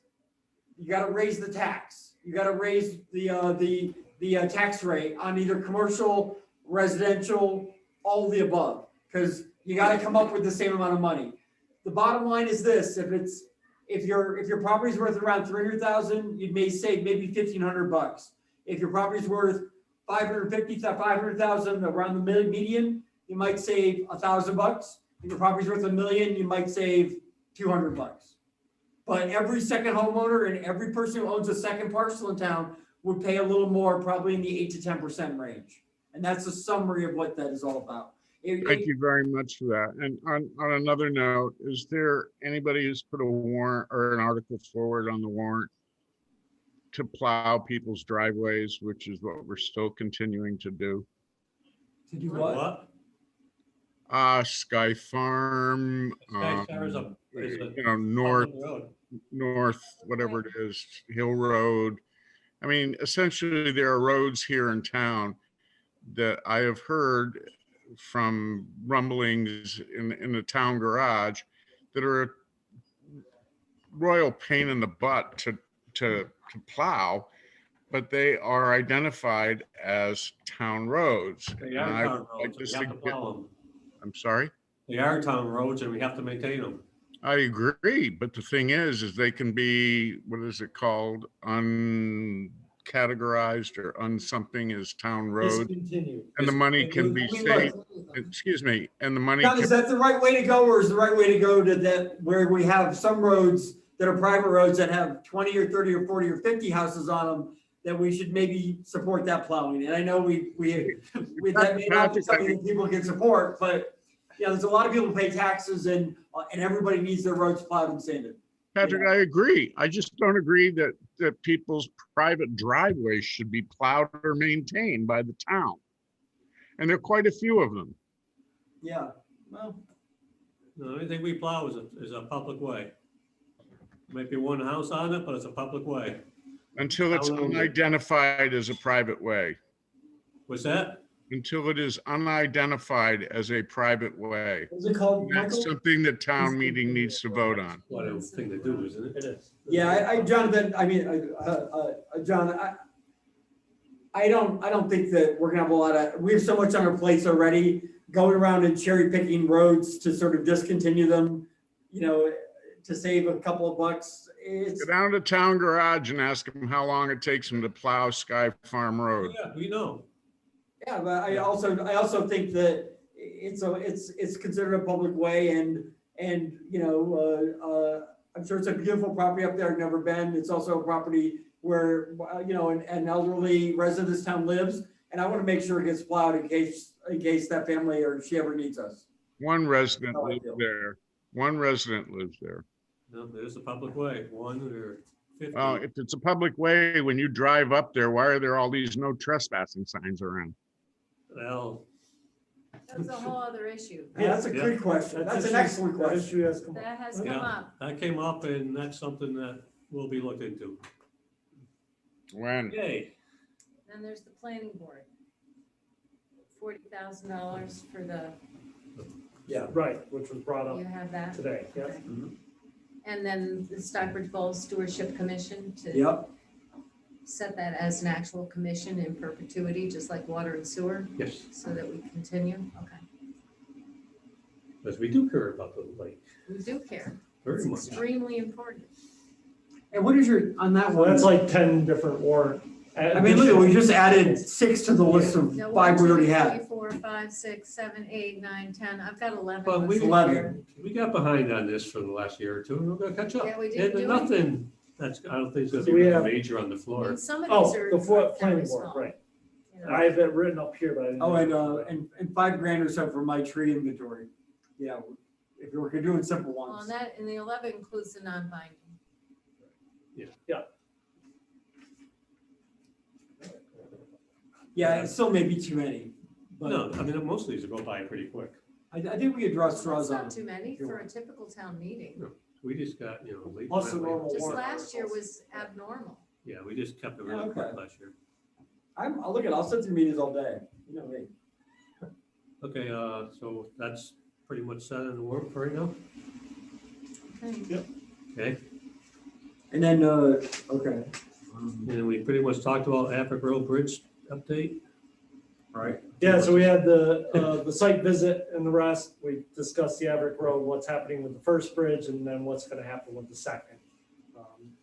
[SPEAKER 10] the tax. You gotta raise the tax rate on either commercial, residential, all of the above, because you gotta come up with the same amount of money. The bottom line is this: if your property's worth around 300,000, you may save maybe $1,500. If your property's worth 500,000 around the median, you might save $1,000. If your property's worth $1 million, you might save $200. But every second homeowner and every person who owns a second parcel in town would pay a little more, probably in the 8 to 10% range. And that's a summary of what that is all about.
[SPEAKER 8] Thank you very much for that. And on another note, is there anybody who's put a warrant or an article forward on the warrant to plow people's driveways, which is what we're still continuing to do?
[SPEAKER 10] To do what?
[SPEAKER 8] Sky Farm,
[SPEAKER 1] Sky Star is a
[SPEAKER 8] north, whatever it is, Hill Road. I mean, essentially, there are roads here in town that I have heard from rumblings in the town garage that are a royal pain in the butt to plow, but they are identified as town roads.
[SPEAKER 1] They
[SPEAKER 8] And
[SPEAKER 1] are
[SPEAKER 8] I
[SPEAKER 1] town
[SPEAKER 8] would like
[SPEAKER 1] roads, and
[SPEAKER 8] to
[SPEAKER 1] we have to
[SPEAKER 8] see-
[SPEAKER 1] plow them.
[SPEAKER 8] I'm sorry?
[SPEAKER 1] They are town roads and we have to maintain them.
[SPEAKER 8] I agree, but the thing is they can be, what is it called? categorized or unsomething as town road,
[SPEAKER 2] Discontinued.
[SPEAKER 8] and the money can be
[SPEAKER 10] I mean,
[SPEAKER 8] saved,
[SPEAKER 10] look,
[SPEAKER 8] excuse me, and the money
[SPEAKER 10] John,
[SPEAKER 8] can,
[SPEAKER 10] is that the right way to go, or is the right way to go to that, where we have some roads that are private roads that have 20 or 30 or 40 or 50 houses on them, that we should maybe support that plowing? And I know we that may not be something that people can support, but yeah, there's a lot of people who pay taxes, and everybody needs their roads plowed and sanded.
[SPEAKER 8] Patrick, I agree. I just don't agree that people's private driveways should be plowed or maintained by the town. And there are quite a few of them.
[SPEAKER 10] Yeah, well,
[SPEAKER 1] No, anything we plow is a public way. Might be one house on it, but it's a public way.
[SPEAKER 8] Until it's
[SPEAKER 1] How long-
[SPEAKER 8] unidentified as a private way.
[SPEAKER 1] What's that?
[SPEAKER 8] Until it is unidentified as a private way.
[SPEAKER 10] what's it called,
[SPEAKER 8] That's
[SPEAKER 10] Michael?
[SPEAKER 8] something that town meeting needs to vote on.
[SPEAKER 1] What a thing to do, isn't it?
[SPEAKER 2] It is.
[SPEAKER 10] Yeah, Jonathan, I mean, John, I don't think that we're gonna have a lot of, we have so much on our plates already, going around and cherry picking roads to sort of discontinue them, you know, to save a couple of bucks. It's,
[SPEAKER 8] Go down to town garage and ask them how long it takes them to plow Sky Farm Road.
[SPEAKER 1] Yeah, we know.
[SPEAKER 10] yeah, but I also think that it's considered a public way, and, you know, I'm sure it's a beautiful property up there. I've never been. It's also a property where, you know, an elderly resident of this town lives, and I want to make sure it gets plowed in case that family or she ever needs us.
[SPEAKER 8] One resident
[SPEAKER 10] How I
[SPEAKER 8] lives
[SPEAKER 10] feel.
[SPEAKER 8] there. One resident lives there.
[SPEAKER 1] No, there's a public way, 1 or 50.
[SPEAKER 8] If it's a public way, when you drive up there, why are there all these no trespassing signs around?
[SPEAKER 1] Well,
[SPEAKER 7] That's a whole other issue.
[SPEAKER 10] Yeah, that's a good question. That's an excellent
[SPEAKER 2] That
[SPEAKER 10] question.
[SPEAKER 2] issue has come up.
[SPEAKER 7] That has come
[SPEAKER 1] yeah,
[SPEAKER 7] up.
[SPEAKER 1] that came up and that's something that will be looked into.
[SPEAKER 8] When?
[SPEAKER 1] Okay,
[SPEAKER 7] Then there's the planning board. $40,000 for the,
[SPEAKER 10] Yeah.
[SPEAKER 2] Right, which was brought
[SPEAKER 7] you
[SPEAKER 2] up
[SPEAKER 7] have that?
[SPEAKER 2] today, yeah.
[SPEAKER 7] Okay. And then the Stockbridge Falls Stewardship Commission to
[SPEAKER 10] Yep.
[SPEAKER 7] set that as an actual commission in perpetuity, just like water and sewer,
[SPEAKER 1] yes,
[SPEAKER 7] so that we continue. Okay,
[SPEAKER 1] because we do care about the lake,
[SPEAKER 7] we do care.
[SPEAKER 1] very
[SPEAKER 7] It's
[SPEAKER 1] much.
[SPEAKER 7] extremely important.
[SPEAKER 10] And what is your, on that
[SPEAKER 2] Well,
[SPEAKER 10] one?
[SPEAKER 2] that's like 10 different warrant.
[SPEAKER 10] I mean, look, we just added 6 to the list of
[SPEAKER 7] No,
[SPEAKER 10] 5 we already
[SPEAKER 7] 1, 2, 3,
[SPEAKER 10] had.
[SPEAKER 7] 4, 5, 6, 7, 8, 9, 10. I've got 11.
[SPEAKER 1] But we,
[SPEAKER 7] listed
[SPEAKER 10] 11.
[SPEAKER 7] here.
[SPEAKER 1] we got behind on this for the last year or two, and we're gonna catch up.
[SPEAKER 7] Yeah, we
[SPEAKER 1] And
[SPEAKER 7] didn't
[SPEAKER 1] there's
[SPEAKER 7] do
[SPEAKER 1] nothing that's, I don't think it's gonna
[SPEAKER 2] So
[SPEAKER 1] be
[SPEAKER 2] we
[SPEAKER 1] really
[SPEAKER 2] have-
[SPEAKER 1] major on the
[SPEAKER 7] I
[SPEAKER 1] floor.
[SPEAKER 7] mean, some of
[SPEAKER 2] Oh,
[SPEAKER 7] these are
[SPEAKER 2] the
[SPEAKER 7] fairly
[SPEAKER 2] planning board,
[SPEAKER 7] small,
[SPEAKER 2] right.
[SPEAKER 7] you know.
[SPEAKER 2] I have it written up here, but I didn't.
[SPEAKER 10] Oh, and $5,000 or so for my tree inventory. Yeah, if we're doing simple
[SPEAKER 7] Well,
[SPEAKER 10] ones.
[SPEAKER 7] and that, and the 11 includes the non-binding.
[SPEAKER 10] Yeah, it still may be too many,
[SPEAKER 1] No,
[SPEAKER 10] but
[SPEAKER 1] I mean, most of these will go by pretty quick.
[SPEAKER 10] I think we could draw
[SPEAKER 7] That's
[SPEAKER 10] straws on
[SPEAKER 7] not
[SPEAKER 10] it.
[SPEAKER 7] too many for a typical town meeting.
[SPEAKER 1] We just got, you know. late
[SPEAKER 10] Plus the
[SPEAKER 1] night.
[SPEAKER 10] normal
[SPEAKER 7] Just
[SPEAKER 10] warrant
[SPEAKER 7] last year
[SPEAKER 10] articles.
[SPEAKER 7] was abnormal.
[SPEAKER 1] Yeah, we just kept it really quick
[SPEAKER 10] Okay.
[SPEAKER 1] last year.
[SPEAKER 10] I'll look at, I'll sit through meetings all day, you know me.
[SPEAKER 1] Okay, so that's pretty much set in the work for right now,
[SPEAKER 7] Okay.
[SPEAKER 1] okay?
[SPEAKER 10] And then, okay.
[SPEAKER 1] And we pretty much talked about Afric Road Bridge update.
[SPEAKER 10] Right.
[SPEAKER 2] Yeah, so we had the site visit and the rest. We discussed the Everett Road, what's happening with the first bridge, and then what's gonna happen with the second.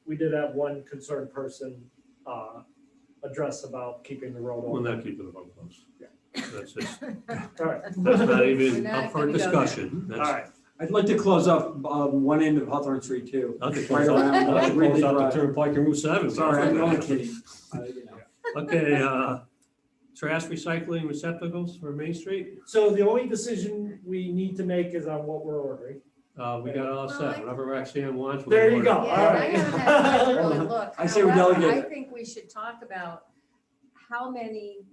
[SPEAKER 2] We did have one concerned person address about keeping the road
[SPEAKER 1] We'll
[SPEAKER 2] open.
[SPEAKER 1] not keep it above close. That's just,
[SPEAKER 2] All right,
[SPEAKER 1] that's not
[SPEAKER 7] We're
[SPEAKER 1] even
[SPEAKER 7] not
[SPEAKER 1] up for
[SPEAKER 7] gonna go there.
[SPEAKER 1] discussion.
[SPEAKER 2] all
[SPEAKER 1] That's,
[SPEAKER 2] right.
[SPEAKER 10] I'd like to close off one end of Hawthorne Street too.
[SPEAKER 1] I'll just
[SPEAKER 10] Right
[SPEAKER 1] close out,
[SPEAKER 10] around,
[SPEAKER 1] I'll just
[SPEAKER 10] Ridley
[SPEAKER 1] close out the
[SPEAKER 10] Drive.
[SPEAKER 1] Turnpike and Route 7.
[SPEAKER 10] Sorry, I'm only kidding. You know.
[SPEAKER 1] Okay, trash recycling receptacles for Main Street.
[SPEAKER 2] So the only decision we need to make is on what we're ordering.
[SPEAKER 1] We got all set, whatever Roxanne wants. we'll
[SPEAKER 2] There you
[SPEAKER 1] order.
[SPEAKER 2] go.
[SPEAKER 7] Yeah, and I
[SPEAKER 2] right.
[SPEAKER 7] haven't had time to really look.
[SPEAKER 10] I say we
[SPEAKER 7] However,
[SPEAKER 10] delegate
[SPEAKER 7] I
[SPEAKER 10] it.
[SPEAKER 7] think we should talk about how many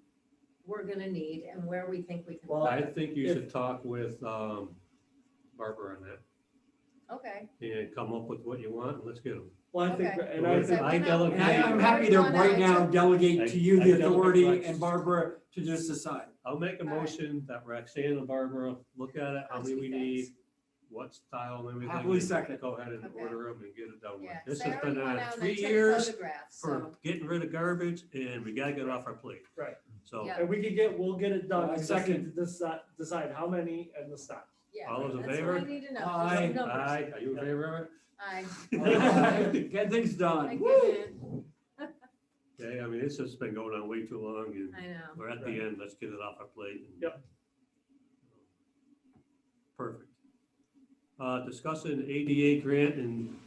[SPEAKER 7] we're gonna need and where we think we can.
[SPEAKER 2] Well,
[SPEAKER 1] I think you should talk with Barbara on that
[SPEAKER 7] Okay.
[SPEAKER 1] and come up with what you want and let's get them.
[SPEAKER 2] Well, I think,
[SPEAKER 7] Okay.
[SPEAKER 2] and I think,
[SPEAKER 1] I delegate.
[SPEAKER 10] And I'm happy to right now delegate to you
[SPEAKER 1] I
[SPEAKER 10] the
[SPEAKER 1] delegate
[SPEAKER 10] authority
[SPEAKER 1] rights.
[SPEAKER 10] and Barbara to just decide.
[SPEAKER 1] I'll make a motion that Roxanne and Barbara look at it, how many we need, what style and everything.
[SPEAKER 10] Happily
[SPEAKER 1] and
[SPEAKER 10] second.
[SPEAKER 1] Go ahead and
[SPEAKER 7] Okay.
[SPEAKER 1] order them and get it done with.
[SPEAKER 7] Yeah.
[SPEAKER 1] This
[SPEAKER 7] Sarah
[SPEAKER 1] has been
[SPEAKER 7] went
[SPEAKER 1] on
[SPEAKER 7] out and
[SPEAKER 1] 3
[SPEAKER 7] took
[SPEAKER 1] years
[SPEAKER 7] photographs,
[SPEAKER 1] for
[SPEAKER 7] so-
[SPEAKER 1] getting rid of garbage and we gotta get it off our plate.
[SPEAKER 2] right,
[SPEAKER 1] So,
[SPEAKER 7] Yeah.
[SPEAKER 2] and we'll get it done.
[SPEAKER 10] I
[SPEAKER 2] We just
[SPEAKER 10] second.
[SPEAKER 2] need to decide how many and the stock.
[SPEAKER 7] Yeah,
[SPEAKER 1] All those in
[SPEAKER 7] that's
[SPEAKER 1] favor?
[SPEAKER 7] what I need to know.
[SPEAKER 10] Aye.
[SPEAKER 7] Just some numbers.
[SPEAKER 1] aye, are you in favor of it?
[SPEAKER 7] Aye.
[SPEAKER 10] Get things
[SPEAKER 7] Thank
[SPEAKER 10] done.
[SPEAKER 7] you,
[SPEAKER 1] Okay, I mean, it's just been going on way too long and
[SPEAKER 7] I know.
[SPEAKER 1] we're at the end, let's get it off our plate. and-
[SPEAKER 2] Yep.
[SPEAKER 1] Perfect. Discussing ADA grant and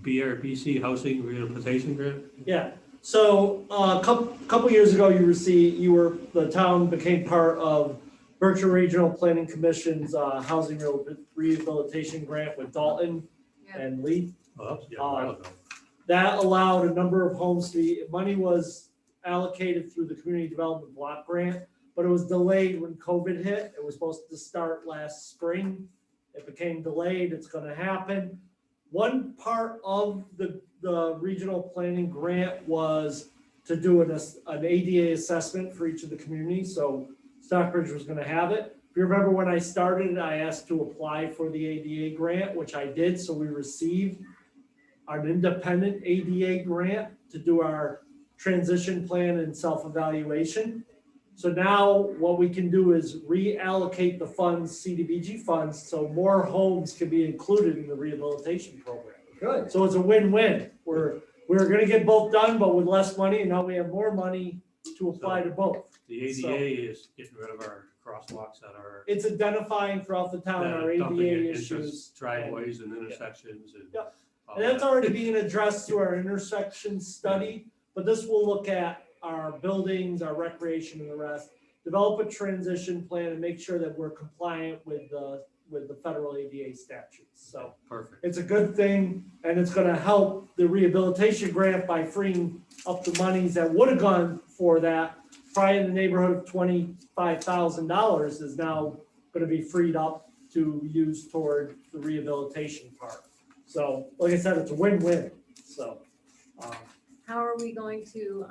[SPEAKER 1] BRBC housing rehabilitation grant.
[SPEAKER 2] Yeah, so a couple years ago, the town became part of Berkshire Regional Planning Commission's housing rehabilitation grant with Dalton
[SPEAKER 7] Yeah.
[SPEAKER 2] and Lee.
[SPEAKER 1] Oh, yeah, a while ago.
[SPEAKER 2] That allowed a number of homes to be, money was allocated through the Community Development Block Grant, but it was delayed when COVID hit. It was supposed to start last spring. It became delayed. It's gonna happen. One part of the regional planning grant was to do an ADA assessment for each of the communities. So Stockbridge was gonna have it. If you remember when I started, I asked to apply for the ADA grant, which I did. So we received an independent ADA grant to do our transition plan and self-evaluation. So now what we can do is reallocate the funds, CDBG funds, so more homes can be included in the rehabilitation program.
[SPEAKER 10] Good.
[SPEAKER 2] So it's a win-win. We're gonna get both done, but with less money, and now we have more money to apply to both.
[SPEAKER 1] The
[SPEAKER 2] So-
[SPEAKER 1] ADA is getting rid of our crosswalks that are.
[SPEAKER 2] It's identifying throughout the town
[SPEAKER 1] that
[SPEAKER 2] our
[SPEAKER 1] are dumping
[SPEAKER 2] ADA
[SPEAKER 1] it into
[SPEAKER 2] issues.
[SPEAKER 1] Driveways and intersections and.
[SPEAKER 2] Yep.
[SPEAKER 1] all
[SPEAKER 2] And that's
[SPEAKER 1] that.
[SPEAKER 2] already being addressed through our intersection study, but this will look at our buildings, our recreation and the rest. Develop a transition plan and make sure that we're compliant with the federal ADA statutes. So
[SPEAKER 1] Perfect.
[SPEAKER 2] it's a good thing, and it's gonna help the rehabilitation grant by freeing up the monies that would have gone for that. Probably in the neighborhood of $25,000 is now gonna be freed up to use toward the rehabilitation part. So, like I said, it's a win-win, so.
[SPEAKER 7] How are we going to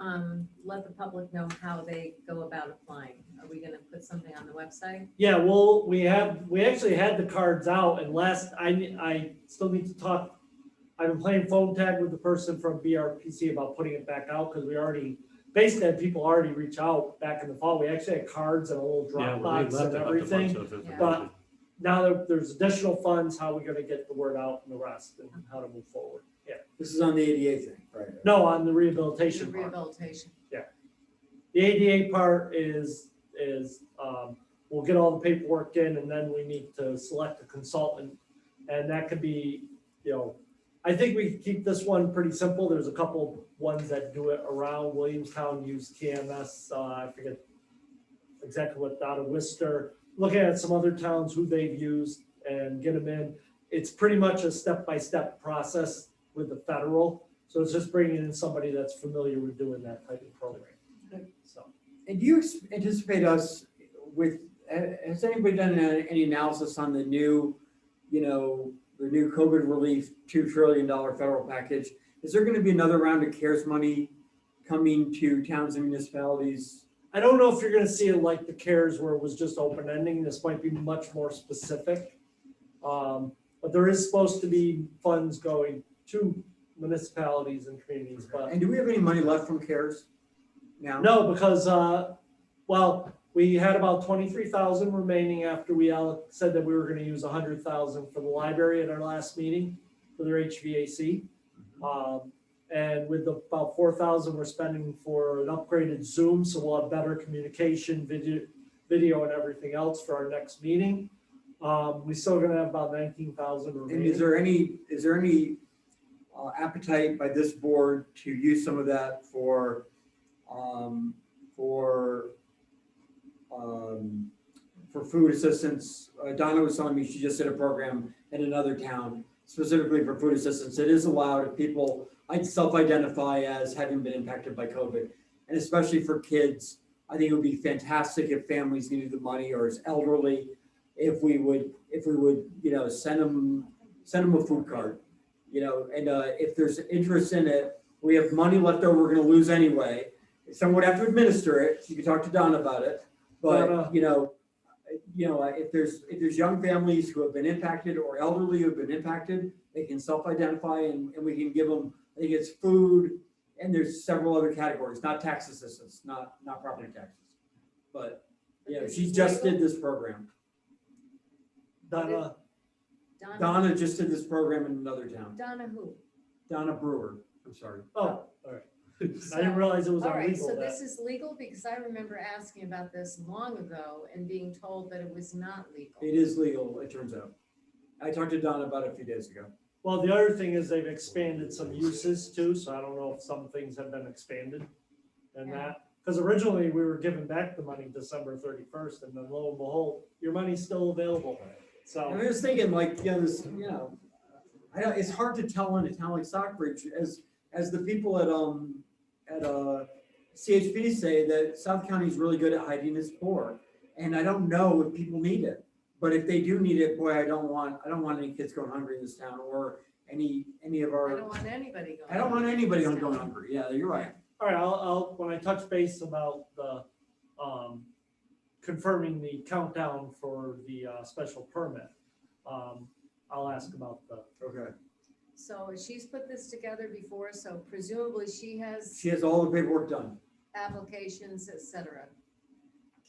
[SPEAKER 7] let the public know how they go about applying? Are we gonna put something on the website?
[SPEAKER 2] Yeah, well, we actually had the cards out, and I still need to talk. I've been playing phone tag with the person from BRPC about putting it back out, because we already, basically had people already reach out back in the fall. We actually had cards and a little
[SPEAKER 1] Yeah,
[SPEAKER 2] drop
[SPEAKER 1] well, they
[SPEAKER 2] box
[SPEAKER 1] left
[SPEAKER 2] and
[SPEAKER 1] a bunch
[SPEAKER 2] everything.
[SPEAKER 1] of information.
[SPEAKER 2] But now that there's additional funds, how are we gonna get the word out and the rest, and how to move forward? Yeah,
[SPEAKER 10] This is on the ADA thing, right?
[SPEAKER 2] no, on the rehabilitation part.
[SPEAKER 7] Rehabilitation.
[SPEAKER 2] The ADA part is, we'll get all the paperwork in, and then we need to select a consultant. And that could be, I think we can keep this one pretty simple. There's a couple ones that do it around. Williamstown use TMS, I forget exactly what, out of Worcester. Looking at some other towns who they've used and get them in. It's pretty much a step-by-step process with the federal. So it's just bringing in somebody that's familiar with doing that type of program. So.
[SPEAKER 10] And do you anticipate us has anybody done any analysis on the new, the new COVID relief, $2 trillion federal package? Is there gonna be another round of CARES money coming to towns and municipalities?
[SPEAKER 2] I don't know if you're gonna see it like the CARES where it was just open ending. This might be much more specific. But there is supposed to be funds going to municipalities and communities, but
[SPEAKER 10] And do we have any money left from CARES now?
[SPEAKER 2] no, because, we had about 23,000 remaining after we said that we were gonna use 100,000 for the library at our last meeting for their HVAC. And with about 4,000 we're spending for an upgraded Zoom, so we'll have better communication, video and everything else for our next meeting. We still gonna have about 19,000
[SPEAKER 10] And
[SPEAKER 2] remaining.
[SPEAKER 10] is there any appetite by this board to use some of that for food assistance? Donna was telling me she just did a program in another town specifically for food assistance. It is allowed if people self-identify as having been impacted by COVID, and especially for kids. I think it would be fantastic if families needed the money, or as elderly, if we would, send them a food card, and if there's interest in it, we have money left over, we're gonna lose anyway. Someone would have to administer it. You can talk to Don about it, but if there's young families who have been impacted or elderly who have been impacted, they can self-identify and we can give them, I think it's food, and there's several other categories, not tax assistance, not property taxes. But, she just did this program.
[SPEAKER 2] Donna,
[SPEAKER 10] Donna just did this program in another town.
[SPEAKER 7] Donna who?
[SPEAKER 10] Donna Brewer, I'm sorry.
[SPEAKER 2] oh, all right. I didn't realize it was
[SPEAKER 7] All right, so
[SPEAKER 2] illegal.
[SPEAKER 7] this is legal because I remember asking about this long ago and being told that it was not legal.
[SPEAKER 10] It is legal, it turns out. I talked to Don about it a few days ago.
[SPEAKER 2] Well, the other thing is they've expanded some uses too, so I don't know if some things have been expanded and
[SPEAKER 7] Yeah.
[SPEAKER 2] that. Because originally we were giving back the money December 31st, and then lo and behold, your money's still available. So.
[SPEAKER 10] I was thinking like, this, I don't, it's hard to tell in a town like Stockbridge, as the people at CHP say that South County is really good at hiding its poor. And I don't know if people need it, but if they do need it, boy, I don't want any kids going hungry in this town or any of
[SPEAKER 7] I
[SPEAKER 10] our,
[SPEAKER 7] don't want anybody going.
[SPEAKER 10] I don't want anybody
[SPEAKER 7] hungry.
[SPEAKER 10] going hungry. Yeah, you're right.
[SPEAKER 2] All right, I'll, when I touch base about the, confirming the countdown for the, special permit, I'll ask about the.
[SPEAKER 10] Okay.
[SPEAKER 7] So she's put this together before, so presumably she has
[SPEAKER 10] She has all the paperwork done.
[SPEAKER 7] applications, et cetera.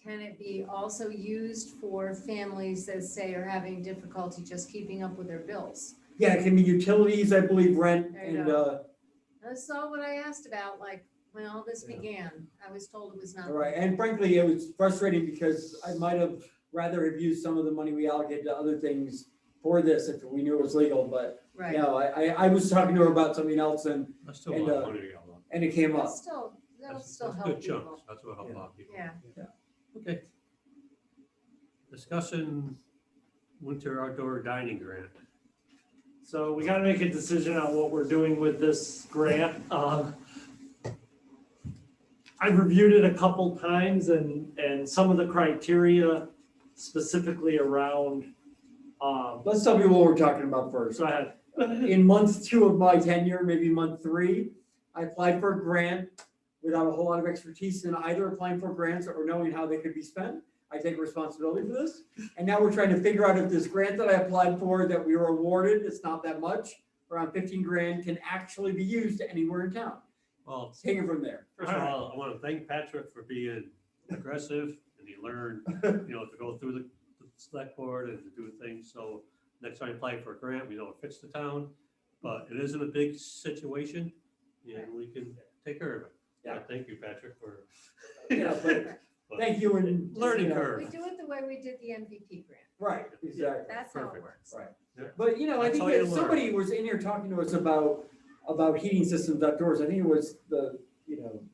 [SPEAKER 7] Can it be also used for families that say are having difficulty just keeping up with their bills?
[SPEAKER 10] Yeah, it can be utilities, I believe, rent,
[SPEAKER 7] There you
[SPEAKER 10] and,
[SPEAKER 7] go. That's all what I asked about, like, when all this
[SPEAKER 10] Yeah.
[SPEAKER 7] began, I was told it was not.
[SPEAKER 10] all right, and frankly, it was frustrating because I might have rather have used some of the money we allocated to other things for this if we knew it was legal, but,
[SPEAKER 7] Right.
[SPEAKER 10] I was talking to her about something else and
[SPEAKER 1] That's still a
[SPEAKER 10] And,
[SPEAKER 1] lot of money to go on.
[SPEAKER 10] it came up.
[SPEAKER 7] That's still, that'll
[SPEAKER 1] That's
[SPEAKER 7] still
[SPEAKER 1] that's
[SPEAKER 7] help
[SPEAKER 1] good
[SPEAKER 7] people.
[SPEAKER 1] chunks. That's what help a lot of people.
[SPEAKER 7] Yeah.
[SPEAKER 1] Okay. Discussion winter outdoor dining grant.
[SPEAKER 2] So we gotta make a decision on what we're doing with this grant. I've reviewed it a couple times and some of the criteria specifically around,
[SPEAKER 10] Let's tell people what we're talking about first.
[SPEAKER 2] go ahead.
[SPEAKER 10] In month 2 of my tenure, maybe month 3, I applied for a grant without a whole lot of expertise in either applying for grants or knowing how they could be spent. I take responsibility for this. And now we're trying to figure out if this grant that I applied for that we were awarded, it's not that much, around 15 grand, can actually be used anywhere in town.
[SPEAKER 1] Well,
[SPEAKER 10] Take it from there.
[SPEAKER 1] first of all, I want to thank Patrick for being aggressive and he learned, to go through the select board and to do things. So next time I apply for a grant, we know it fits the town, but it isn't a big situation and we can take care of it. Yeah, thank you, Patrick, for.
[SPEAKER 10] Yeah, but thank you and.
[SPEAKER 1] Learning
[SPEAKER 7] We
[SPEAKER 1] curve.
[SPEAKER 7] do it the way we did the MVP grant.
[SPEAKER 10] Right, exactly.
[SPEAKER 7] That's how it
[SPEAKER 1] Perfect.
[SPEAKER 7] works.
[SPEAKER 10] Right.
[SPEAKER 1] Yeah.
[SPEAKER 10] But, I
[SPEAKER 1] That's
[SPEAKER 10] think
[SPEAKER 1] how you
[SPEAKER 10] that
[SPEAKER 1] learn.
[SPEAKER 10] somebody was in here talking to us about heating systems outdoors. I think it was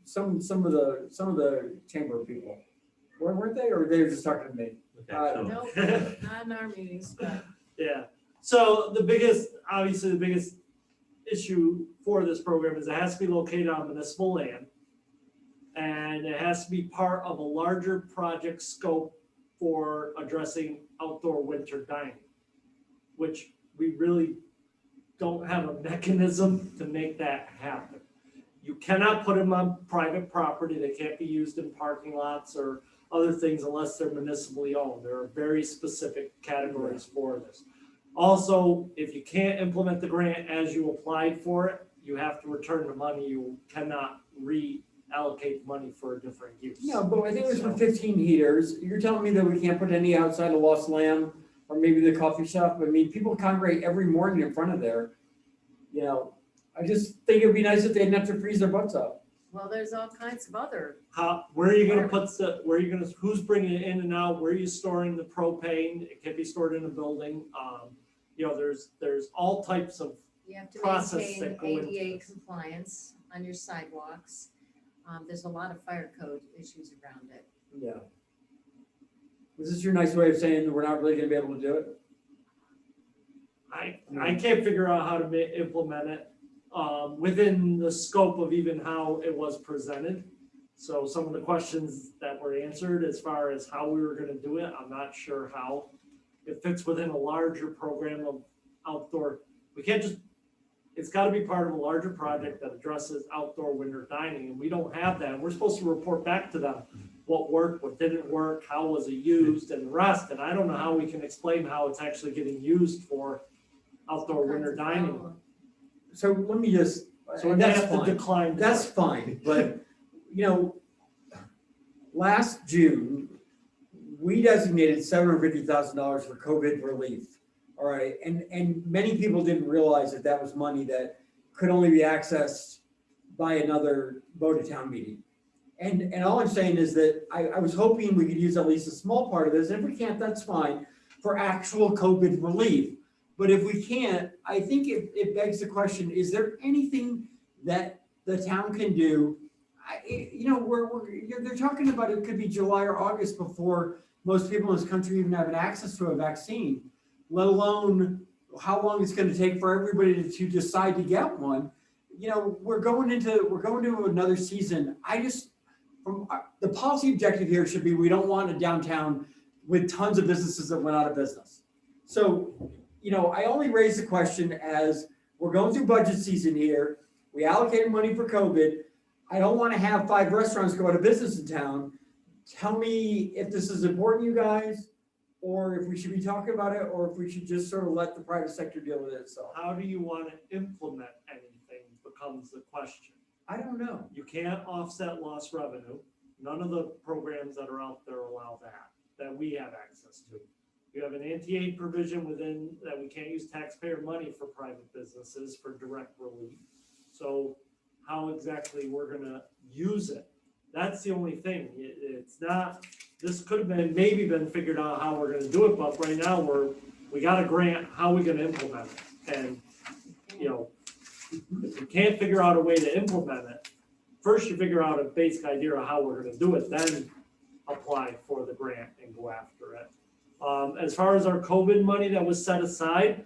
[SPEAKER 10] some of the chamber people. Weren't they, or they were just talking to me?
[SPEAKER 1] Okay, so-
[SPEAKER 7] No, not in our meetings, but
[SPEAKER 2] Yeah, so obviously the biggest issue for this program is it has to be located on municipal land. And it has to be part of a larger project scope for addressing outdoor winter dining. Which we really don't have a mechanism to make that happen. You cannot put them on private property, they can't be used in parking lots or other things unless they're municipally owned. There are very specific categories for this. Also, if you can't implement the grant as you applied for it, you have to return the money. You cannot reallocate money for a different use.
[SPEAKER 10] No, but I think it was for 15 heaters. You're telling me that we can't put any outside of Lost Lamb or maybe the coffee shop? I mean, people congregate every morning in front of there. I just think it'd be nice if they didn't have to freeze their butts up.
[SPEAKER 7] well, there's all kinds of other,
[SPEAKER 2] Where are you gonna who's bringing it in and out? Where are you storing the propane? It can be stored in a building. There's all types of,
[SPEAKER 7] you have to
[SPEAKER 2] Process
[SPEAKER 7] maintain
[SPEAKER 2] that go into
[SPEAKER 7] ADA
[SPEAKER 2] this.
[SPEAKER 7] compliance on your sidewalks. There's a lot of fire code issues around it.
[SPEAKER 10] Yeah. Is this your nice way of saying that we're not really gonna be able to do it?
[SPEAKER 2] I can't figure out how to implement it within the scope of even how it was presented. So some of the questions that were answered as far as how we were gonna do it, I'm not sure how. It fits within a larger program of outdoor, we can't just, it's gotta be part of a larger project that addresses outdoor winter dining, and we don't have that. We're supposed to report back to them what worked, what didn't work, how was it used, and the rest, and I don't know how we can explain how it's actually getting used for outdoor
[SPEAKER 7] All
[SPEAKER 2] winter
[SPEAKER 7] kinds of
[SPEAKER 2] dining.
[SPEAKER 7] follow-up.
[SPEAKER 10] So let me just,
[SPEAKER 2] So we
[SPEAKER 10] that's
[SPEAKER 2] have to
[SPEAKER 10] fine.
[SPEAKER 2] decline.
[SPEAKER 10] That's fine, but, last June, we designated $750,000 for COVID relief. All right, and many people didn't realize that that was money that could only be accessed by another vote at town meeting. And all I'm saying is that I was hoping we could use at least a small part of this, and if we can't, that's fine, for actual COVID relief. But if we can't, I think it begs the question, is there anything that the town can do? They're talking about it could be July or August before most people in this country even have access to a vaccine, let alone how long it's going to take for everybody to decide to get one. We're going into another season. The policy objective here should be, we don't want a downtown with tons of businesses that went out of business. So, I only raise the question as we're going through budget season here. We allocated money for COVID. I don't want to have 5 restaurants go out of business in town. Tell me if this is important to you guys, or if we should be talking about it, or if we should just sort of let the private sector deal with it. So
[SPEAKER 2] How do you want to implement anything becomes the question.
[SPEAKER 10] I don't know.
[SPEAKER 2] You can't offset lost revenue. None of the programs that are out there allow that we have access to. You have an anti-aid provision within that we can't use taxpayer money for private businesses for direct relief. So how exactly we're gonna use it? That's the only thing. It's not, this could have been figured out how we're gonna do it, but right now we got a grant, how are we gonna implement it? And, if you can't figure out a way to implement it, first you figure out a basic idea of how we're gonna do it, then apply for the grant and go after it. As far as our COVID money that was set aside,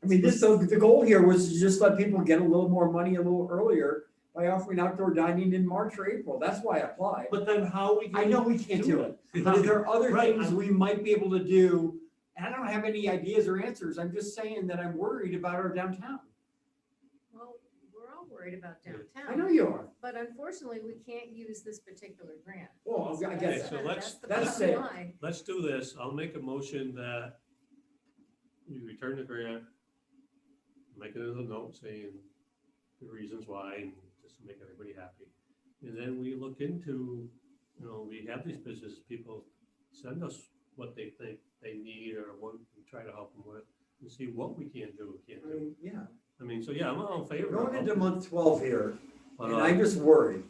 [SPEAKER 10] the goal here was to just let people get a little more money a little earlier by offering outdoor dining in March or April. That's why I applied.
[SPEAKER 2] but then how we?
[SPEAKER 10] I know we can't do it, but if there are other
[SPEAKER 2] Right,
[SPEAKER 10] things we might be able to do, and I don't have any ideas or answers. I'm just saying that I'm worried about our downtown.
[SPEAKER 7] Well, we're all worried about downtown.
[SPEAKER 10] I know you are.
[SPEAKER 7] But unfortunately, we can't use this particular grant.
[SPEAKER 10] Well, I
[SPEAKER 1] Okay,
[SPEAKER 10] guess,
[SPEAKER 1] so let's-
[SPEAKER 7] the
[SPEAKER 10] that's
[SPEAKER 7] bottom
[SPEAKER 10] it.
[SPEAKER 7] line.
[SPEAKER 1] Let's do this. I'll make a motion that you return the grant, make it as a note saying the reasons why, and just to make everybody happy. And then we look into, we have these business people send us what they think they need or what we try to help them with, and see what we can do, can't do.
[SPEAKER 10] yeah.
[SPEAKER 1] I'm all in favor.
[SPEAKER 10] We're
[SPEAKER 1] of
[SPEAKER 10] going into
[SPEAKER 1] helping.
[SPEAKER 10] month 12 here,
[SPEAKER 1] But,
[SPEAKER 10] and I'm just worried.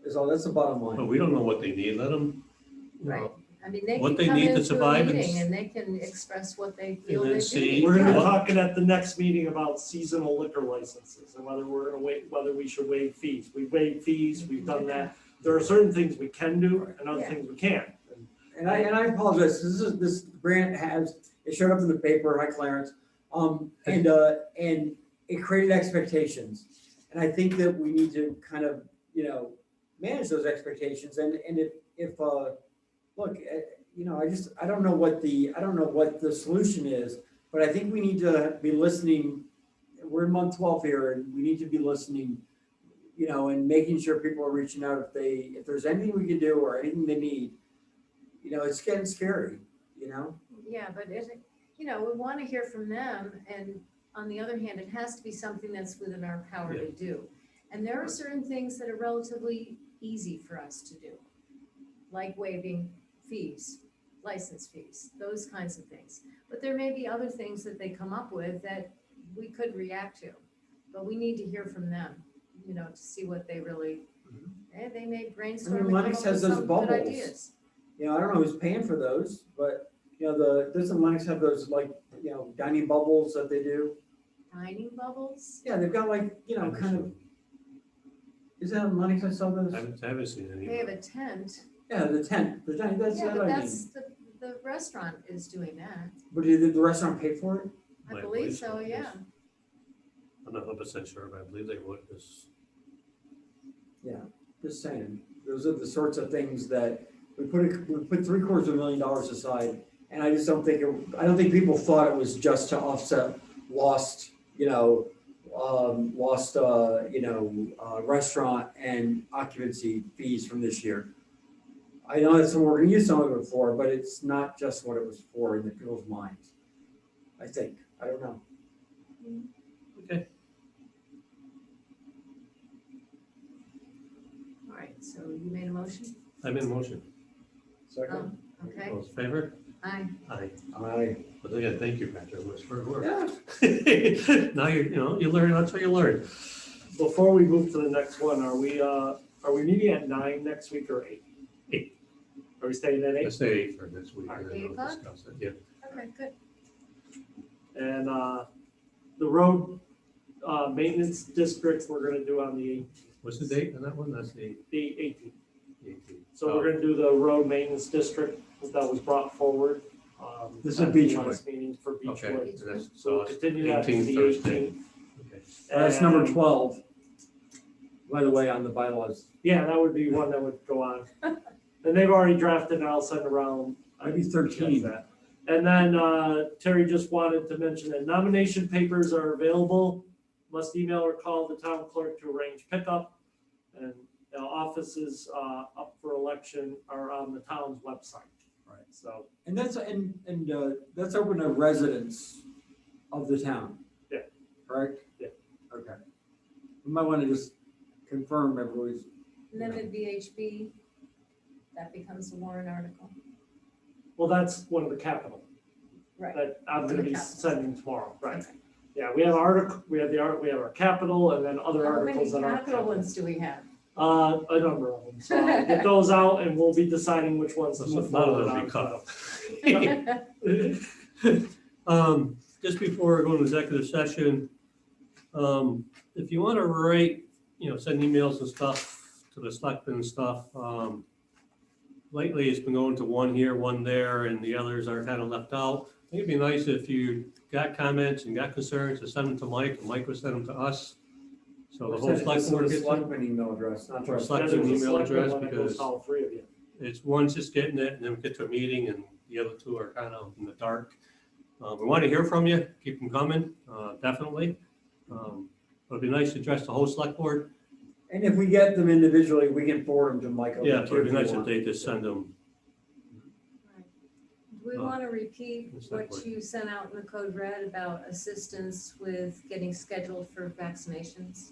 [SPEAKER 10] That's the bottom
[SPEAKER 1] but
[SPEAKER 10] line.
[SPEAKER 1] we don't know what they need. Let them,
[SPEAKER 7] Right. I mean, they
[SPEAKER 1] what
[SPEAKER 7] can
[SPEAKER 1] they
[SPEAKER 7] come
[SPEAKER 1] need to
[SPEAKER 7] into a
[SPEAKER 1] survive and
[SPEAKER 7] meeting
[SPEAKER 1] s-
[SPEAKER 7] and they can express what they feel
[SPEAKER 1] then
[SPEAKER 7] they
[SPEAKER 1] see-
[SPEAKER 7] do.
[SPEAKER 2] We're gonna be
[SPEAKER 1] What-
[SPEAKER 2] talking at the next meeting about seasonal liquor licenses and whether we should waive fees. We waive fees, we've done that. There are certain things we can do and other
[SPEAKER 7] Yeah.
[SPEAKER 2] things we can't.
[SPEAKER 10] And I apologize. This grant it showed up in the paper. Hi, Clarence. And it created expectations. And I think that we need to kind of, manage those expectations. And if look, I don't know what the solution is, but I think we need to be listening. We're in month 12 here, and we need to be listening, and making sure people are reaching out if there's anything we can do or anything they need. It's getting scary,
[SPEAKER 7] Yeah, but we want to hear from them, and on the other hand, it has to be something that's within our power to do. And there are certain things that are relatively easy for us to do, like waiving fees, license fees, those kinds of things. But there may be other things that they come up with that we could react to, but we need to hear from them, to see what they really, they may brainstorm and come up
[SPEAKER 10] Lennox
[SPEAKER 7] with
[SPEAKER 10] has those
[SPEAKER 7] some good
[SPEAKER 10] bubbles.
[SPEAKER 7] ideas.
[SPEAKER 10] I don't know who's paying for those, but doesn't Lennox have those dining bubbles that they do?
[SPEAKER 7] Dining bubbles?
[SPEAKER 10] Yeah, they've got kind of. Is that on Lennox? I saw those.
[SPEAKER 1] I haven't seen any.
[SPEAKER 7] They have a tent.
[SPEAKER 10] Yeah, the tent, the dining. That's
[SPEAKER 7] Yeah,
[SPEAKER 10] that
[SPEAKER 7] but
[SPEAKER 10] I mean.
[SPEAKER 7] that's, the restaurant is doing that.
[SPEAKER 10] But did the restaurant pay for it?
[SPEAKER 7] I believe so, yeah.
[SPEAKER 1] I'm not 100% sure, but I believe they would, because
[SPEAKER 10] Yeah, just saying. Those are the sorts of things that we put $750,000 aside, and I just don't think people thought it was just to offset lost restaurant and occupancy fees from this year. I know that we're going to use some of it for, but it's not just what it was for in the people's minds. I think. I don't know.
[SPEAKER 1] okay.
[SPEAKER 7] All right, so you made a motion?
[SPEAKER 1] I'm in motion.
[SPEAKER 10] Second.
[SPEAKER 7] Okay,
[SPEAKER 1] All those in favor?
[SPEAKER 7] aye.
[SPEAKER 10] Aye.
[SPEAKER 1] But again, thank you, Patrick. It was for work.
[SPEAKER 10] Yeah.
[SPEAKER 1] Now you learn. That's what you learn.
[SPEAKER 2] before we move to the next one, are we meeting at 9 next week or 8?
[SPEAKER 1] 8.
[SPEAKER 2] Are we staying at 8?
[SPEAKER 1] Let's say 8 for this week. and then
[SPEAKER 7] 8
[SPEAKER 1] we'll
[SPEAKER 7] o'clock?
[SPEAKER 1] discuss it. Yeah.
[SPEAKER 7] Okay, good.
[SPEAKER 2] And the road maintenance district, we're gonna do on the 18th.
[SPEAKER 1] What's the date on that one? That's the
[SPEAKER 2] The 18th.
[SPEAKER 1] 18th.
[SPEAKER 2] So we're gonna do the road maintenance district that was brought forward.
[SPEAKER 10] This is
[SPEAKER 2] at the
[SPEAKER 10] Beechwood.
[SPEAKER 2] last meeting for
[SPEAKER 1] Okay.
[SPEAKER 2] Beechwood.
[SPEAKER 1] and that's-
[SPEAKER 2] So we'll
[SPEAKER 1] it's
[SPEAKER 2] continue that to
[SPEAKER 1] 18th
[SPEAKER 2] the
[SPEAKER 1] Thursday.
[SPEAKER 2] 18th.
[SPEAKER 1] Okay.
[SPEAKER 10] That's number
[SPEAKER 2] And-
[SPEAKER 10] 12. By the way, on the bylaws.
[SPEAKER 2] Yeah, that would be one that would go on. And they've already drafted, and I'll send around.
[SPEAKER 10] Maybe 13.
[SPEAKER 2] that. And then Terry just wanted to mention that nomination papers are available. Must email or call the town clerk to arrange pickup. And offices up for election are on the town's website.
[SPEAKER 10] Right.
[SPEAKER 2] So,
[SPEAKER 10] And that's, that's open to residents of the town.
[SPEAKER 2] Yeah.
[SPEAKER 10] Correct?
[SPEAKER 2] Yeah.
[SPEAKER 10] Okay. We might want to just confirm everybody's.
[SPEAKER 7] And then with VHB, that becomes a warrant article.
[SPEAKER 2] well, that's one of the capital
[SPEAKER 7] Right.
[SPEAKER 2] that I'm
[SPEAKER 7] One of
[SPEAKER 2] gonna
[SPEAKER 7] the
[SPEAKER 2] be
[SPEAKER 7] capital.
[SPEAKER 2] sending tomorrow, right?
[SPEAKER 7] Okay.
[SPEAKER 2] Yeah, we have we have our capital and then other
[SPEAKER 7] How many
[SPEAKER 2] articles that are.
[SPEAKER 7] capital ones do we have?
[SPEAKER 2] A number of them. So I'll get those out and we'll be deciding which ones to
[SPEAKER 1] So
[SPEAKER 2] move
[SPEAKER 1] none of
[SPEAKER 2] forward
[SPEAKER 1] them
[SPEAKER 2] on.
[SPEAKER 1] be cut. Just before I go into executive session, if you want to write, send emails and stuff to the selectmen and stuff. Lately, it's been going to one here, one there, and the others are kind of left out. I think it'd be nice if you got comments and got concerns to send them to Mike, and Mike would send them to us. So the whole select board gets it.
[SPEAKER 10] Selectman email address, not
[SPEAKER 1] Or
[SPEAKER 10] trust.
[SPEAKER 1] select-
[SPEAKER 2] Yeah, there's a
[SPEAKER 1] email
[SPEAKER 2] selectmen
[SPEAKER 1] address
[SPEAKER 2] one that goes
[SPEAKER 1] because-
[SPEAKER 2] to all three of you.
[SPEAKER 1] It's one's just getting it, and then we get to a meeting, and the other two are kind of in the dark. We want to hear from you, keep them coming, definitely. It'd be nice to address the whole select board.
[SPEAKER 10] And if we get them individually, we can forward them to Michael.
[SPEAKER 1] Yeah, but it'd be
[SPEAKER 10] if you
[SPEAKER 1] nice if
[SPEAKER 10] want.
[SPEAKER 1] they just send them.
[SPEAKER 7] Do we want to repeat
[SPEAKER 1] It's that
[SPEAKER 7] what
[SPEAKER 1] way.
[SPEAKER 7] you sent out in the code red about assistance with getting scheduled for vaccinations?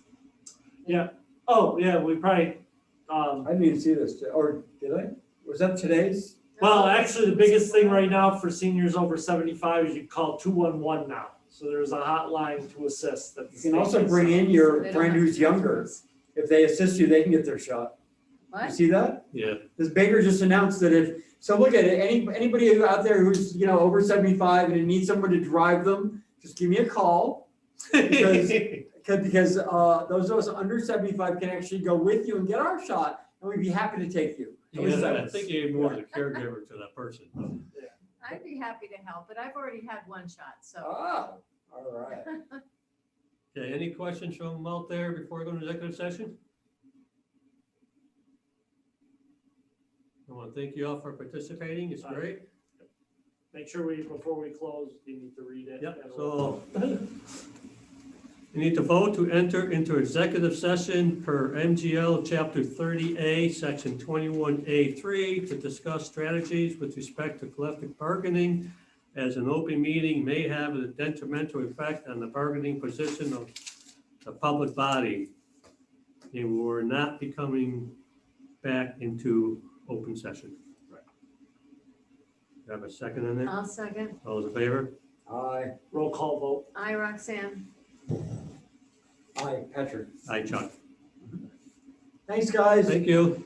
[SPEAKER 2] Yeah. Oh, yeah, we probably,
[SPEAKER 10] I didn't even see this, or did I? Was that today's?
[SPEAKER 2] well, actually, the biggest thing right now for seniors over 75 is you call 211 now. So there's a hotline to assist. that the
[SPEAKER 10] You can also
[SPEAKER 2] state
[SPEAKER 10] bring
[SPEAKER 2] is-
[SPEAKER 10] in
[SPEAKER 7] So
[SPEAKER 10] your
[SPEAKER 7] they don't
[SPEAKER 10] friend
[SPEAKER 7] have
[SPEAKER 10] who's
[SPEAKER 7] to
[SPEAKER 10] younger.
[SPEAKER 7] come to us.
[SPEAKER 10] If they assist you, they can get their shot. You
[SPEAKER 7] What?
[SPEAKER 10] see that?
[SPEAKER 1] Yeah,
[SPEAKER 10] This Baker just announced that so look at it, anybody out there who's, over 75 and needs someone to drive them, just give me a call. Because those of us under 75 can actually go with you and get our shot, and we'd be happy to take you.
[SPEAKER 1] I think you more as a caregiver to that person.
[SPEAKER 7] I'd be happy to help, but I've already had one shot, so.
[SPEAKER 10] Oh, all right.
[SPEAKER 1] Okay, any questions from them out there before we go into executive session? I want to thank you all for participating, it's great.
[SPEAKER 2] Make sure before we close, you need to read it.
[SPEAKER 1] Yep, so you need to vote to enter into executive session per MGL Chapter 30A, Section 21A3, to discuss strategies with respect to collective bargaining, as an open meeting may have a detrimental effect on the bargaining position of the public body. And we're not be coming back into open session.
[SPEAKER 2] Right.
[SPEAKER 1] Do you have a second on that?
[SPEAKER 7] I'll second.
[SPEAKER 1] All those in favor?
[SPEAKER 10] Aye,
[SPEAKER 2] Roll call vote.
[SPEAKER 7] Aye, Roxanne.
[SPEAKER 10] aye, Patrick.
[SPEAKER 1] Aye, Chuck.
[SPEAKER 10] Thanks, guys.
[SPEAKER 1] Thank you.